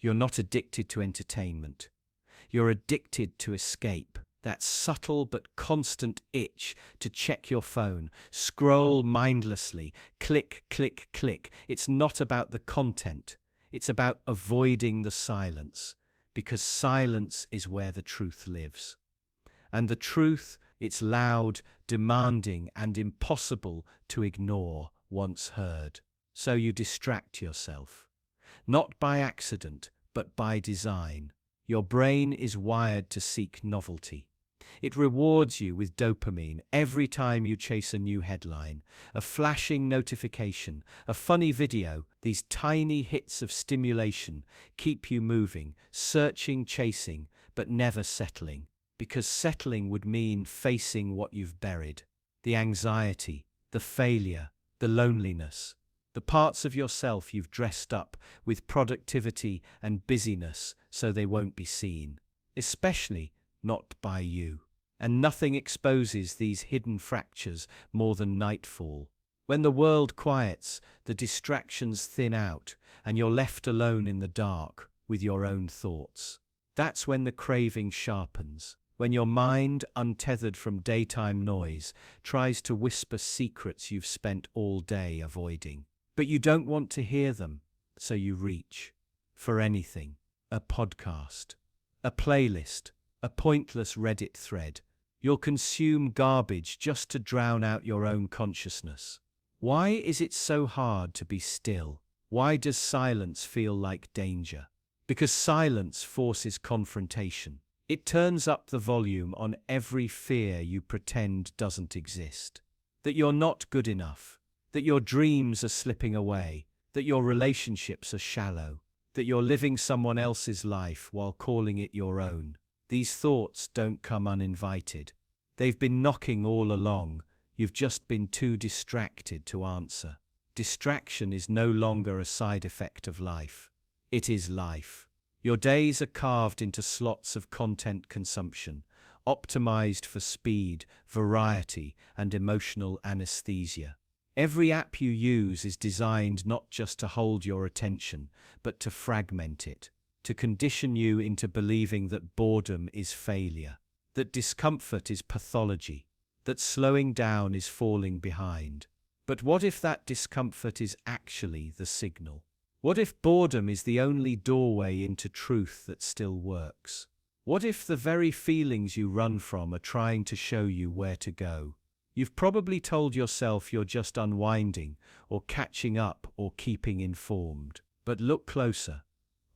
You're not addicted to entertainment. You're addicted to escape. That subtle but constant itch to check your phone, scroll mindlessly, click, click, click. It's not about the content. It's about avoiding the silence, because silence is where the truth lives. And the truth, it's loud, demanding, and impossible to ignore once heard. So you distract yourself. Not by accident, but by design. Your brain is wired to seek novelty. It rewards you with dopamine every time you chase a new headline, a flashing notification, a funny video. These tiny hits of stimulation keep you moving, searching, chasing, but never settling. Because settling would mean facing what you've buried. The anxiety, the failure, the loneliness. The parts of yourself you've dressed up with productivity and busyness so they won't be seen. Especially not by you. And nothing exposes these hidden fractures more than nightfall. When the world quiets, the distractions thin out, and you're left alone in the dark with your own thoughts. That's when the craving sharpens. When your mind, untethered from daytime noise, tries to whisper secrets you've spent all day avoiding. But you don't want to hear them, so you reach for anything. A podcast, a playlist, a pointless Reddit thread. You'll consume garbage just to drown out your own consciousness. Why is it so hard to be still? Why does silence feel like danger? Because silence forces confrontation. It turns up the volume on every fear you pretend doesn't exist. That you're not good enough. That your dreams are slipping away. That your relationships are shallow. That you're living someone else's life while calling it your own. These thoughts don't come uninvited. They've been knocking all along. You've just been too distracted to answer. Distraction is no longer a side effect of life. It is life. Your days are carved into slots of content consumption, optimized for speed, variety, and emotional anesthesia. Every app you use is designed not just to hold your attention, but to fragment it. To condition you into believing that boredom is failure, that discomfort is pathology, that slowing down is falling behind. But what if that discomfort is actually the signal? What if boredom is the only doorway into truth that still works? What if the very feelings you run from are trying to show you where to go? You've probably told yourself you're just unwinding, or catching up, or keeping informed. But look closer.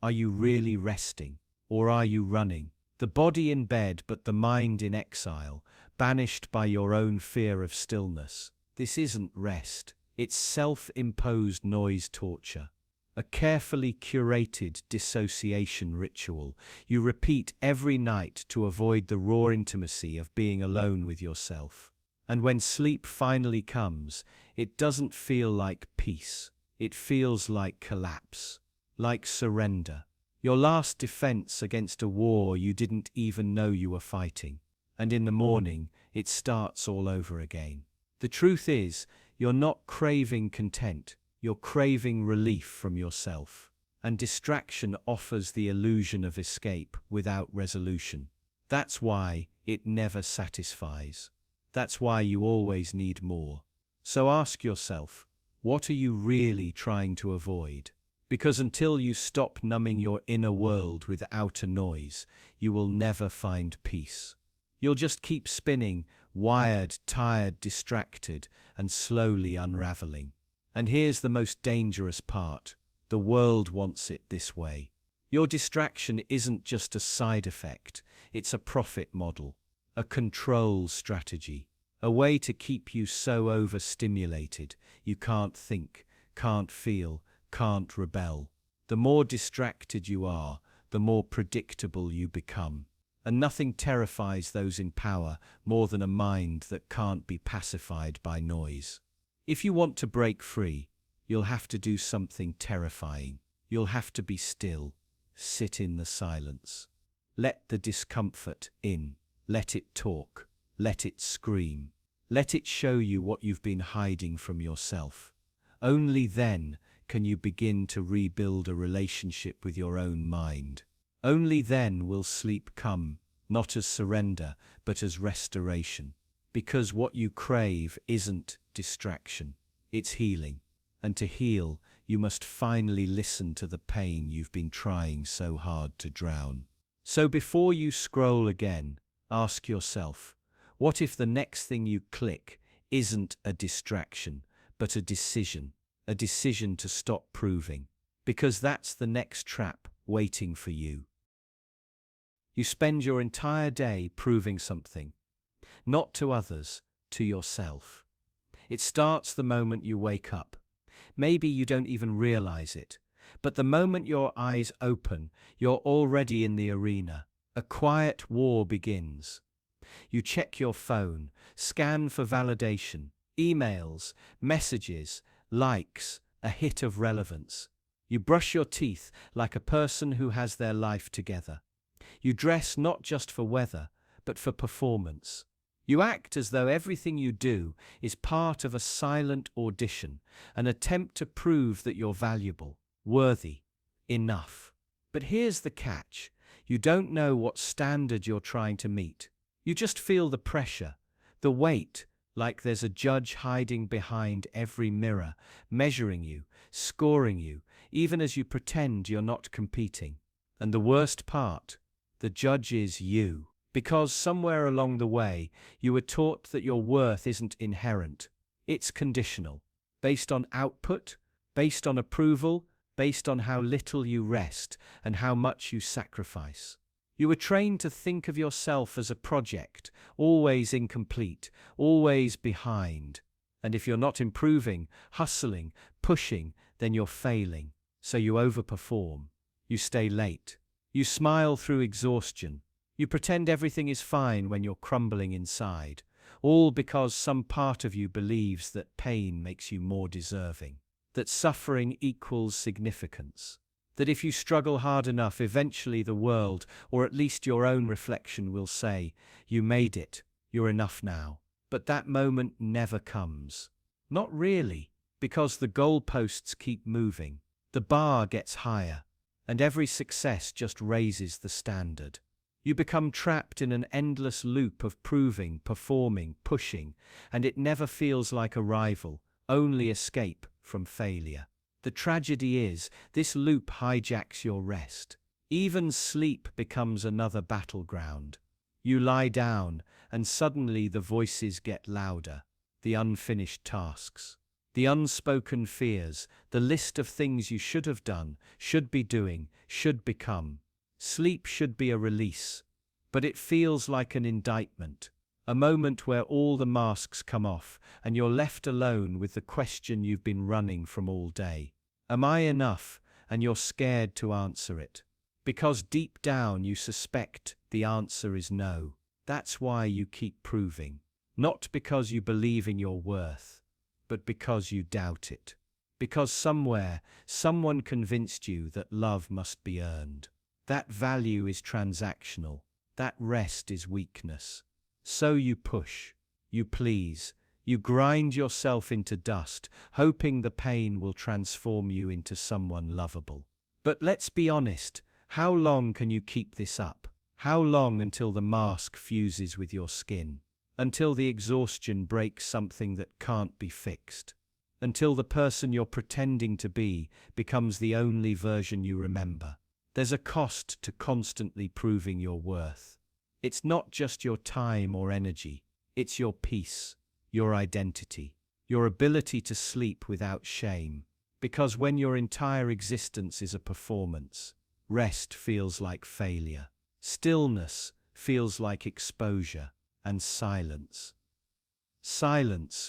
Are you really resting? Or are you running? The body in bed but the mind in exile, banished by your own fear of stillness. This isn't rest. It's self-imposed noise torture. A carefully curated dissociation ritual you repeat every night to avoid the raw intimacy of being alone with yourself. And when sleep finally comes, it doesn't feel like peace. It feels like collapse. Like surrender, Your last defense against a war you didn't even know you were fighting. And in the morning, it starts all over again. The truth is, you're not craving content, you're craving relief from yourself. And distraction offers the illusion of escape without resolution. That's why it never satisfies. That's why you always need more. So ask yourself, what are you really trying to avoid? Because until you stop numbing your inner world with outer noise, you will never find peace. You'll just keep spinning, wired, tired, distracted, and slowly unraveling. And here's the most dangerous part. The world wants it this way. Your distraction isn't just a side effect, it's a profit model, a control strategy, a way to keep you so overstimulated you can't think, can't feel, can't rebel. The more distracted you are, the more predictable you become. And nothing terrifies those in power more than a mind that can't be pacified by noise. If you want to break free, you'll have to do something terrifying. You'll have to be still, sit in the silence. Let the discomfort in, let it talk, let it scream. Let it show you what you've been hiding from yourself. Only then can you begin to rebuild a relationship with your own mind. Only then will sleep come, not as surrender, but as restoration. Because what you crave isn't distraction, it's healing. And to heal, you must finally listen to the pain you've been trying so hard to drown. So before you scroll again, ask yourself, what if the next thing you click isn't a distraction, but a decision to stop proving? Because that's the next trap waiting for you. You spend your entire day proving something, not to others, to yourself. It starts the moment you wake up. Maybe you don't even realize it, but the moment your eyes open, you're already in the arena. A quiet war begins. You check your phone, scan for validation, emails, messages, likes, a hit of relevance. You brush your teeth like a person who has their life together. You dress not just for weather, but for performance. You act as though everything you do is part of a silent audition, an attempt to prove that you're valuable, worthy, enough. But here's the catch. You don't know what standard you're trying to meet. You just feel the pressure, the weight, like there's a judge hiding behind every mirror, measuring you, scoring you, even as you pretend you're not competing. And the worst part, the judge is you. Because somewhere along the way, you were taught that your worth isn't inherent. It's conditional, based on output, based on approval, based on how little you rest and how much you sacrifice. You were trained to think of yourself as a project, always incomplete, always behind. And if you're not improving, hustling, pushing, then you're failing. So you overperform. You stay late. You smile through exhaustion. You pretend everything is fine when you're crumbling inside, all because some part of you believes that pain makes you more deserving, that suffering equals significance, that if you struggle hard enough, eventually the world, or at least your own reflection, will say, "You made it, you're enough now." But that moment never comes. Not really, because the goalposts keep moving, the bar gets higher, and every success just raises the standard. You become trapped in an endless loop of proving, performing, pushing, and it never feels like arrival, only escape from failure. The tragedy is, this loop hijacks your rest. Even sleep becomes another battleground. You lie down, and suddenly the voices get louder, the unfinished tasks, the unspoken fears, the list of things you should have done, should be doing, should become. Sleep should be a release, but it feels like an indictment, a moment where all the masks come off and you're left alone with the question you've been running from all day. Am I enough? And you're scared to answer it. Because deep down you suspect the answer is no. That's why you keep proving. Not because you believe in your worth, but because you doubt it. Because somewhere, someone convinced you that love must be earned. That value is transactional. That rest is weakness. So you push, you please, you grind yourself into dust, hoping the pain will transform you into someone lovable. But let's be honest, how long can you keep this up? How long until the mask fuses with your skin? Until the exhaustion breaks something that can't be fixed? Until the person you're pretending to be becomes the only version you remember? There's a cost to constantly proving your worth. It's not just your time or energy, it's your peace, your identity, your ability to sleep without shame. Because when your entire existence is a performance, rest feels like failure, stillness feels like exposure, and silence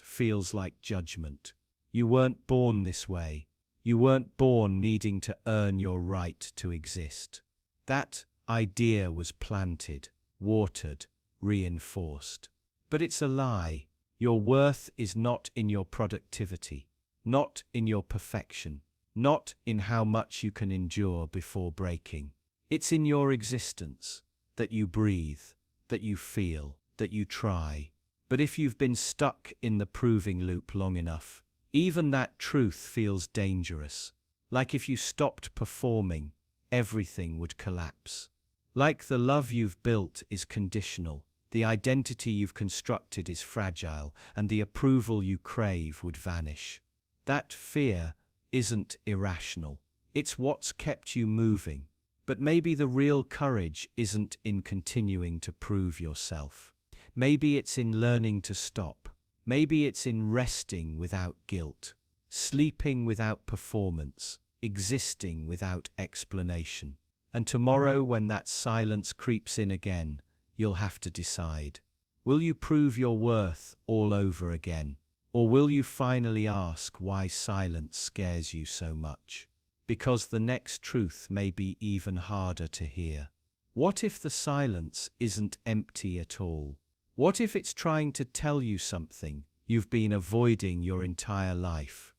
feels like judgment. You weren't born this way. You weren't born needing to earn your right to exist. That idea was planted, watered, reinforced. But it's a lie. Your worth is not in your productivity, not in your perfection, not in how much you can endure before breaking. It's in your existence, that you breathe, that you feel, that you try. But if you've been stuck in the proving loop long enough, even that truth feels dangerous. Like if you stopped performing, everything would collapse. Like the love you've built is conditional, the identity you've constructed is fragile, and the approval you crave would vanish. That fear isn't irrational. It's what's kept you moving. But maybe the real courage isn't in continuing to prove yourself. Maybe it's in learning to stop. Maybe it's in resting without guilt, sleeping without performance, existing without explanation. And tomorrow, when that silence creeps in again, you'll have to decide. Will you prove your worth all over again? Or will you finally ask why silence scares you so much? Because the next truth may be even harder to hear. What if the silence isn't empty at all? What if it's trying to tell you something you've been avoiding your entire life?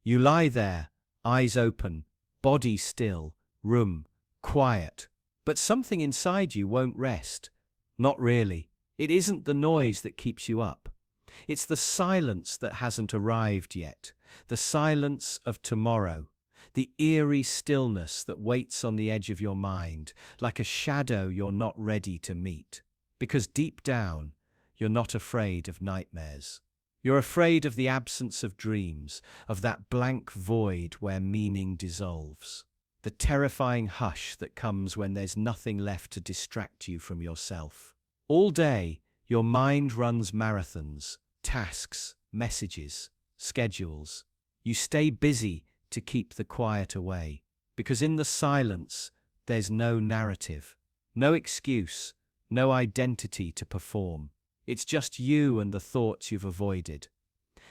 You lie there, eyes open, body still, room quiet, but something inside you won't rest. Not really. It isn't the noise that keeps you up. It's the silence that hasn't arrived yet, the silence of tomorrow, the eerie stillness that waits on the edge of your mind, like a shadow you're not ready to meet. Because deep down, you're not afraid of nightmares. You're afraid of the absence of dreams, of that blank void where meaning dissolves. The terrifying hush that comes when there's nothing left to distract you from yourself. All day, your mind runs marathons, tasks, messages, schedules. You stay busy to keep the quiet away. Because in the silence, there's no narrative, no excuse, no identity to perform. It's just you and the thoughts you've avoided,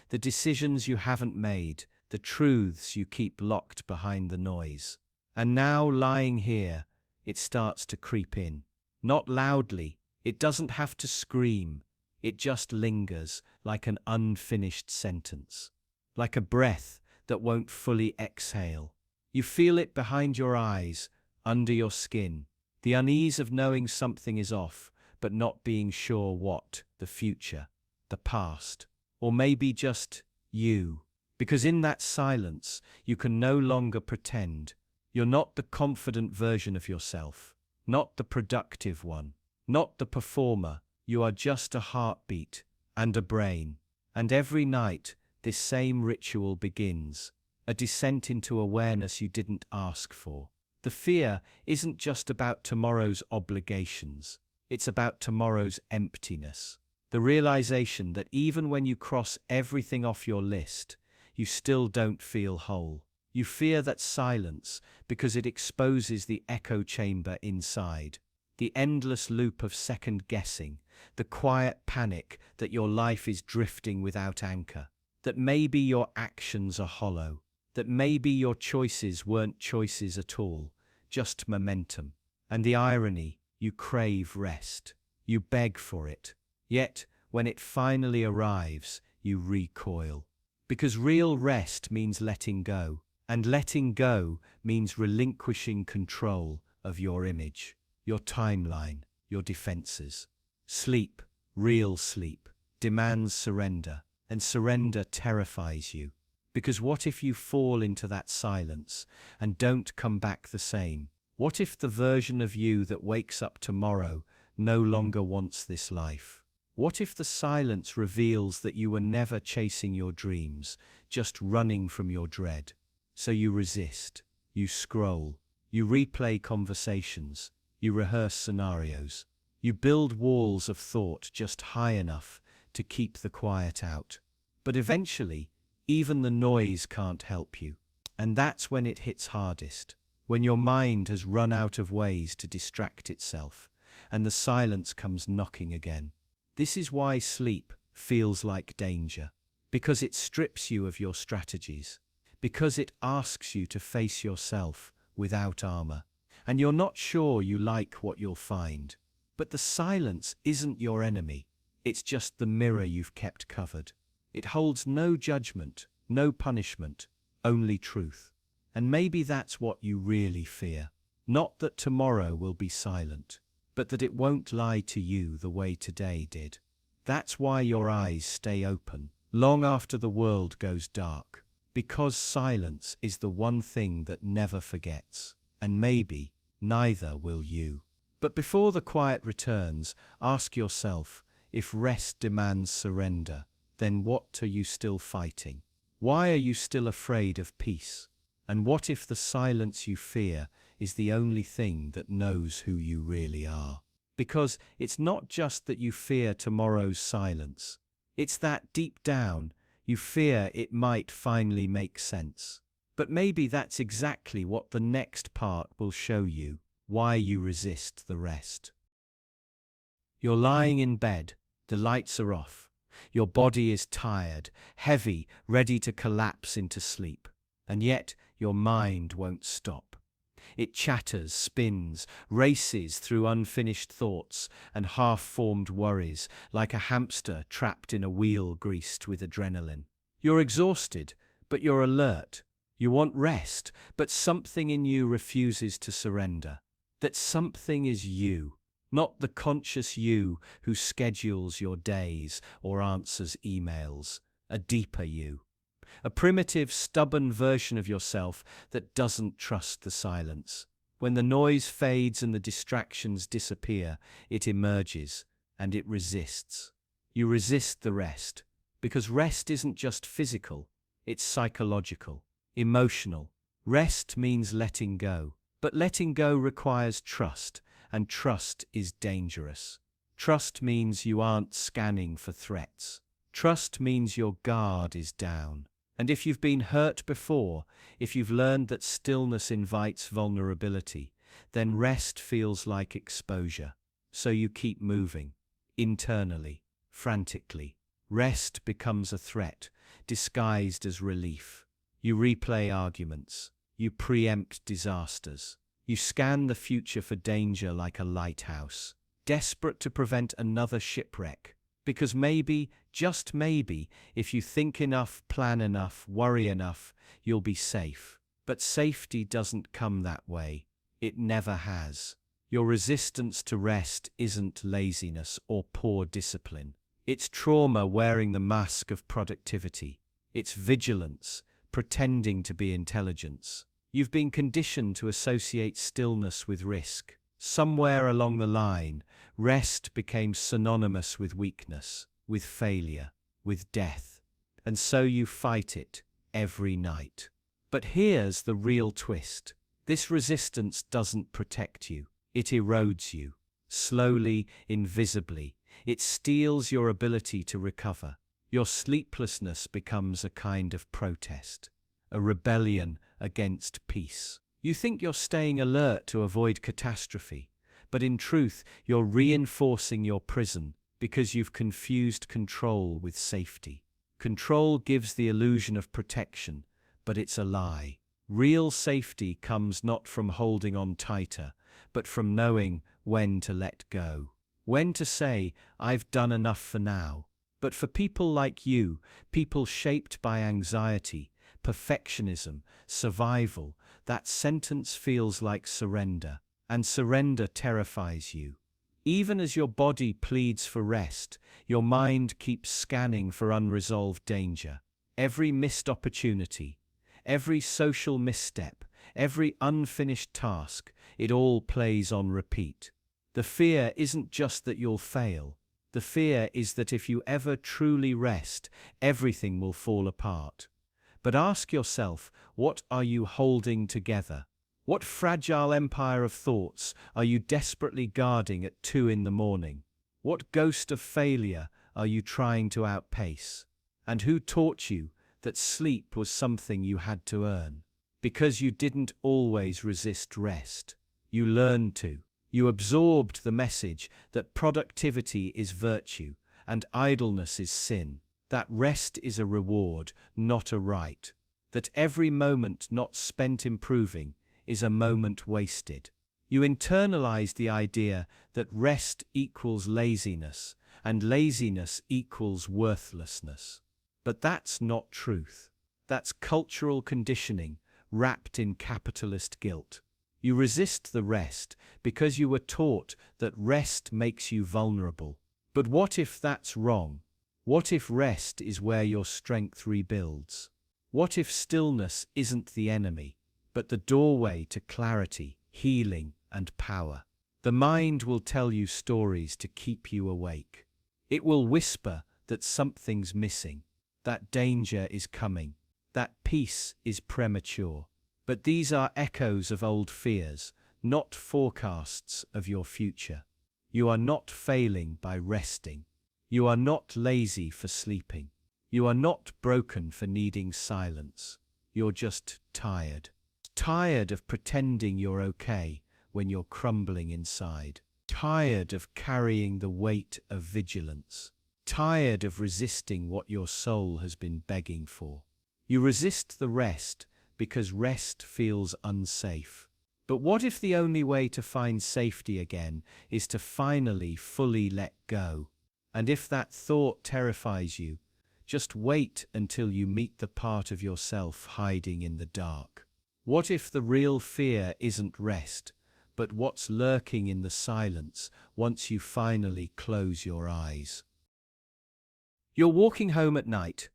the decisions you haven't made, the truths you keep locked behind the noise. And now, lying here, it starts to creep in. Not loudly, it doesn't have to scream. It just lingers like an unfinished sentence, like a breath that won't fully exhale. You feel it behind your eyes, under your skin. The unease of knowing something is off, but not being sure what, the future, the past, or maybe just you. Because in that silence, you can no longer pretend. You're not the confident version of yourself, not the productive one, not the performer. You are just a heartbeat and a brain. And every night, this same ritual begins, a descent into awareness you didn't ask for. The fear isn't just about tomorrow's obligations, it's about tomorrow's emptiness. The realization that even when you cross everything off your list, you still don't feel whole. You fear that silence because it exposes the echo chamber inside, the endless loop of second guessing, the quiet panic that your life is drifting without anchor, that maybe your actions are hollow, that maybe your choices weren't choices at all, just momentum. And the irony, you crave rest, you beg for it, yet when it finally arrives, you recoil. Because real rest means letting go, and letting go means relinquishing control of your image, your timeline, your defenses. Sleep, real sleep, demands surrender, and surrender terrifies you. Because what if you fall into that silence and don't come back the same? What if the version of you that wakes up tomorrow no longer wants this life? What if the silence reveals that you were never chasing your dreams, just running from your dread? So you resist, you scroll, you replay conversations, you rehearse scenarios, you build walls of thought just high enough to keep the quiet out. But eventually, even the noise can't help you. And that's when it hits hardest, when your mind has run out of ways to distract itself, and the silence comes knocking again. This is why sleep feels like danger, because it strips you of your strategies, because it asks you to face yourself without armor, and you're not sure you like what you'll find. But the silence isn't your enemy, it's just the mirror you've kept covered. It holds no judgment, no punishment, only truth. And maybe that's what you really fear. Not that tomorrow will be silent, but that it won't lie to you the way today did. That's why your eyes stay open, long after the world goes dark. Because silence is the one thing that never forgets. And maybe neither will you. But before the quiet returns, ask yourself, if rest demands surrender, then what are you still fighting? Why are you still afraid of peace? And what if the silence you fear is the only thing that knows who you really are? Because it's not just that you fear tomorrow's silence. It's that deep down, you fear it might finally make sense. But maybe that's exactly what the next part will show you, why you resist the rest. You're lying in bed, the lights are off. Your body is tired, heavy, ready to collapse into sleep. And yet, your mind won't stop. It chatters, spins, races through unfinished thoughts and half-formed worries, like a hamster trapped in a wheel greased with adrenaline. You're exhausted, but you're alert. You want rest, but something in you refuses to surrender. That something is you, not the conscious you who schedules your days or answers emails, a deeper you. A primitive, stubborn version of yourself that doesn't trust the silence. When the noise fades and the distractions disappear, it emerges, and it resists. You resist the rest, because rest isn't just physical, it's psychological, emotional. Rest means letting go, but letting go requires trust, and trust is dangerous. Trust means you aren't scanning for threats. Trust means your guard is down. And if you've been hurt before, if you've learned that stillness invites vulnerability, then rest feels like exposure. So you keep moving, internally, frantically. Rest becomes a threat, disguised as relief. You replay arguments. You preempt disasters. You scan the future for danger like a lighthouse, desperate to prevent another shipwreck. Because maybe, just maybe, if you think enough, plan enough, worry enough, you'll be safe. But safety doesn't come that way. It never has. Your resistance to rest isn't laziness or poor discipline. It's trauma wearing the mask of productivity. It's vigilance, pretending to be intelligence. You've been conditioned to associate stillness with risk. Somewhere along the line, rest became synonymous with weakness, with failure, with death. And so you fight it every night. But here's the real twist. This resistance doesn't protect you. It erodes you. Slowly, invisibly. It steals your ability to recover. Your sleeplessness becomes a kind of protest, a rebellion against peace. You think you're staying alert to avoid catastrophe, but in truth, you're reinforcing your prison because you've confused control with safety. Control gives the illusion of protection, but it's a lie. Real safety comes not from holding on tighter, but from knowing when to let go. When to say, I've done enough for now. But for people like you, people shaped by anxiety, perfectionism, survival, that sentence feels like surrender, and surrender terrifies you. Even as your body pleads for rest, your mind keeps scanning for unresolved danger. Every missed opportunity, every social misstep, every unfinished task, it all plays on repeat. The fear isn't just that you'll fail. The fear is that if you ever truly rest, everything will fall apart. But ask yourself, what are you holding together? What fragile empire of thoughts are you desperately guarding at 2 a.m? What ghost of failure are you trying to outpace? And who taught you that sleep was something you had to earn? Because you didn't always resist rest. You learned to. You absorbed the message that productivity is virtue and idleness is sin, that rest is a reward, not a right, that every moment not spent improving is a moment wasted. You internalize the idea that rest equals laziness and laziness equals worthlessness. But that's not truth. That's cultural conditioning wrapped in capitalist guilt. You resist the rest because you were taught that rest makes you vulnerable. But what if that's wrong? What if rest is where your strength rebuilds? What if stillness isn't the enemy, but the doorway to clarity, healing, and power? The mind will tell you stories to keep you awake. It will whisper that something's missing, that danger is coming, that peace is premature. But these are echoes of old fears, not forecasts of your future. You are not failing by resting. You are not lazy for sleeping. You are not broken for needing silence. You're just tired. Tired of pretending you're okay when you're crumbling inside. Tired of carrying the weight of vigilance. Tired of resisting what your soul has been begging for. You resist the rest because rest feels unsafe. But what if the only way to find safety again is to finally fully let go? And if that thought terrifies you, just wait until you meet the part of yourself hiding in the dark. What if the real fear isn't rest, but what's lurking in the silence once you finally close your eyes? You're walking home at night,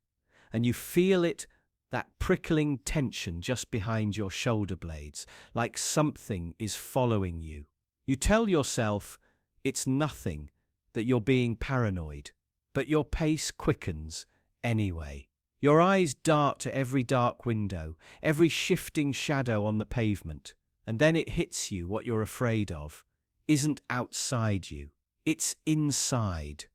and you feel it, that prickling tension just behind your shoulder blades, like something is following you. You tell yourself it's nothing, that you're being paranoid, but your pace quickens anyway. Your eyes dart to every dark window, every shifting shadow on the pavement, and then it hits you what you're afraid of isn't outside you, it's inside.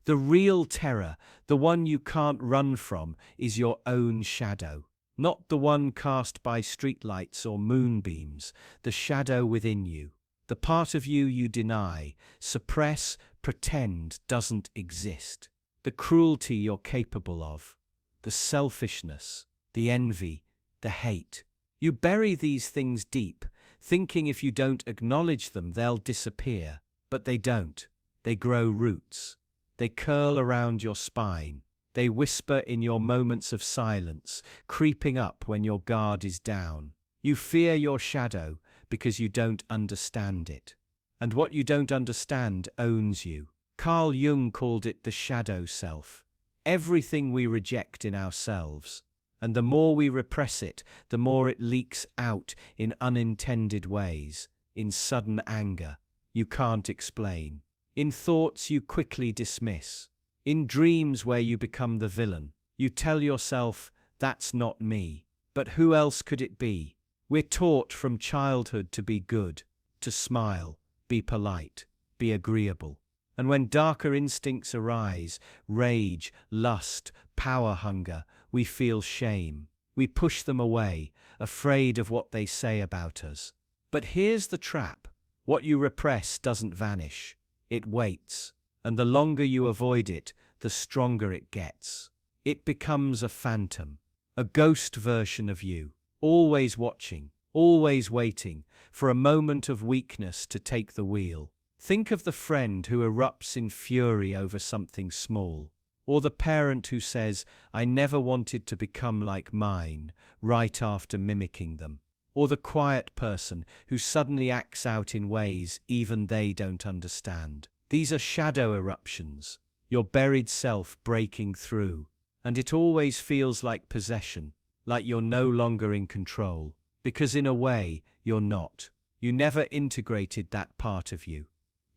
The real terror, the one you can't run from, is your own shadow. Not the one cast by streetlights or moonbeams, the shadow within you. The part of you you deny, suppress, pretend doesn't exist. The cruelty you're capable of. The selfishness, the envy, the hate. You bury these things deep, thinking if you don't acknowledge them they'll disappear. But they don't. They grow roots. They curl around your spine. They whisper in your moments of silence, creeping up when your guard is down. You fear your shadow because you don't understand it. And what you don't understand owns you. Carl Jung called it the shadow self. Everything we reject in ourselves. And the more we repress it, the more it leaks out in unintended ways, in sudden anger you can't explain. In thoughts you quickly dismiss. In dreams where you become the villain. You tell yourself, that's not me. But who else could it be? We're taught from childhood to be good, to smile, be polite, be agreeable. And when darker instincts arise, rage, lust, power hunger, we feel shame. We push them away, afraid of what they say about us. But here's the trap. What you repress doesn't vanish. It waits, and the longer you avoid it, the stronger it gets. It becomes a phantom, a ghost version of you, always watching, always waiting for a moment of weakness to take the wheel. Think of the friend who erupts in fury over something small. Or the parent who says, "I never wanted to become like mine," right after mimicking them. Or the quiet person who suddenly acts out in ways even they don't understand. These are shadow eruptions, your buried self breaking through. And it always feels like possession, like you're no longer in control. Because in a way, you're not. You never integrated that part of you.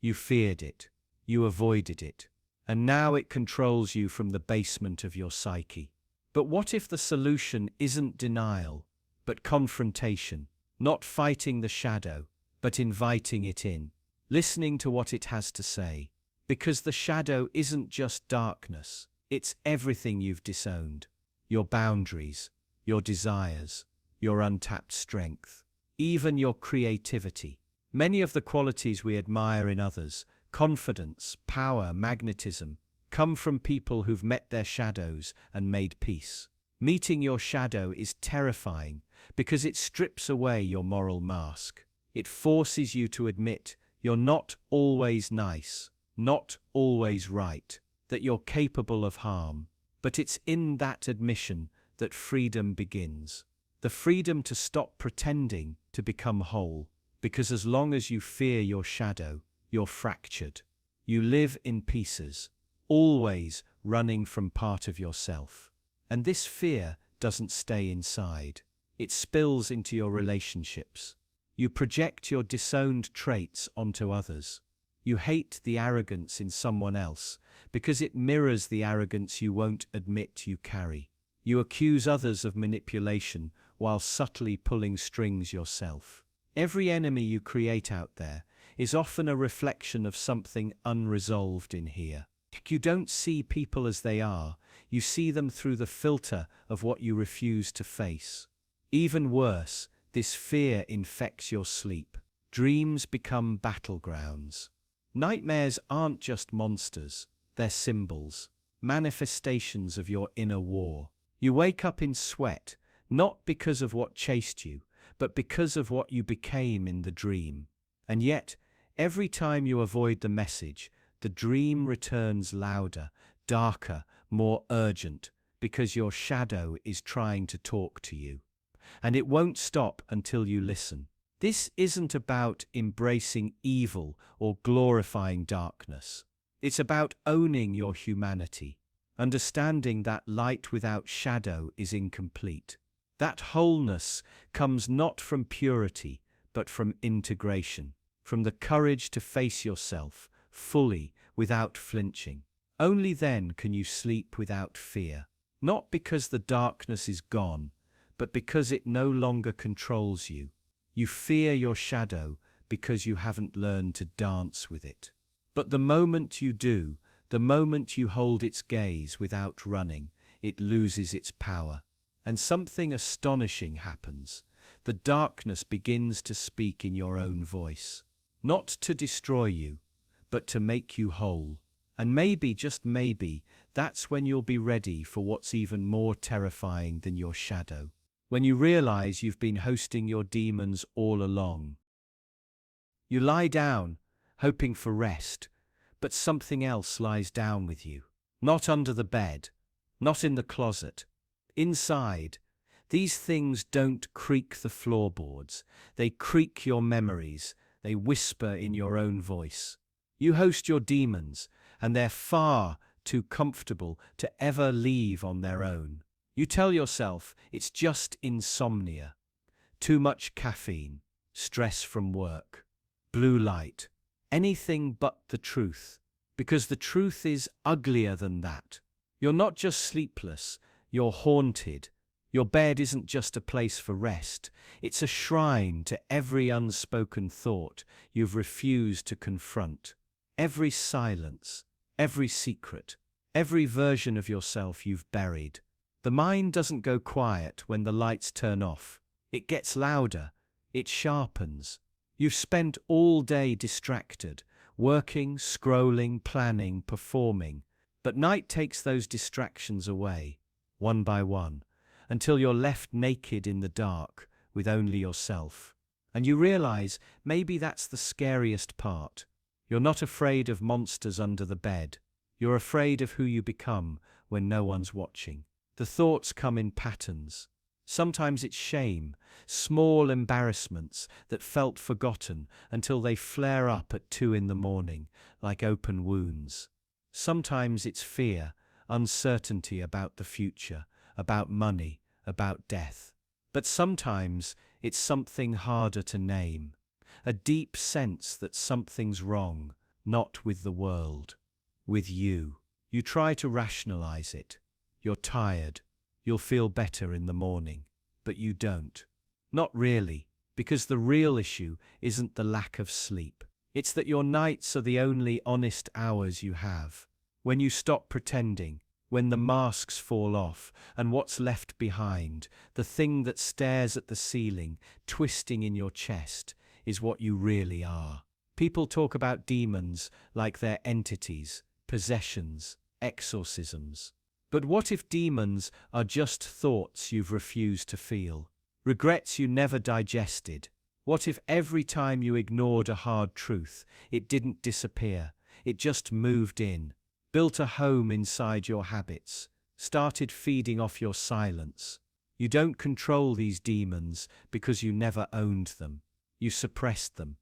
You feared it. You avoided it. And now it controls you from the basement of your psyche. But what if the solution isn't denial, but confrontation? Not fighting the shadow, but inviting it in. Listening to what it has to say. Because the shadow isn't just darkness. It's everything you've disowned. Your boundaries, your desires, your untapped strength, even your creativity. Many of the qualities we admire in others, confidence, power, magnetism, come from people who've met their shadows and made peace. Meeting your shadow is terrifying because it strips away your moral mask. It forces you to admit you're not always nice, not always right, that you're capable of harm. But it's in that admission that freedom begins. The freedom to stop pretending to become whole. Because as long as you fear your shadow, you're fractured. You live in pieces, always running from part of yourself. And this fear doesn't stay inside. It spills into your relationships. You project your disowned traits onto others. You hate the arrogance in someone else because it mirrors the arrogance you won't admit you carry. You accuse others of manipulation while subtly pulling strings yourself. Every enemy you create out there is often a reflection of something unresolved in here. You don't see people as they are, you see them through the filter of what you refuse to face. Even worse, this fear infects your sleep. Dreams become battlegrounds. Nightmares aren't just monsters, they're symbols, manifestations of your inner war. You wake up in sweat, not because of what chased you, but because of what you became in the dream. And yet, every time you avoid the message, the dream returns louder, darker, more urgent, because your shadow is trying to talk to you. And it won't stop until you listen. This isn't about embracing evil or glorifying darkness. It's about owning your humanity, understanding that light without shadow is incomplete. That wholeness comes not from purity, but from integration, from the courage to face yourself fully without flinching. Only then can you sleep without fear, not because the darkness is gone, but because it no longer controls you. You fear your shadow because you haven't learned to dance with it. But the moment you do, the moment you hold its gaze without running, it loses its power. And something astonishing happens. The darkness begins to speak in your own voice. Not to destroy you, but to make you whole. And maybe, just maybe, that's when you'll be ready for what's even more terrifying than your shadow. When you realize you've been hosting your demons all along. You lie down, hoping for rest, but something else lies down with you. Not under the bed, not in the closet. Inside. These things don't creak the floorboards. They creak your memories. They whisper in your own voice. You host your demons, and they're far too comfortable to ever leave on their own. You tell yourself it's just insomnia, too much caffeine, stress from work, blue light, anything but the truth. Because the truth is uglier than that. You're not just sleepless, you're haunted. Your bed isn't just a place for rest, it's a shrine to every unspoken thought you've refused to confront. Every silence, every secret, every version of yourself you've buried. The mind doesn't go quiet when the lights turn off. It gets louder. It sharpens. You've spent all day distracted, working, scrolling, planning, performing. But night takes those distractions away, one by one, until you're left naked in the dark with only yourself. And you realize maybe that's the scariest part. You're not afraid of monsters under the bed. You're afraid of who you become when no one's watching. The thoughts come in patterns. Sometimes it's shame, small embarrassments that felt forgotten until they flare up at 2 in the morning, like open wounds. Sometimes it's fear, uncertainty about the future, about money, about death. But sometimes it's something harder to name, a deep sense that something's wrong, not with the world, with you. You try to rationalize it. You're tired. You'll feel better in the morning. But you don't. Not really, because the real issue isn't the lack of sleep. It's that your nights are the only honest hours you have. When you stop pretending, when the masks fall off, and what's left behind, the thing that stares at the ceiling, twisting in your chest, is what you really are. People talk about demons like they're entities, possessions, exorcisms. But what if demons are just thoughts you've refused to feel? Regrets you never digested? What if every time you ignored a hard truth, it didn't disappear, it just moved in, built a home inside your habits, started feeding off your silence? You don't control these demons because you never owned them. You suppressed them,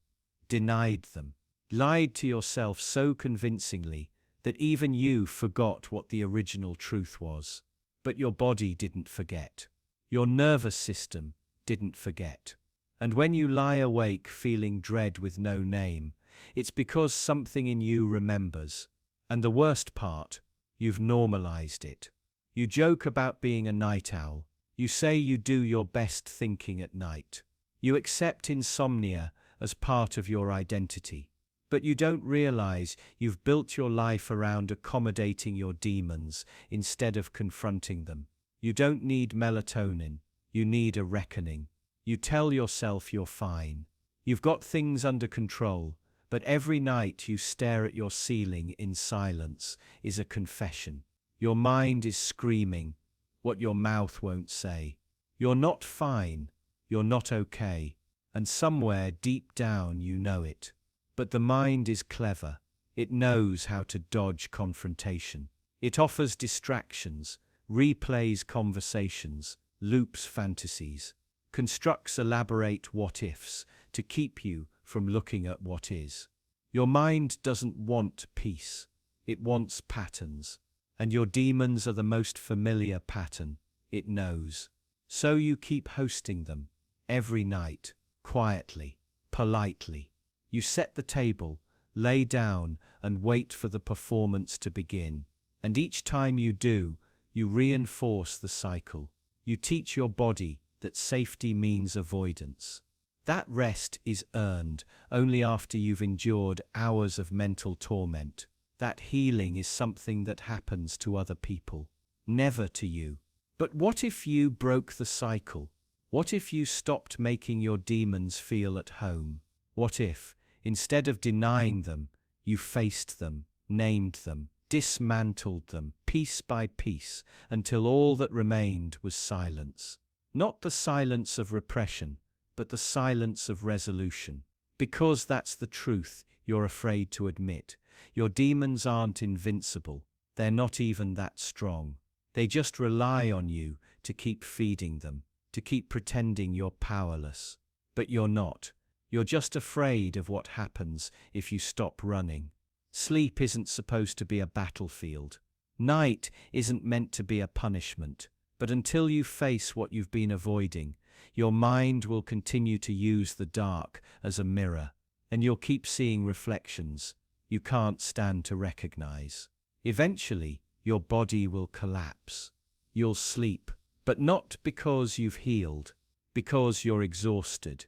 denied them, lied to yourself so convincingly that even you forgot what the original truth was. But your body didn't forget. Your nervous system didn't forget. And when you lie awake feeling dread with no name, it's because something in you remembers. And the worst part, you've normalized it. You joke about being a night owl. You say you do your best thinking at night. You accept insomnia as part of your identity. But you don't realize you've built your life around accommodating your demons instead of confronting them. You don't need melatonin. You need a reckoning. You tell yourself you're fine. You've got things under control, but every night you stare at your ceiling in silence is a confession. Your mind is screaming what your mouth won't say. You're not fine. You're not okay. And somewhere deep down you know it. But the mind is clever. It knows how to dodge confrontation. It offers distractions, replays conversations, loops fantasies, constructs elaborate what-ifs to keep you from looking at what is. Your mind doesn't want peace. It wants patterns. And your demons are the most familiar pattern it knows. So you keep hosting them, every night, quietly, politely. You set the table, lay down, and wait for the performance to begin. And each time you do, you reinforce the cycle. You teach your body that safety means avoidance. That rest is earned only after you've endured hours of mental torment. That healing is something that happens to other people, never to you. But what if you broke the cycle? What if you stopped making your demons feel at home? What if, instead of denying them, you faced them, named them, dismantled them, piece by piece, until all that remained was silence? Not the silence of repression, but the silence of resolution. Because that's the truth you're afraid to admit. Your demons aren't invincible. They're not even that strong. They just rely on you to keep feeding them, to keep pretending you're powerless. But you're not. You're just afraid of what happens if you stop running. Sleep isn't supposed to be a battlefield. Night isn't meant to be a punishment. But until you face what you've been avoiding, your mind will continue to use the dark as a mirror, and you'll keep seeing reflections you can't stand to recognize. Eventually, your body will collapse. You'll sleep, but not because you've healed, because you're exhausted.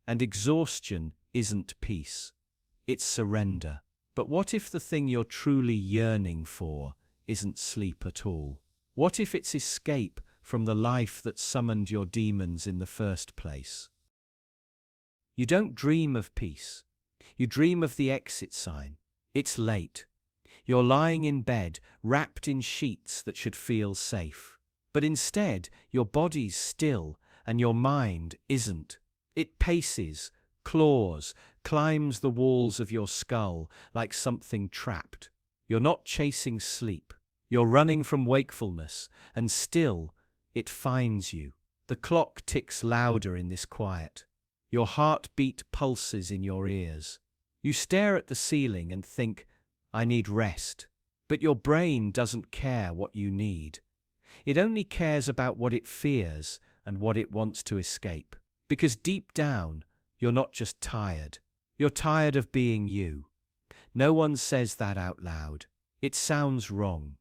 And exhaustion isn't peace. It's surrender. But what if the thing you're truly yearning for isn't sleep at all? What if it's escape from the life that summoned your demons in the first place? You don't dream of peace. You dream of the exit sign. It's late. You're lying in bed, wrapped in sheets that should feel safe. But instead, your body's still, and your mind isn't. It paces, claws, climbs the walls of your skull like something trapped. You're not chasing sleep. You're running from wakefulness, and still, it finds you. The clock ticks louder in this quiet. Your heartbeat pulses in your ears. You stare at the ceiling and think, I need rest. But your brain doesn't care what you need. It only cares about what it fears and what it wants to escape. Because deep down, you're not just tired. You're tired of being you. No one says that out loud. It sounds wrong,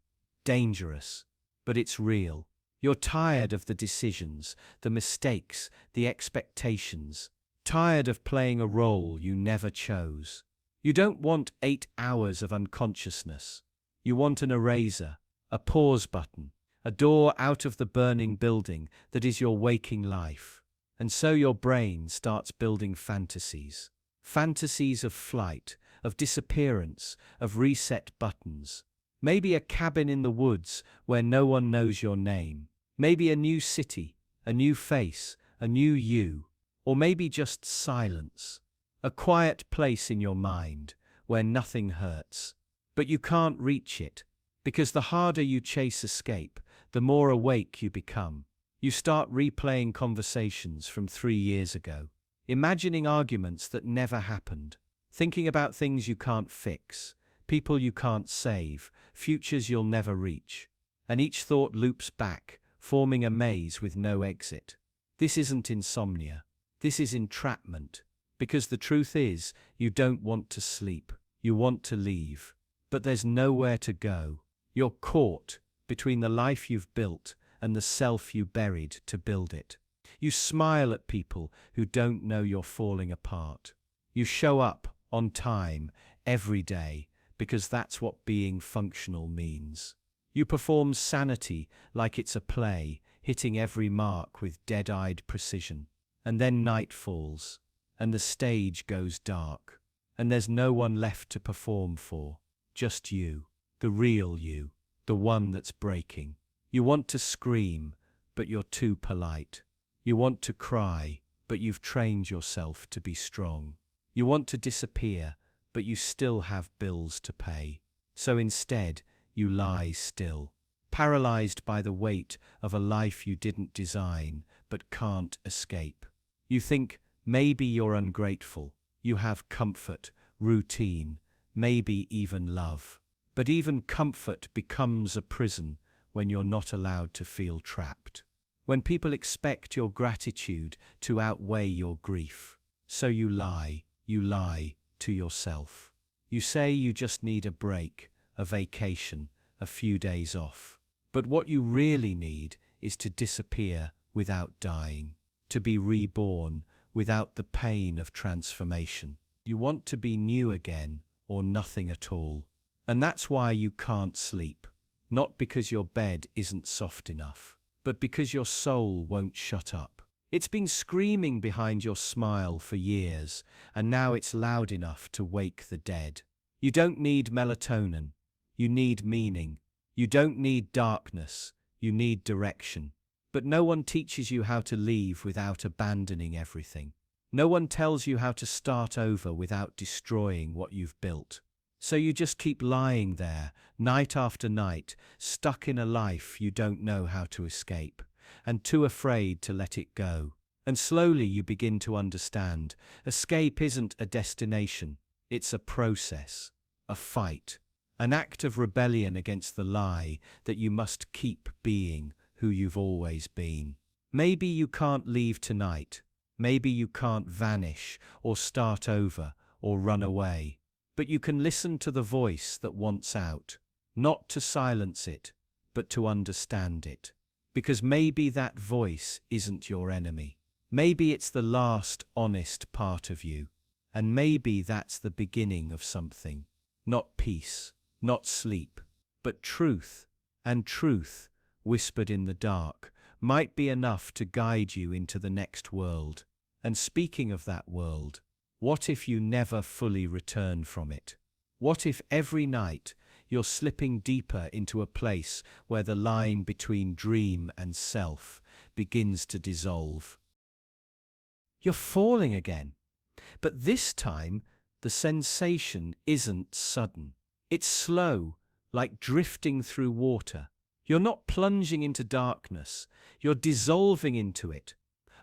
dangerous, but it's real. You're tired of the decisions, the mistakes, the expectations. Tired of playing a role you never chose. You don't want 8 hours of unconsciousness. You want an eraser, a pause button, a door out of the burning building that is your waking life. And so your brain starts building fantasies. Fantasies of flight, of disappearance, of reset buttons. Maybe a cabin in the woods where no one knows your name. Maybe a new city, a new face, a new you. Or maybe just silence. A quiet place in your mind where nothing hurts. But you can't reach it, because the harder you chase escape, the more awake you become. You start replaying conversations from 3 years ago, imagining arguments that never happened, thinking about things you can't fix, people you can't save, futures you'll never reach. And each thought loops back, forming a maze with no exit. This isn't insomnia. This is entrapment. Because the truth is, you don't want to sleep. You want to leave. But there's nowhere to go. You're caught between the life you've built and the self you buried to build it. You smile at people who don't know you're falling apart. You show up on time every day because that's what being functional means. You perform sanity like it's a play, hitting every mark with dead-eyed precision. And then night falls, and the stage goes dark, and there's no one left to perform for. Just you, the real you, the one that's breaking. You want to scream, but you're too polite. You want to cry, but you've trained yourself to be strong. You want to disappear, but you still have bills to pay. So instead, you lie still, paralyzed by the weight of a life you didn't design but can't escape. You think, maybe you're ungrateful. You have comfort, routine, maybe even love. But even comfort becomes a prison when you're not allowed to feel trapped. When people expect your gratitude to outweigh your grief. So you lie to yourself. You say you just need a break, a vacation, a few days off. But what you really need is to disappear without dying, to be reborn without the pain of transformation. You want to be new again or nothing at all. And that's why you can't sleep. Not because your bed isn't soft enough, but because your soul won't shut up. It's been screaming behind your smile for years, and now it's loud enough to wake the dead. You don't need melatonin. You need meaning. You don't need darkness. You need direction. But no one teaches you how to leave without abandoning everything. No one tells you how to start over without destroying what you've built. So you just keep lying there, night after night, stuck in a life you don't know how to escape, and too afraid to let it go. And slowly you begin to understand, escape isn't a destination, it's a process, a fight, an act of rebellion against the lie that you must keep being who you've always been. Maybe you can't leave tonight, maybe you can't vanish or start over or run away. But you can listen to the voice that wants out, not to silence it, but to understand it. Because maybe that voice isn't your enemy. Maybe it's the last honest part of you. And maybe that's the beginning of something. Not peace, not sleep, but truth. And truth, whispered in the dark, might be enough to guide you into the next world. And speaking of that world, what if you never fully return from it? What if every night you're slipping deeper into a place where the line between dream and self begins to dissolve? You're falling again. But this time, the sensation isn't sudden. It's slow, like drifting through water. You're not plunging into darkness, you're dissolving into it.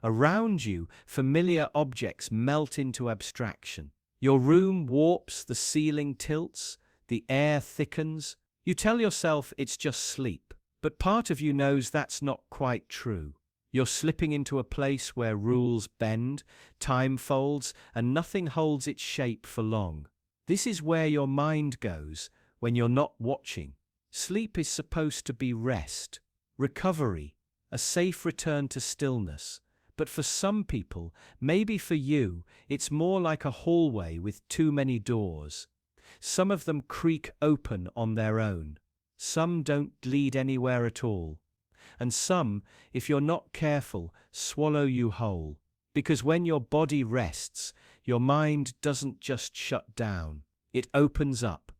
Around you, familiar objects melt into abstraction. Your room warps, the ceiling tilts, the air thickens. You tell yourself it's just sleep, but part of you knows that's not quite true. You're slipping into a place where rules bend, time folds, and nothing holds its shape for long. This is where your mind goes when you're not watching. Sleep is supposed to be rest, recovery, a safe return to stillness. But for some people, maybe for you, it's more like a hallway with too many doors. Some of them creak open on their own. Some don't lead anywhere at all. And some, if you're not careful, swallow you whole. Because when your body rests, your mind doesn't just shut down. It opens up.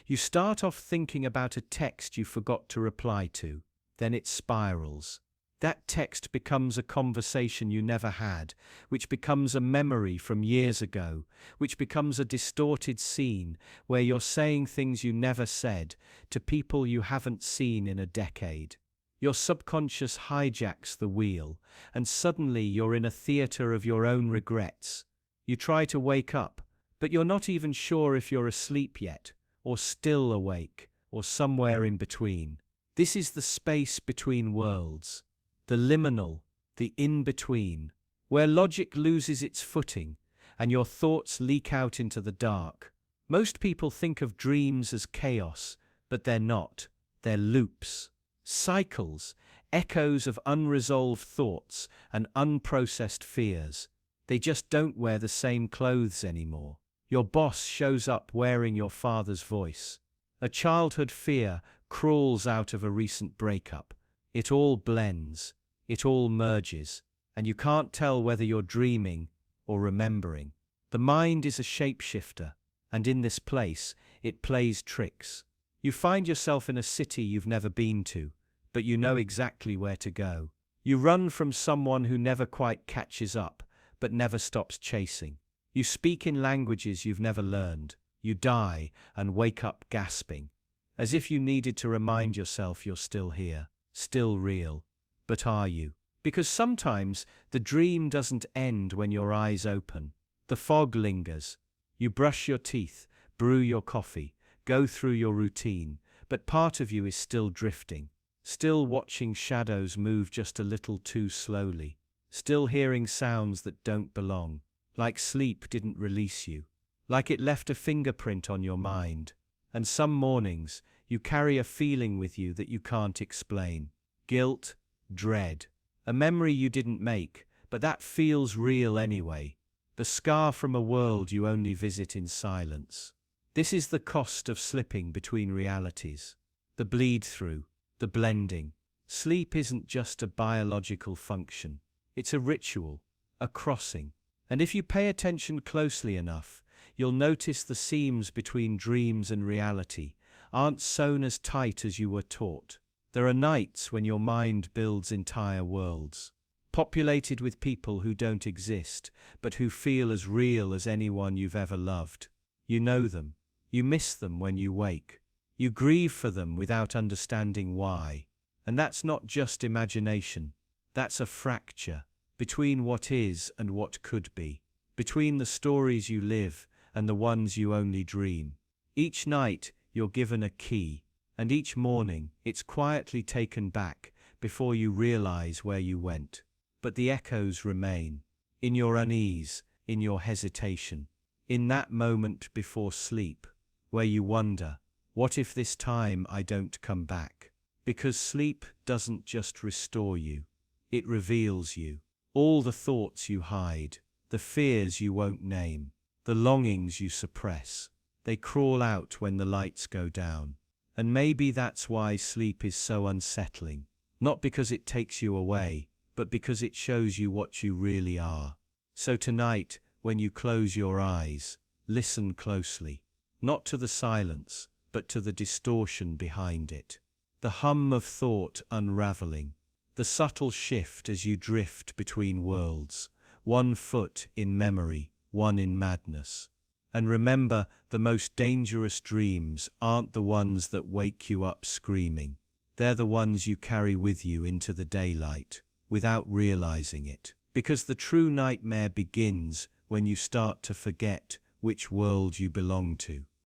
You start off thinking about a text you forgot to reply to. Then it spirals. That text becomes a conversation you never had, which becomes a memory from years ago, which becomes a distorted scene where you're saying things you never said to people you haven't seen in a decade. Your subconscious hijacks the wheel, and suddenly you're in a theater of your own regrets. You try to wake up, but you're not even sure if you're asleep yet, or still awake, or somewhere in between. This is the space between worlds. The liminal, the in-between, where logic loses its footing and your thoughts leak out into the dark. Most people think of dreams as chaos, but they're not. They're loops, cycles, echoes of unresolved thoughts and unprocessed fears. They just don't wear the same clothes anymore. Your boss shows up wearing your father's voice. A childhood fear crawls out of a recent breakup. It all blends, it all merges, and you can't tell whether you're dreaming or remembering. The mind is a shapeshifter, and in this place, it plays tricks. You find yourself in a city you've never been to, but you know exactly where to go. You run from someone who never quite catches up, but never stops chasing. You speak in languages you've never learned. You die and wake up gasping, as if you needed to remind yourself you're still here. Still real. But are you? Because sometimes the dream doesn't end when your eyes open. The fog lingers. You brush your teeth, brew your coffee, go through your routine, but part of you is still drifting, still watching shadows move just a little too slowly, still hearing sounds that don't belong, like sleep didn't release you, like it left a fingerprint on your mind. And some mornings, you carry a feeling with you that you can't explain. Guilt, dread, a memory you didn't make, but that feels real anyway. The scar from a world you only visit in silence. This is the cost of slipping between realities. The bleed through, the blending. Sleep isn't just a biological function. It's a ritual, a crossing. And if you pay attention closely enough, you'll notice the seams between dreams and reality aren't sewn as tight as you were taught. There are nights when your mind builds entire worlds, populated with people who don't exist, but who feel as real as anyone you've ever loved. You know them. You miss them when you wake. You grieve for them without understanding why. And that's not just imagination. That's a fracture between what is and what could be, between the stories you live and the ones you only dream. Each night, you're given a key, and each morning, it's quietly taken back before you realize where you went. But the echoes remain, in your unease, in your hesitation, in that moment before sleep, where you wonder, what if this time I don't come back? Because sleep doesn't just restore you, it reveals you. All the thoughts you hide, the fears you won't name, the longings you suppress. They crawl out when the lights go down. And maybe that's why sleep is so unsettling. Not because it takes you away, but because it shows you what you really are. So tonight, when you close your eyes, listen closely. Not to the silence, but to the distortion behind it. The hum of thought unraveling. The subtle shift as you drift between worlds. One foot in memory, one in madness. And remember, the most dangerous dreams aren't the ones that wake you up screaming. They're the ones you carry with you into the daylight, without realizing it. Because the true nightmare begins when you start to forget which world you belong to.